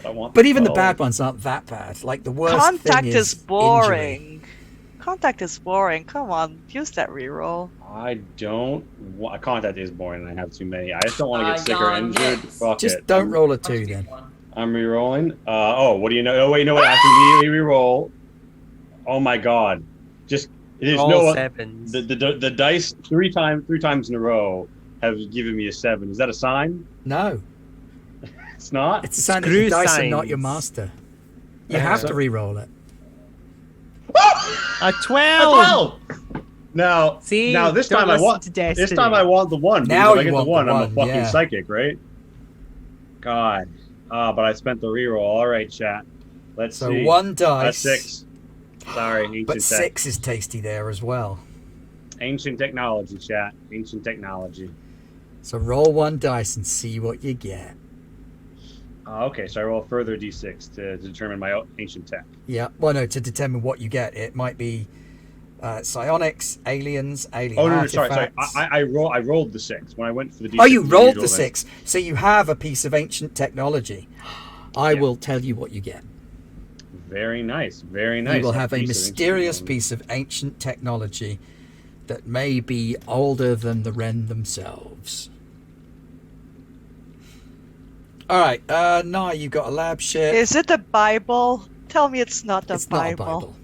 I want. But even the 12. bad ones aren't that bad. Like the worst Contact thing is injury. boring. Contact is boring. Come on, use that reroll. I don't. Contact is boring, and I have too many. I just don't want to get sick or Yawn, injured. yes. Fuck Just it. don't roll a Must 2 be then. one. I'm rerolling. What do you know? Oh wait, no, I have to immediately reroll. Oh my god! Just there's All no sevens. the dice three times in a row have given me a 7. Is that a sign? No. It's not. It's a sign that Screw your dice are not your signs. master. You have to re-roll it. A 12. 12. Now, See, now this don't time I listen want to this Destiny. time I want the 1. Now because if I you get want the 1. the I'm a 1, fucking yeah. psychic, right? God. But I spent the reroll. All right, chat. Let's So see. 1 dice. That's 6. Sorry, ancient But tech. 6 is tasty there as well. Ancient technology, chat. Ancient technology. So roll 1 dice and see what you get. Okay, so I roll a further d6 to determine my ancient tech. Yeah. Well, no, to determine what you get. It might be psionics, aliens, alien Oh no, artifacts. sorry. I rolled the 6 when I went for the d6. Oh, you rolled the usual 6. So you have a piece of ancient technology. I will tell you what you get. Very nice, very nice. You will have a piece of ancient mysterious technology. piece of ancient technology that may be older than the Wren themselves. All right, now you've got a lab ship. Is it the Bible? Tell me it's not the It's not a Bible. Bible.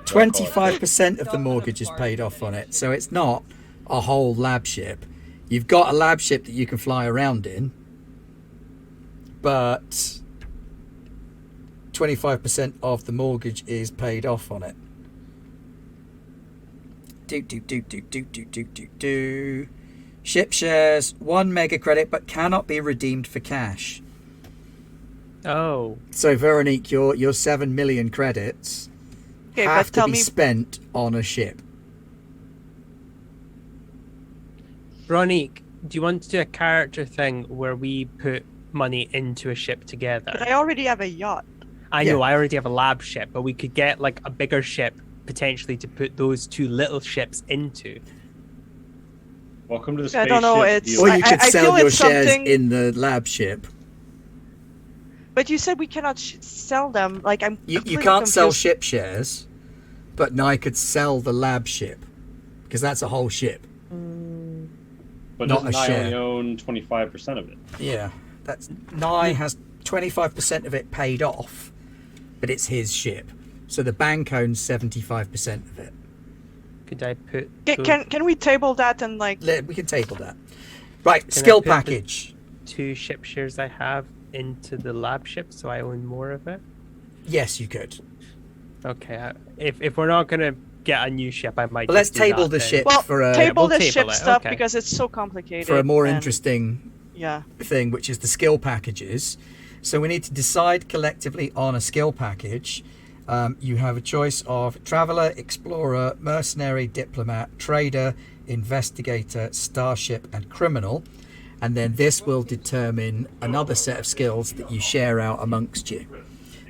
25% of the mortgage is paid off on it, so it's not a whole lab ship. You've got a lab ship that you can fly around in, but 25% of the mortgage is paid off on it. Do. Ship shares 1 mega credit, but cannot be redeemed for cash. Oh. So Veronique, your 7 million credits Okay, have but to tell be me, spent on a ship. Ronique, do you want to do a character thing where we put money into a ship together? but I already have a yacht. I know, I already have a lab ship, but we could get like a bigger ship potentially to put those 2 little ships into. Welcome to the I spaceship. don't know, it's- deal. Or you I could sell feel your it's shares something- in the lab ship. But you said we cannot sell them. Like I'm. You completely can't sell confused. ship shares, but Nye could sell the lab ship because that's a whole ship. But not doesn't a I share. only own 25% of it? Yeah, that's Nye has 25% of it paid off, but it's his ship. So the bank owns 75% of it. Could I put... Can we table that and like... We can table that. Right, Can I skill put the- package. 2 ship shares I have into the lab ship so I own more of it? Yes, you could. Okay, if we're not going to get a new ship, I might Well, let's just do table that the then. ship Well, for a table we'll the table ship it, stuff okay. because it's so complicated. for a more and- interesting Yeah. thing, which is the skill packages. So we need to decide collectively on a skill package. You have a choice of traveler, explorer, mercenary, diplomat, trader, investigator, starship, and criminal. And then this will determine another set of skills that you share out amongst you.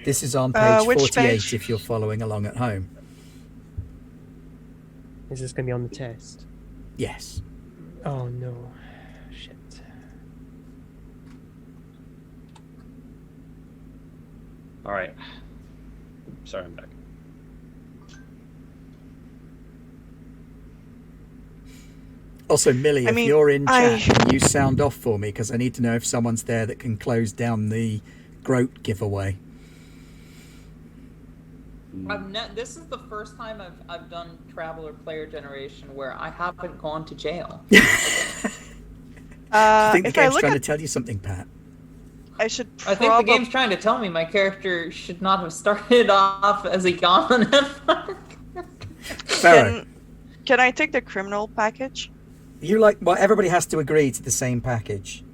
This is on page Which 48 page? if you're following along at home. Is this going to be on the test? Yes. Oh no. Shit. All right. Sorry, I'm back. Also, Millie, I if mean, you're in chat, I- can you sound off for me? Because I need to know if someone's there that can close down the Groat giveaway. This is the first time I've done Traveler player generation where I haven't gone to jail. I think the If I game's look trying at, to tell you something, Pat. I should. I think the game's trying to tell me my character should not have started off as a goblin. Pharaoh, Can I take the criminal package? well, everybody has to agree to the same package.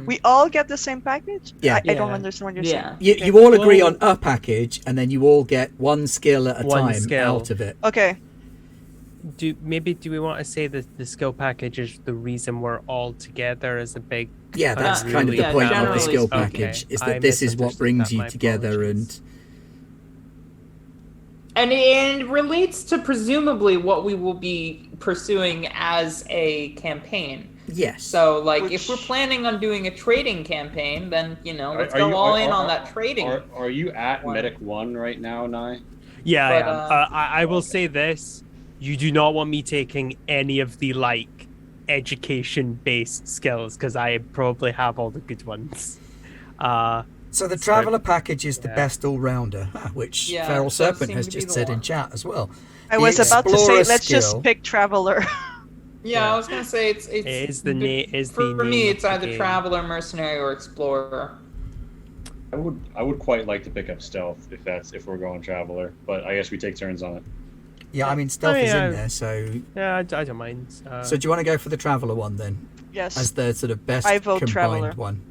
We all get the same package? Yeah. I don't Yeah. understand what you're Yeah. saying. You all agree Well- on a package, and then you all get one skill at a One time skill. out of it. Okay. Do we want to say that the skill package is the reason we're all together as a big... Yeah, that's kind of really the point of the generally skill speaking. package, is Okay, that I this is what misunderstood brings that, you my together, apologies. And it relates to presumably what we will be pursuing as a campaign. yes. So, like, Which- if we're planning on doing a trading campaign, then, let's Are go you- all are- in are- on that trading. Are you at one. Medic 1 right now, Nye? Yeah, But, I am. I will say this. You do not want me taking any of the, like, education-based skills, because I probably have all the good ones. So the So- traveller package is the yeah. best all-rounder, which Yeah, Feral that Serpent seemed has to be just the said in one. chat as well. I The was about to say, explorer let's skill- just pick Traveler. Yeah, I was gonna say it's It is the for name me of it's the either game. traveler, mercenary, or explorer. I would quite like to pick up stealth if we're going traveler, but I guess we take turns on it. Yeah, I mean, stealth is yeah. in there, so... Yeah, I don't mind. So do you want to go for the traveller one, then? Yes. As the sort of best I vote combined traveller. one?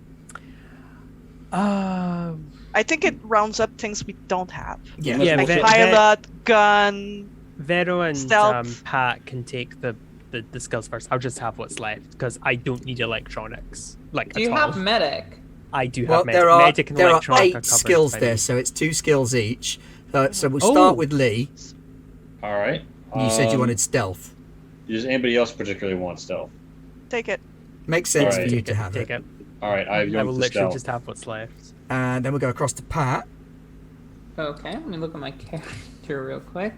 I think it rounds up things we don't have. Yeah. Yeah, Like Ve- pilot, gun. Vero and Stealth. Pat can take the skills first. I'll just have what's left because I don't need electronics. Like Do you at have all. medic? I do Well, have medic. there are Medic and electronic are 8 covered skills by there, me. so it's 2 skills each. So we'll Oh. start with Lee. All right. You said you wanted stealth. Does anybody else particularly want stealth? Take it. Makes sense Alright. for you to have Take it. it. All right, I have I young will for literally stealth. just have what's left. And then we'll go across to Pat. Okay, let me look at my character real quick.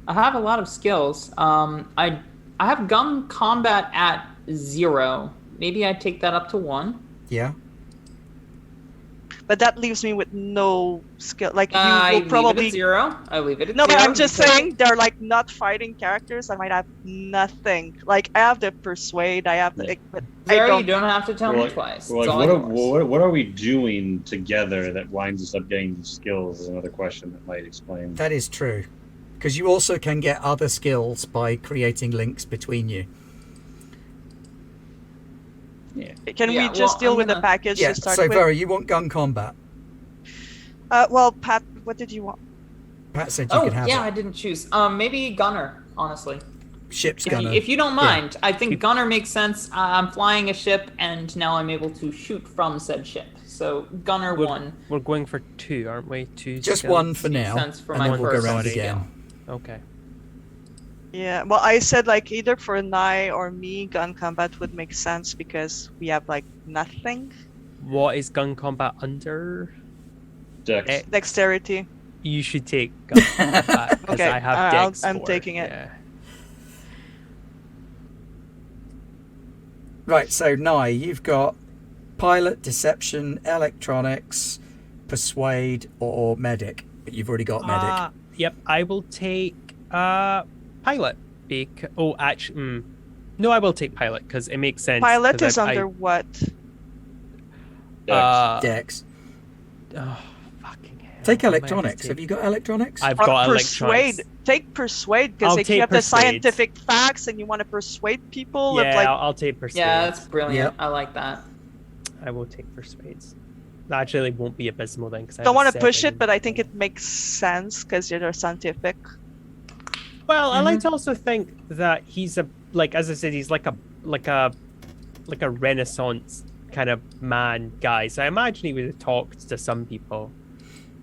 I have a lot of skills. I have gun combat at 0. Maybe I take that up to 1. Yeah. But that leaves me with no skill. Like, you I will leave it probably. at 0. I leave it at No, 0. but I'm just because- saying they're like not fighting characters. I might have nothing. Like I have the persuade. I have the. But I Zero, don't. you don't have to tell We're me like- twice. we're It's like, all yours. what are we doing together that winds us up getting these skills? Is another question that might explain. That is true. Because you also can get other skills by creating links between you. Yeah. Can Yeah, we just well, deal I'm with the gonna- package Yeah, to start so with? Vera, you want gun combat. Well, Pat, what did you want? Pat said you Oh, could have yeah, I it. didn't choose. Maybe gunner, honestly. Ship's If gunner. you don't mind, I think gunner makes sense. I'm flying a ship, and now I'm able to shoot from said ship. So gunner We're, 1. we're going for 2, aren't we? 2 Just skills? one for Makes now, sense for and my then we'll go first around skill. again. Okay. Yeah, well, I said like either for Nye or me, gun combat would make sense because we have like nothing. What is gun combat under? Dex. Eh, Dexterity. You should take gun combat because Okay, I have Dex I'm for taking it. Yeah. Right, so Nye, you've got pilot, deception, electronics, persuade, or medic. But you've already got medic. Yep, I will take pilot. No, I will take pilot because it makes sense. Pilot 'cause is under what? Dex. Oh, fucking hell. Take I might electronics. Have you got electronics? I've got persuade. electronics. Take persuade because I'll if you take have the persuade. scientific facts and you want to persuade people, Yeah, it's like I'll take persuade. Yeah, that's brilliant. Yep. I like that. I will take persuades. That actually won't be abysmal then because don't want to push it, but I think it makes sense because you're scientific. Well, I like to also think that he's as I said, he's like a Renaissance kind of man guy. So I imagine he would have talked to some people,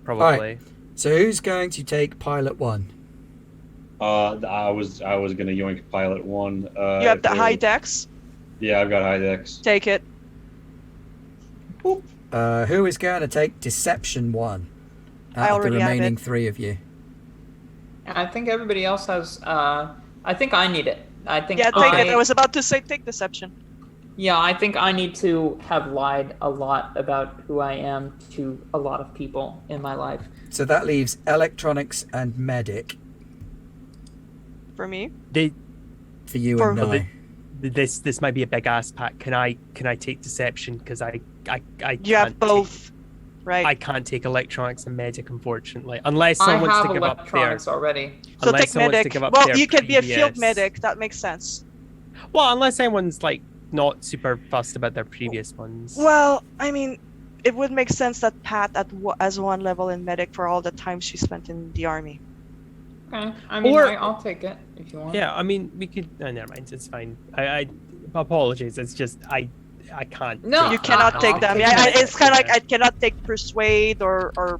probably. Right. So who's going to take pilot 1? I was gonna yoink pilot 1. You have the high dex. Yeah, I've got high dex. Take it. Who is going to take deception 1? I Out of the already have remaining it. 3 of you. I think everybody else has. I think I need it. I think. Yeah, take it. I was about to say take deception. Yeah, I think I need to have lied a lot about who I am to a lot of people in my life. So that leaves electronics and medic For me. for you For and who? I. This might be a big ass pack. Can I take deception because I You have can't both, right? I can't take electronics and medic, unfortunately, unless I someone wants have to give up their. electronics already. So unless take someone wants to medic. give up Well, their you can be a field previous- medic. That makes sense. Well, unless anyone's like not super fussed about their previous ones. Well, I mean, it would make sense that Pat as 1 level in medic for all the time she spent in the army. Okay. I mean, Or- I'll take it if you want. Yeah, I mean, we could. Oh, never mind. It's fine. I apologies. It's just I can't. No, You cannot I'll take take them. medic. It's kind of like I cannot take persuade or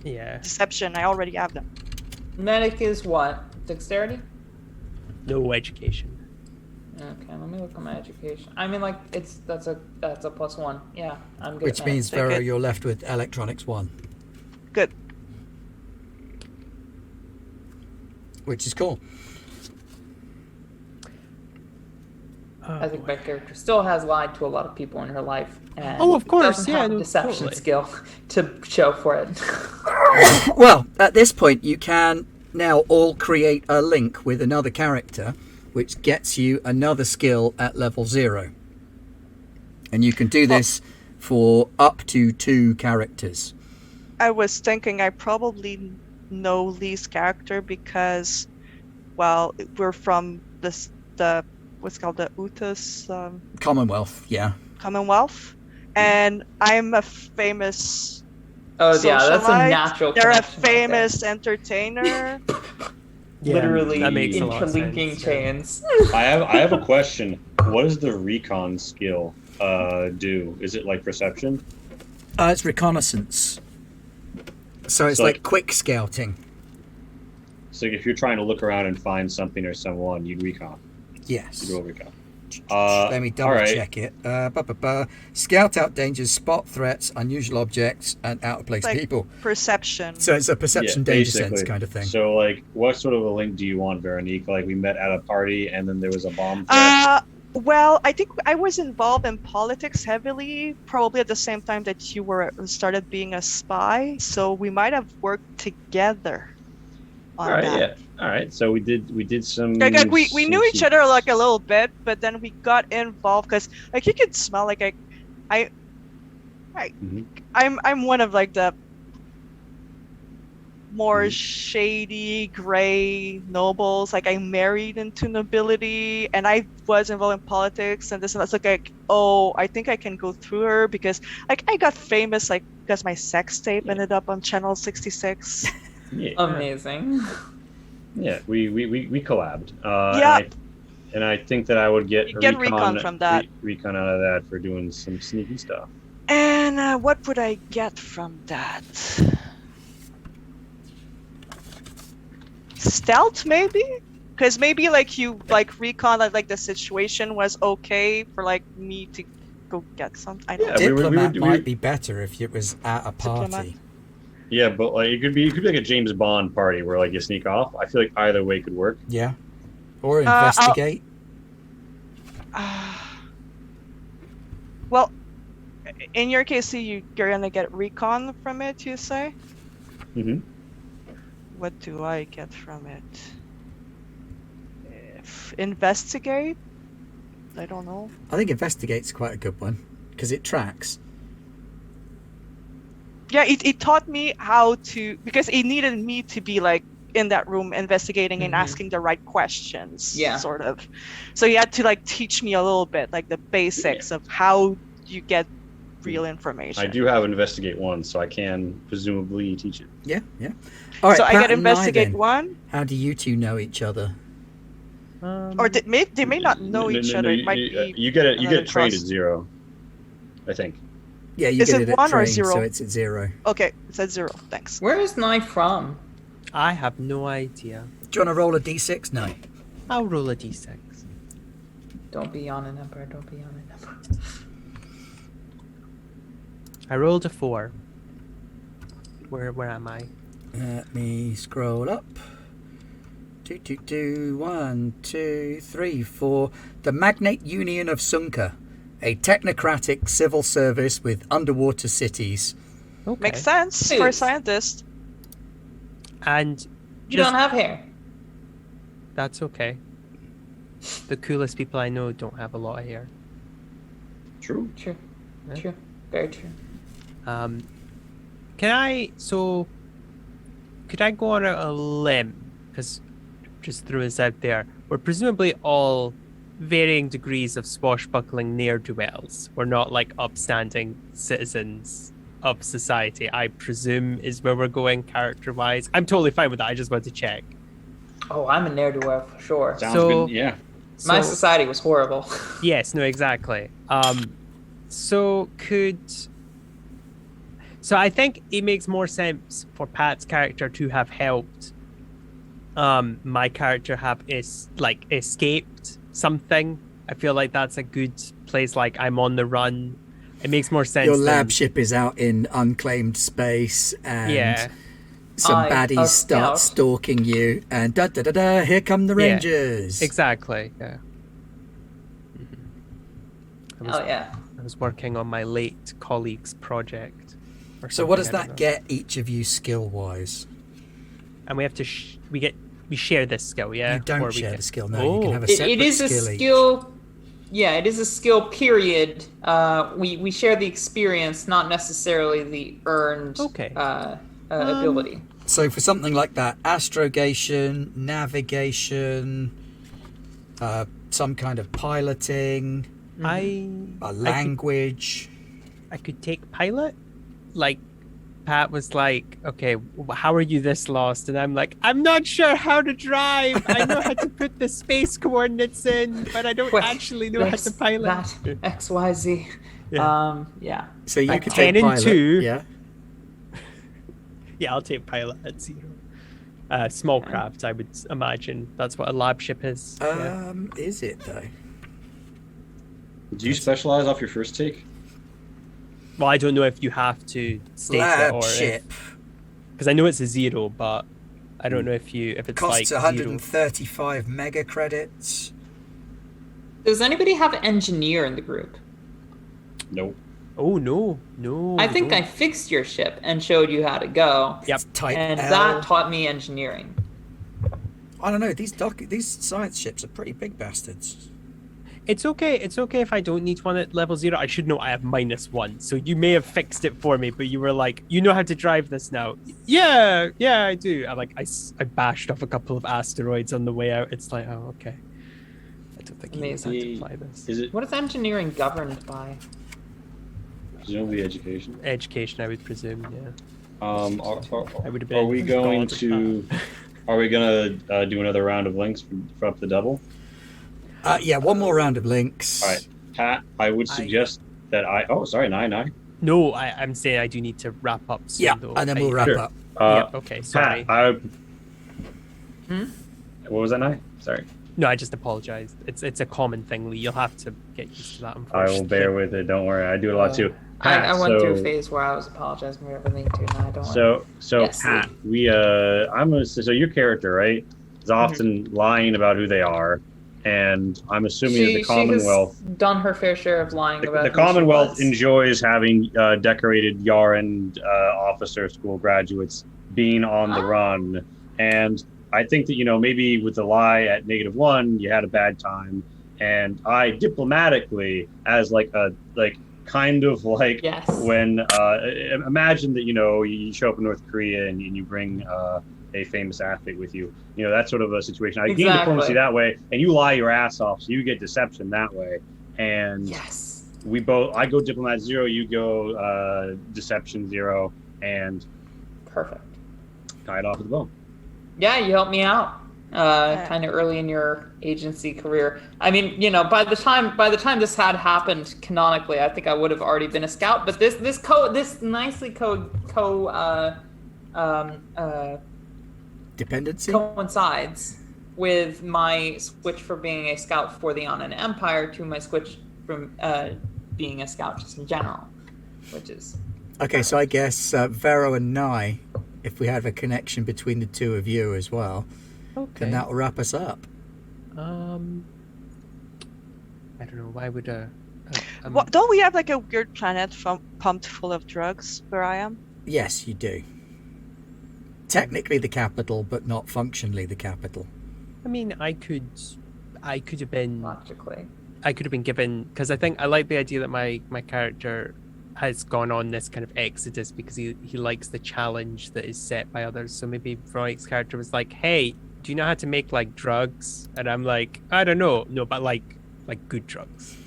Yeah. deception. I already have them. Medic is what? Dexterity? No education. Okay, let me look at my education. I mean, like that's a +1. Yeah, I'm good. Which at means, Take Vero, it. you're left with electronics 1. Good. Which is cool. I think my character still has lied to a lot of people in her life, and Oh, of course, doesn't yeah, have no, deception totally. skill to show for it. Well, at this point, you can now all create a link with another character, which gets you another skill at level 0. And you can do this for up to 2 characters. I was thinking I probably know Lee's character because, well, we're from the what's called the Utus Commonwealth, yeah. Commonwealth, and I'm a famous. Oh yeah, that's a socialite. natural. They're a connection right there. famous entertainer. Literally that makes a lot of interlinking sense, chains. I have a question. What does the Recon skill do? Is it like perception? It's reconnaissance. So it's So, like like- quick scouting. So if you're trying to look around and find something or someone, you'd recon. Yes. You'd roll recon. Let me double alright. check it. Scout out dangers, spot threats, unusual objects, and out of place Like- people. Perception. So it's a perception Yeah, danger sense basically. kind of thing. So like, what sort of a link do you want, Veronique? Like we met at a party and then there was a bomb threat. Well, I think I was involved in politics heavily, probably at the same time that you started being a spy. So we might have worked together on All right, that. yeah. All right. So we did some. Like we knew each some- other like a little bit, but then we got involved because like you could smell like Mhm. I'm one of like the more Mhm. shady gray nobles. Like I married into nobility, and I was involved in politics and this and that's. Like oh, I think I can go through her because like I got famous like because my sex tape ended up on Channel 66. Yeah. Amazing. Yeah. We collabed. Yeah. And I think that I would get You get recon from that. Recon out of that for doing some sneaky stuff. And what would I get from that? Stealth, maybe? Because maybe like you like recon like the situation was okay for like me to go get something. I don't Yeah, know. Diplomat we- might be better if it was at a Diplomat. party. Yeah, but like it could be like a James Bond party where like you sneak off. I feel like either way could work. Yeah. Or I'll- investigate. Well, in your case, you're gonna get recon from it, you say? Mm-hmm. What do I get from it? Investigate? I don't know. I think investigate's quite a good one because it tracks. Yeah, it taught me how to, because it needed me to be like in that room investigating and asking the right questions. Yeah. Sort of. So you had to like teach me a little bit, like the basics of how you get real information. I do have Investigate 1, so I can presumably teach it. Yeah, yeah. All right, So I Pat get and Nye investigate then. 1, How do you two know each other? or they may not know each other. It might be. You get it. You another get trained at trust. 0, I think. Yeah, you Is get it it at 1 or train, 0? so it's at 0. Okay, it's at 0. Thanks. Where is Nye from? I have no idea. Do you want to roll a d6? No. I'll roll a d6. Don't be on a number. Don't be on a number. I rolled a 4. Where am I? Let me scroll up. 1, 2, 3, 4. The Magnate Union of Sunka, a technocratic civil service with underwater cities. Okay. Makes sense for a Suits. scientist. And You just- don't have hair. That's okay. The coolest people I know don't have a lot of hair. True. True. Yeah. True. Very true. Could I go on a limb? Because, just throw this out there, we're presumably all varying degrees of swashbuckling ne'er-do-wells. We're not like upstanding citizens of society, I presume is where we're going character-wise. I'm totally fine with that, I just want to check. Oh, I'm a ne'er-do-well for sure. Sounds So- good. Yeah. My So- society was horrible. Yes, no, exactly. So I think it makes more sense for Pat's character to have helped my character have escaped something. I feel like that's a good place, like I'm on the run. It makes more sense. Your than- lab ship is out in unclaimed space, and Yeah. some I- baddies start scout. stalking you, and da-da-da-da, here come the Yeah, Rangers. Exactly, yeah. Oh yeah. I was working on my late colleague's project. or So what does something, I that don't know. get each of you skill-wise? And we have to we share this skill, yeah? You don't Or we share can- the skill, no. You can Oh. have a separate It is a skill each. skill. Yeah, it is a skill. Period. We share the experience, not necessarily the earned Okay. ability. So for something like that, astrogation, navigation, some kind of piloting, I a language. I could take pilot. Like Pat was like, okay, how are you this lost? And I'm like, I'm not sure how to drive. I know how to put the space coordinates in, but I don't Wait, actually know how there's to pilot. That XYZ. Yeah. Yeah. So you Like could 10 take and pilot. 2. Yeah. Yeah, I'll take pilot at 0. Small craft, I would imagine. That's what a lab ship is. Yeah. Is it though? Do you specialize off your first take? Well, I don't know if you have to state it Lab or ship because I know it's a 0, but I don't know if it's costs like 135 mega credits. Does anybody have engineer in the group? Nope. Oh no. I think I fixed your ship and showed you how to go, Yep. It's type and L. that taught me engineering. I don't know. These science ships are pretty big bastards. It's okay. It's okay if I don't need one at level 0. I should know I have -1. So you may have fixed it for me, but you were like, you know how to drive this now. Yeah, I do. I bashed off a couple of asteroids on the way out. It's like, oh, okay. I don't think you know how to Amazing. apply this. Is it What is engineering governed by? presumably education? Education, I would presume. Yeah. Are would have are been we going God. to? Are we gonna do another round of links for up the double? Yeah, one more round of links. All right, Pat. I would suggest that I. Oh, sorry, nine. No, I'm saying I do need to wrap up soon. Yeah, though. and then we'll wrap Sure. up. Yeah, okay, sorry. Pat, what was that, Nye? Sorry. No, I just apologized. It's a common thing, Lee. You'll have to get used to that, I unfortunately. will bear with it. Don't worry. I do it a lot too. I Pat, went through a so- phase where I was apologizing for everything too. Now I don't. want So Yes, Pat, so your character, right, is often lying about who they are, and I'm assuming that the She Commonwealth. has done her fair share of lying about The who Commonwealth she was. enjoys having decorated Yaren officer school graduates being on the run, and I think that maybe with the lie at -1 you had a bad time, and I diplomatically, as kind of like Yes. when imagine that you show up in North Korea and you bring a famous athlete with you, that sort of a situation. I gain diplomacy that way, and you lie your ass off, so you get deception that way. And Yes. I go diplomat 0, you go deception 0, and Perfect. tie it off with a bow. Yeah, you helped me out kind of early in your agency career. I mean, by the time this had happened canonically, I think I would have already been a scout. But this nicely Dependency? coincides with my switch from being a scout for the Anan Empire to my switch from being a scout just in general, which is Okay, so I guess Vero and Nye, if we have a connection between the two of you as well, then that'll wrap us up. I don't know. Why would Don't we have like a weird planet pumped full of drugs where I am? Yes, you do. Technically the capital, but not functionally the capital. I mean, I could have been logically. I could have been given, because I think I like the idea that my character has gone on this kind of exodus because he likes the challenge that is set by others. So maybe Veronic's character was like, "Hey, do you know how to make like drugs?" And I'm like, "I don't know, no, but like good drugs,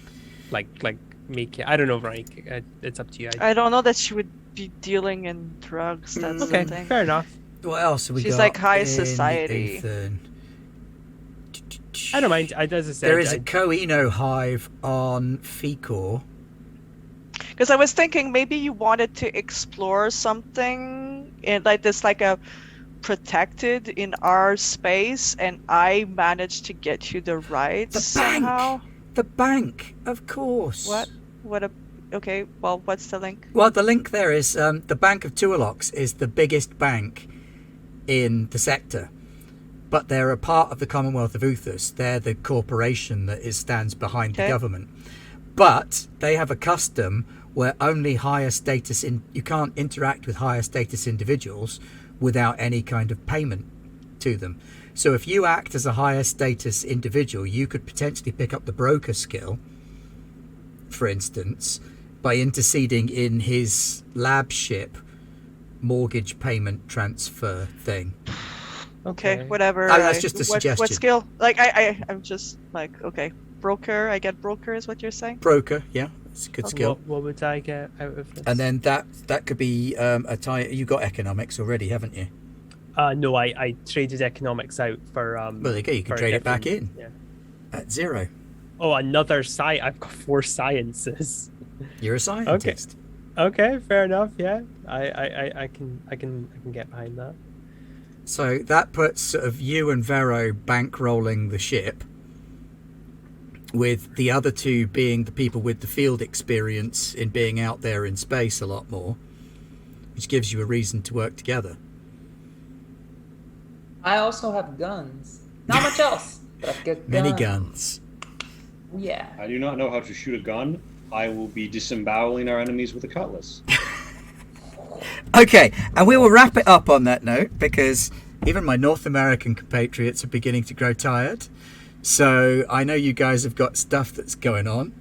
like make it. I don't know, Veronica. It's up to you." I don't know that she would be dealing in drugs. That's Okay, the thing. fair enough. What else have we got? She's like high in society. Ethan? I don't mind. As I said, There is a Koino hive on Fecor. Because I was thinking maybe you wanted to explore something in like this, like a protected in our space, and I managed to get you the rights The bank! somehow. The bank, of course. Okay, well, what's the link? Well, the link there is the Bank of Tualox is the biggest bank in the sector, but they're a part of the Commonwealth of Uthus. They're the corporation that stands behind the government. But they have a custom where only higher status you can't interact with higher status individuals without any kind of payment to them. So if you act as a higher status individual, you could potentially pick up the broker skill, for instance, by interceding in his lab ship mortgage payment transfer thing. Okay, whatever. That's just a suggestion. What skill? Like I'm just like, okay, broker. I get broker is what you're saying. Broker, yeah, it's a good skill. What would I get out of this? And then that could be a tie. You got economics already, haven't you? No, I traded economics out for Well, there you go. You can trade it back in at 0. Oh, another I've got 4 sciences. You're a scientist. Okay, fair enough. Yeah, I can get behind that. So that puts sort of you and Vero bankrolling the ship, with the other two being the people with the field experience in being out there in space a lot more, which gives you a reason to work together. I also have guns. Not much else, but I've got guns. Many guns. Yeah. I do not know how to shoot a gun. I will be disemboweling our enemies with a cutlass. Okay, and we will wrap it up on that note, because even my North American compatriots are beginning to grow tired. So I know you guys have got stuff that's going on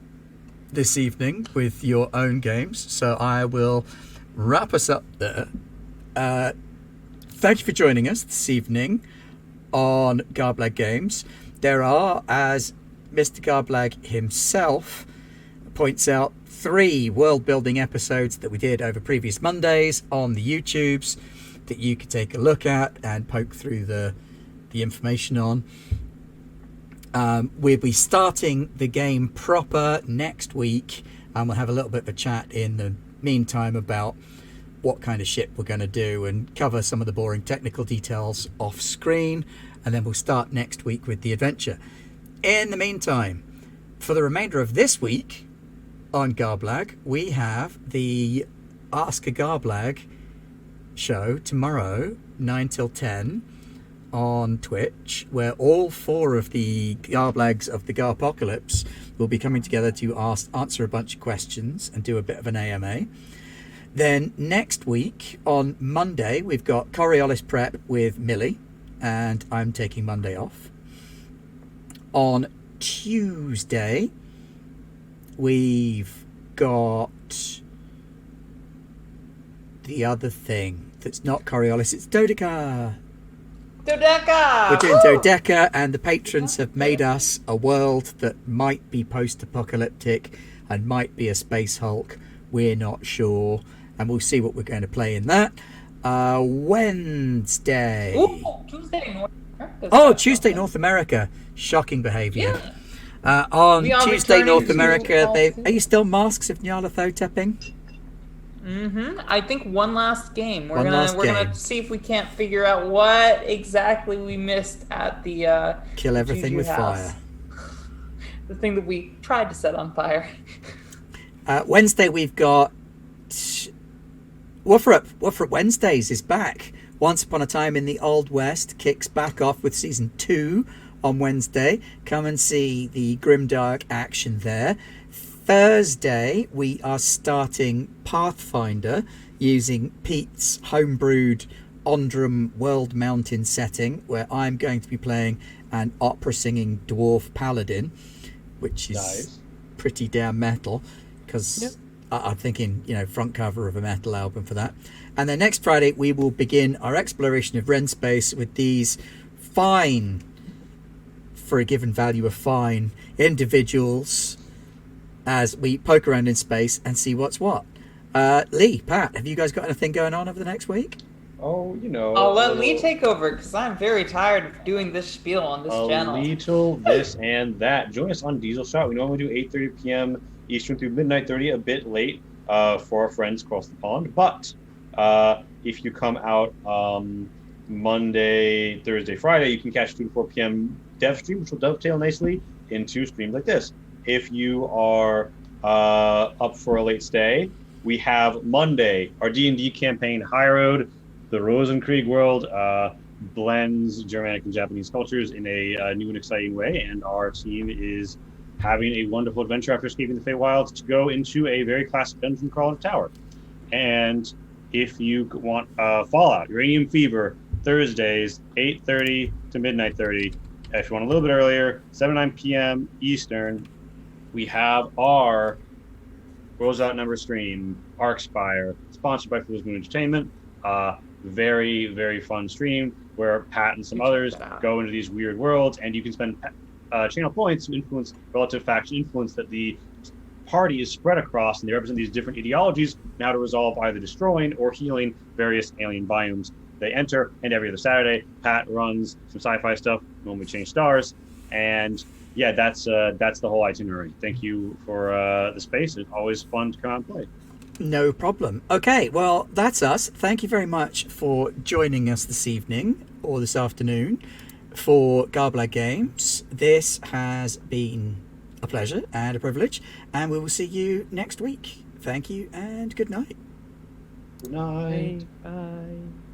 this evening with your own games, so I will wrap us up there. Thank you for joining us this evening on Garblag Games. There are, as Mr. Garblag himself points out, 3 world-building episodes that we did over previous Mondays on the YouTubes that you could take a look at and poke through the information on. We'll be starting the game proper next week, and we'll have a little bit of a chat in the meantime about what kind of ship we're going to do and cover some of the boring technical details off screen, and then we'll start next week with the adventure. In the meantime, for the remainder of this week on Garblag, we have the Ask a Garblag show tomorrow, 9 till 10, on Twitch, where all 4 of the Garblags of the Garpocalypse will be coming together to answer a bunch of questions and do a bit of an AMA. Then next week, on Monday, we've got Coriolis Prep with Millie, and I'm taking Monday off. On Tuesday, we've got the other thing that's not Coriolis, it's Dodeca. Dodeca! We're doing Dodeca, and the patrons have made us a world that might be post-apocalyptic and might be a Space Hulk. We're not sure, and we'll see what we're going to play in that. Wednesday. Ooh, Tuesday North America. Oh, Tuesday North America. Shocking behaviour. Yeah. On We are Tuesday returning North to America, all are you still Masks of Nyarlathoteping? I think one last game. We're One last gonna game. see if we can't figure out what exactly we missed at the Kill everything Juju with house. fire. The thing that we tried to set on fire. Wednesday we've got Woofer Wednesdays is back. Once Upon a Time in the Old West kicks back off with season 2 on Wednesday. Come and see the grimdark action there. Thursday we are starting Pathfinder using Pete's homebrewed Ondrum World Mountain setting, where I'm going to be playing an opera singing dwarf paladin, which is Nice. pretty damn metal, because I'm thinking, front cover of a metal album for that. And then next Friday we will begin our exploration of RenSpace with these fine, for a given value of fine, individuals as we poke around in space and see what's what. Lee, Pat, have you guys got anything going on over the next week? Oh, I'll let Lee take over because I'm very tired of doing this spiel on this channel. A little this and that. Join us on Diesel Shot. We normally do 8:30 p.m. Eastern through midnight 30, a bit late for our friends across the pond. But if you come out Monday, Thursday, Friday, you can catch 2 to 4 p.m. dev stream, which will dovetail nicely into streams like this. If you are up for a late stay, we have Monday, our D&D campaign, High Road. The Rosenkrieg world blends Germanic and Japanese cultures in a new and exciting way, and our team is having a wonderful adventure after escaping the Feywilds to go into a very classic dungeon crawl tower. And if you want Fallout, Uranium Fever, Thursdays, 8:30 to midnight 30. If you want a little bit earlier, 7 to 9 p.m. Eastern, we have our Worlds Outnumber stream, Arcspire, sponsored by Fool's Moon Entertainment. Very, very fun stream where Pat and some others go into these weird worlds, and you can spend channel points to influence relative faction influence that the party is spread across, and they represent these different ideologies now to resolve either destroying or healing various alien biomes they enter. And every other Saturday, Pat runs some sci-fi stuff, normally change stars, and yeah, that's the whole itinerary. Thank you for the space. It's always fun to come out and play. No problem. Okay, well, that's us. Thank you very much for joining us this evening or this afternoon for Garblag Games. This has been a pleasure and a privilege, and we will see you next week. Thank you and good night. Good night. Bye.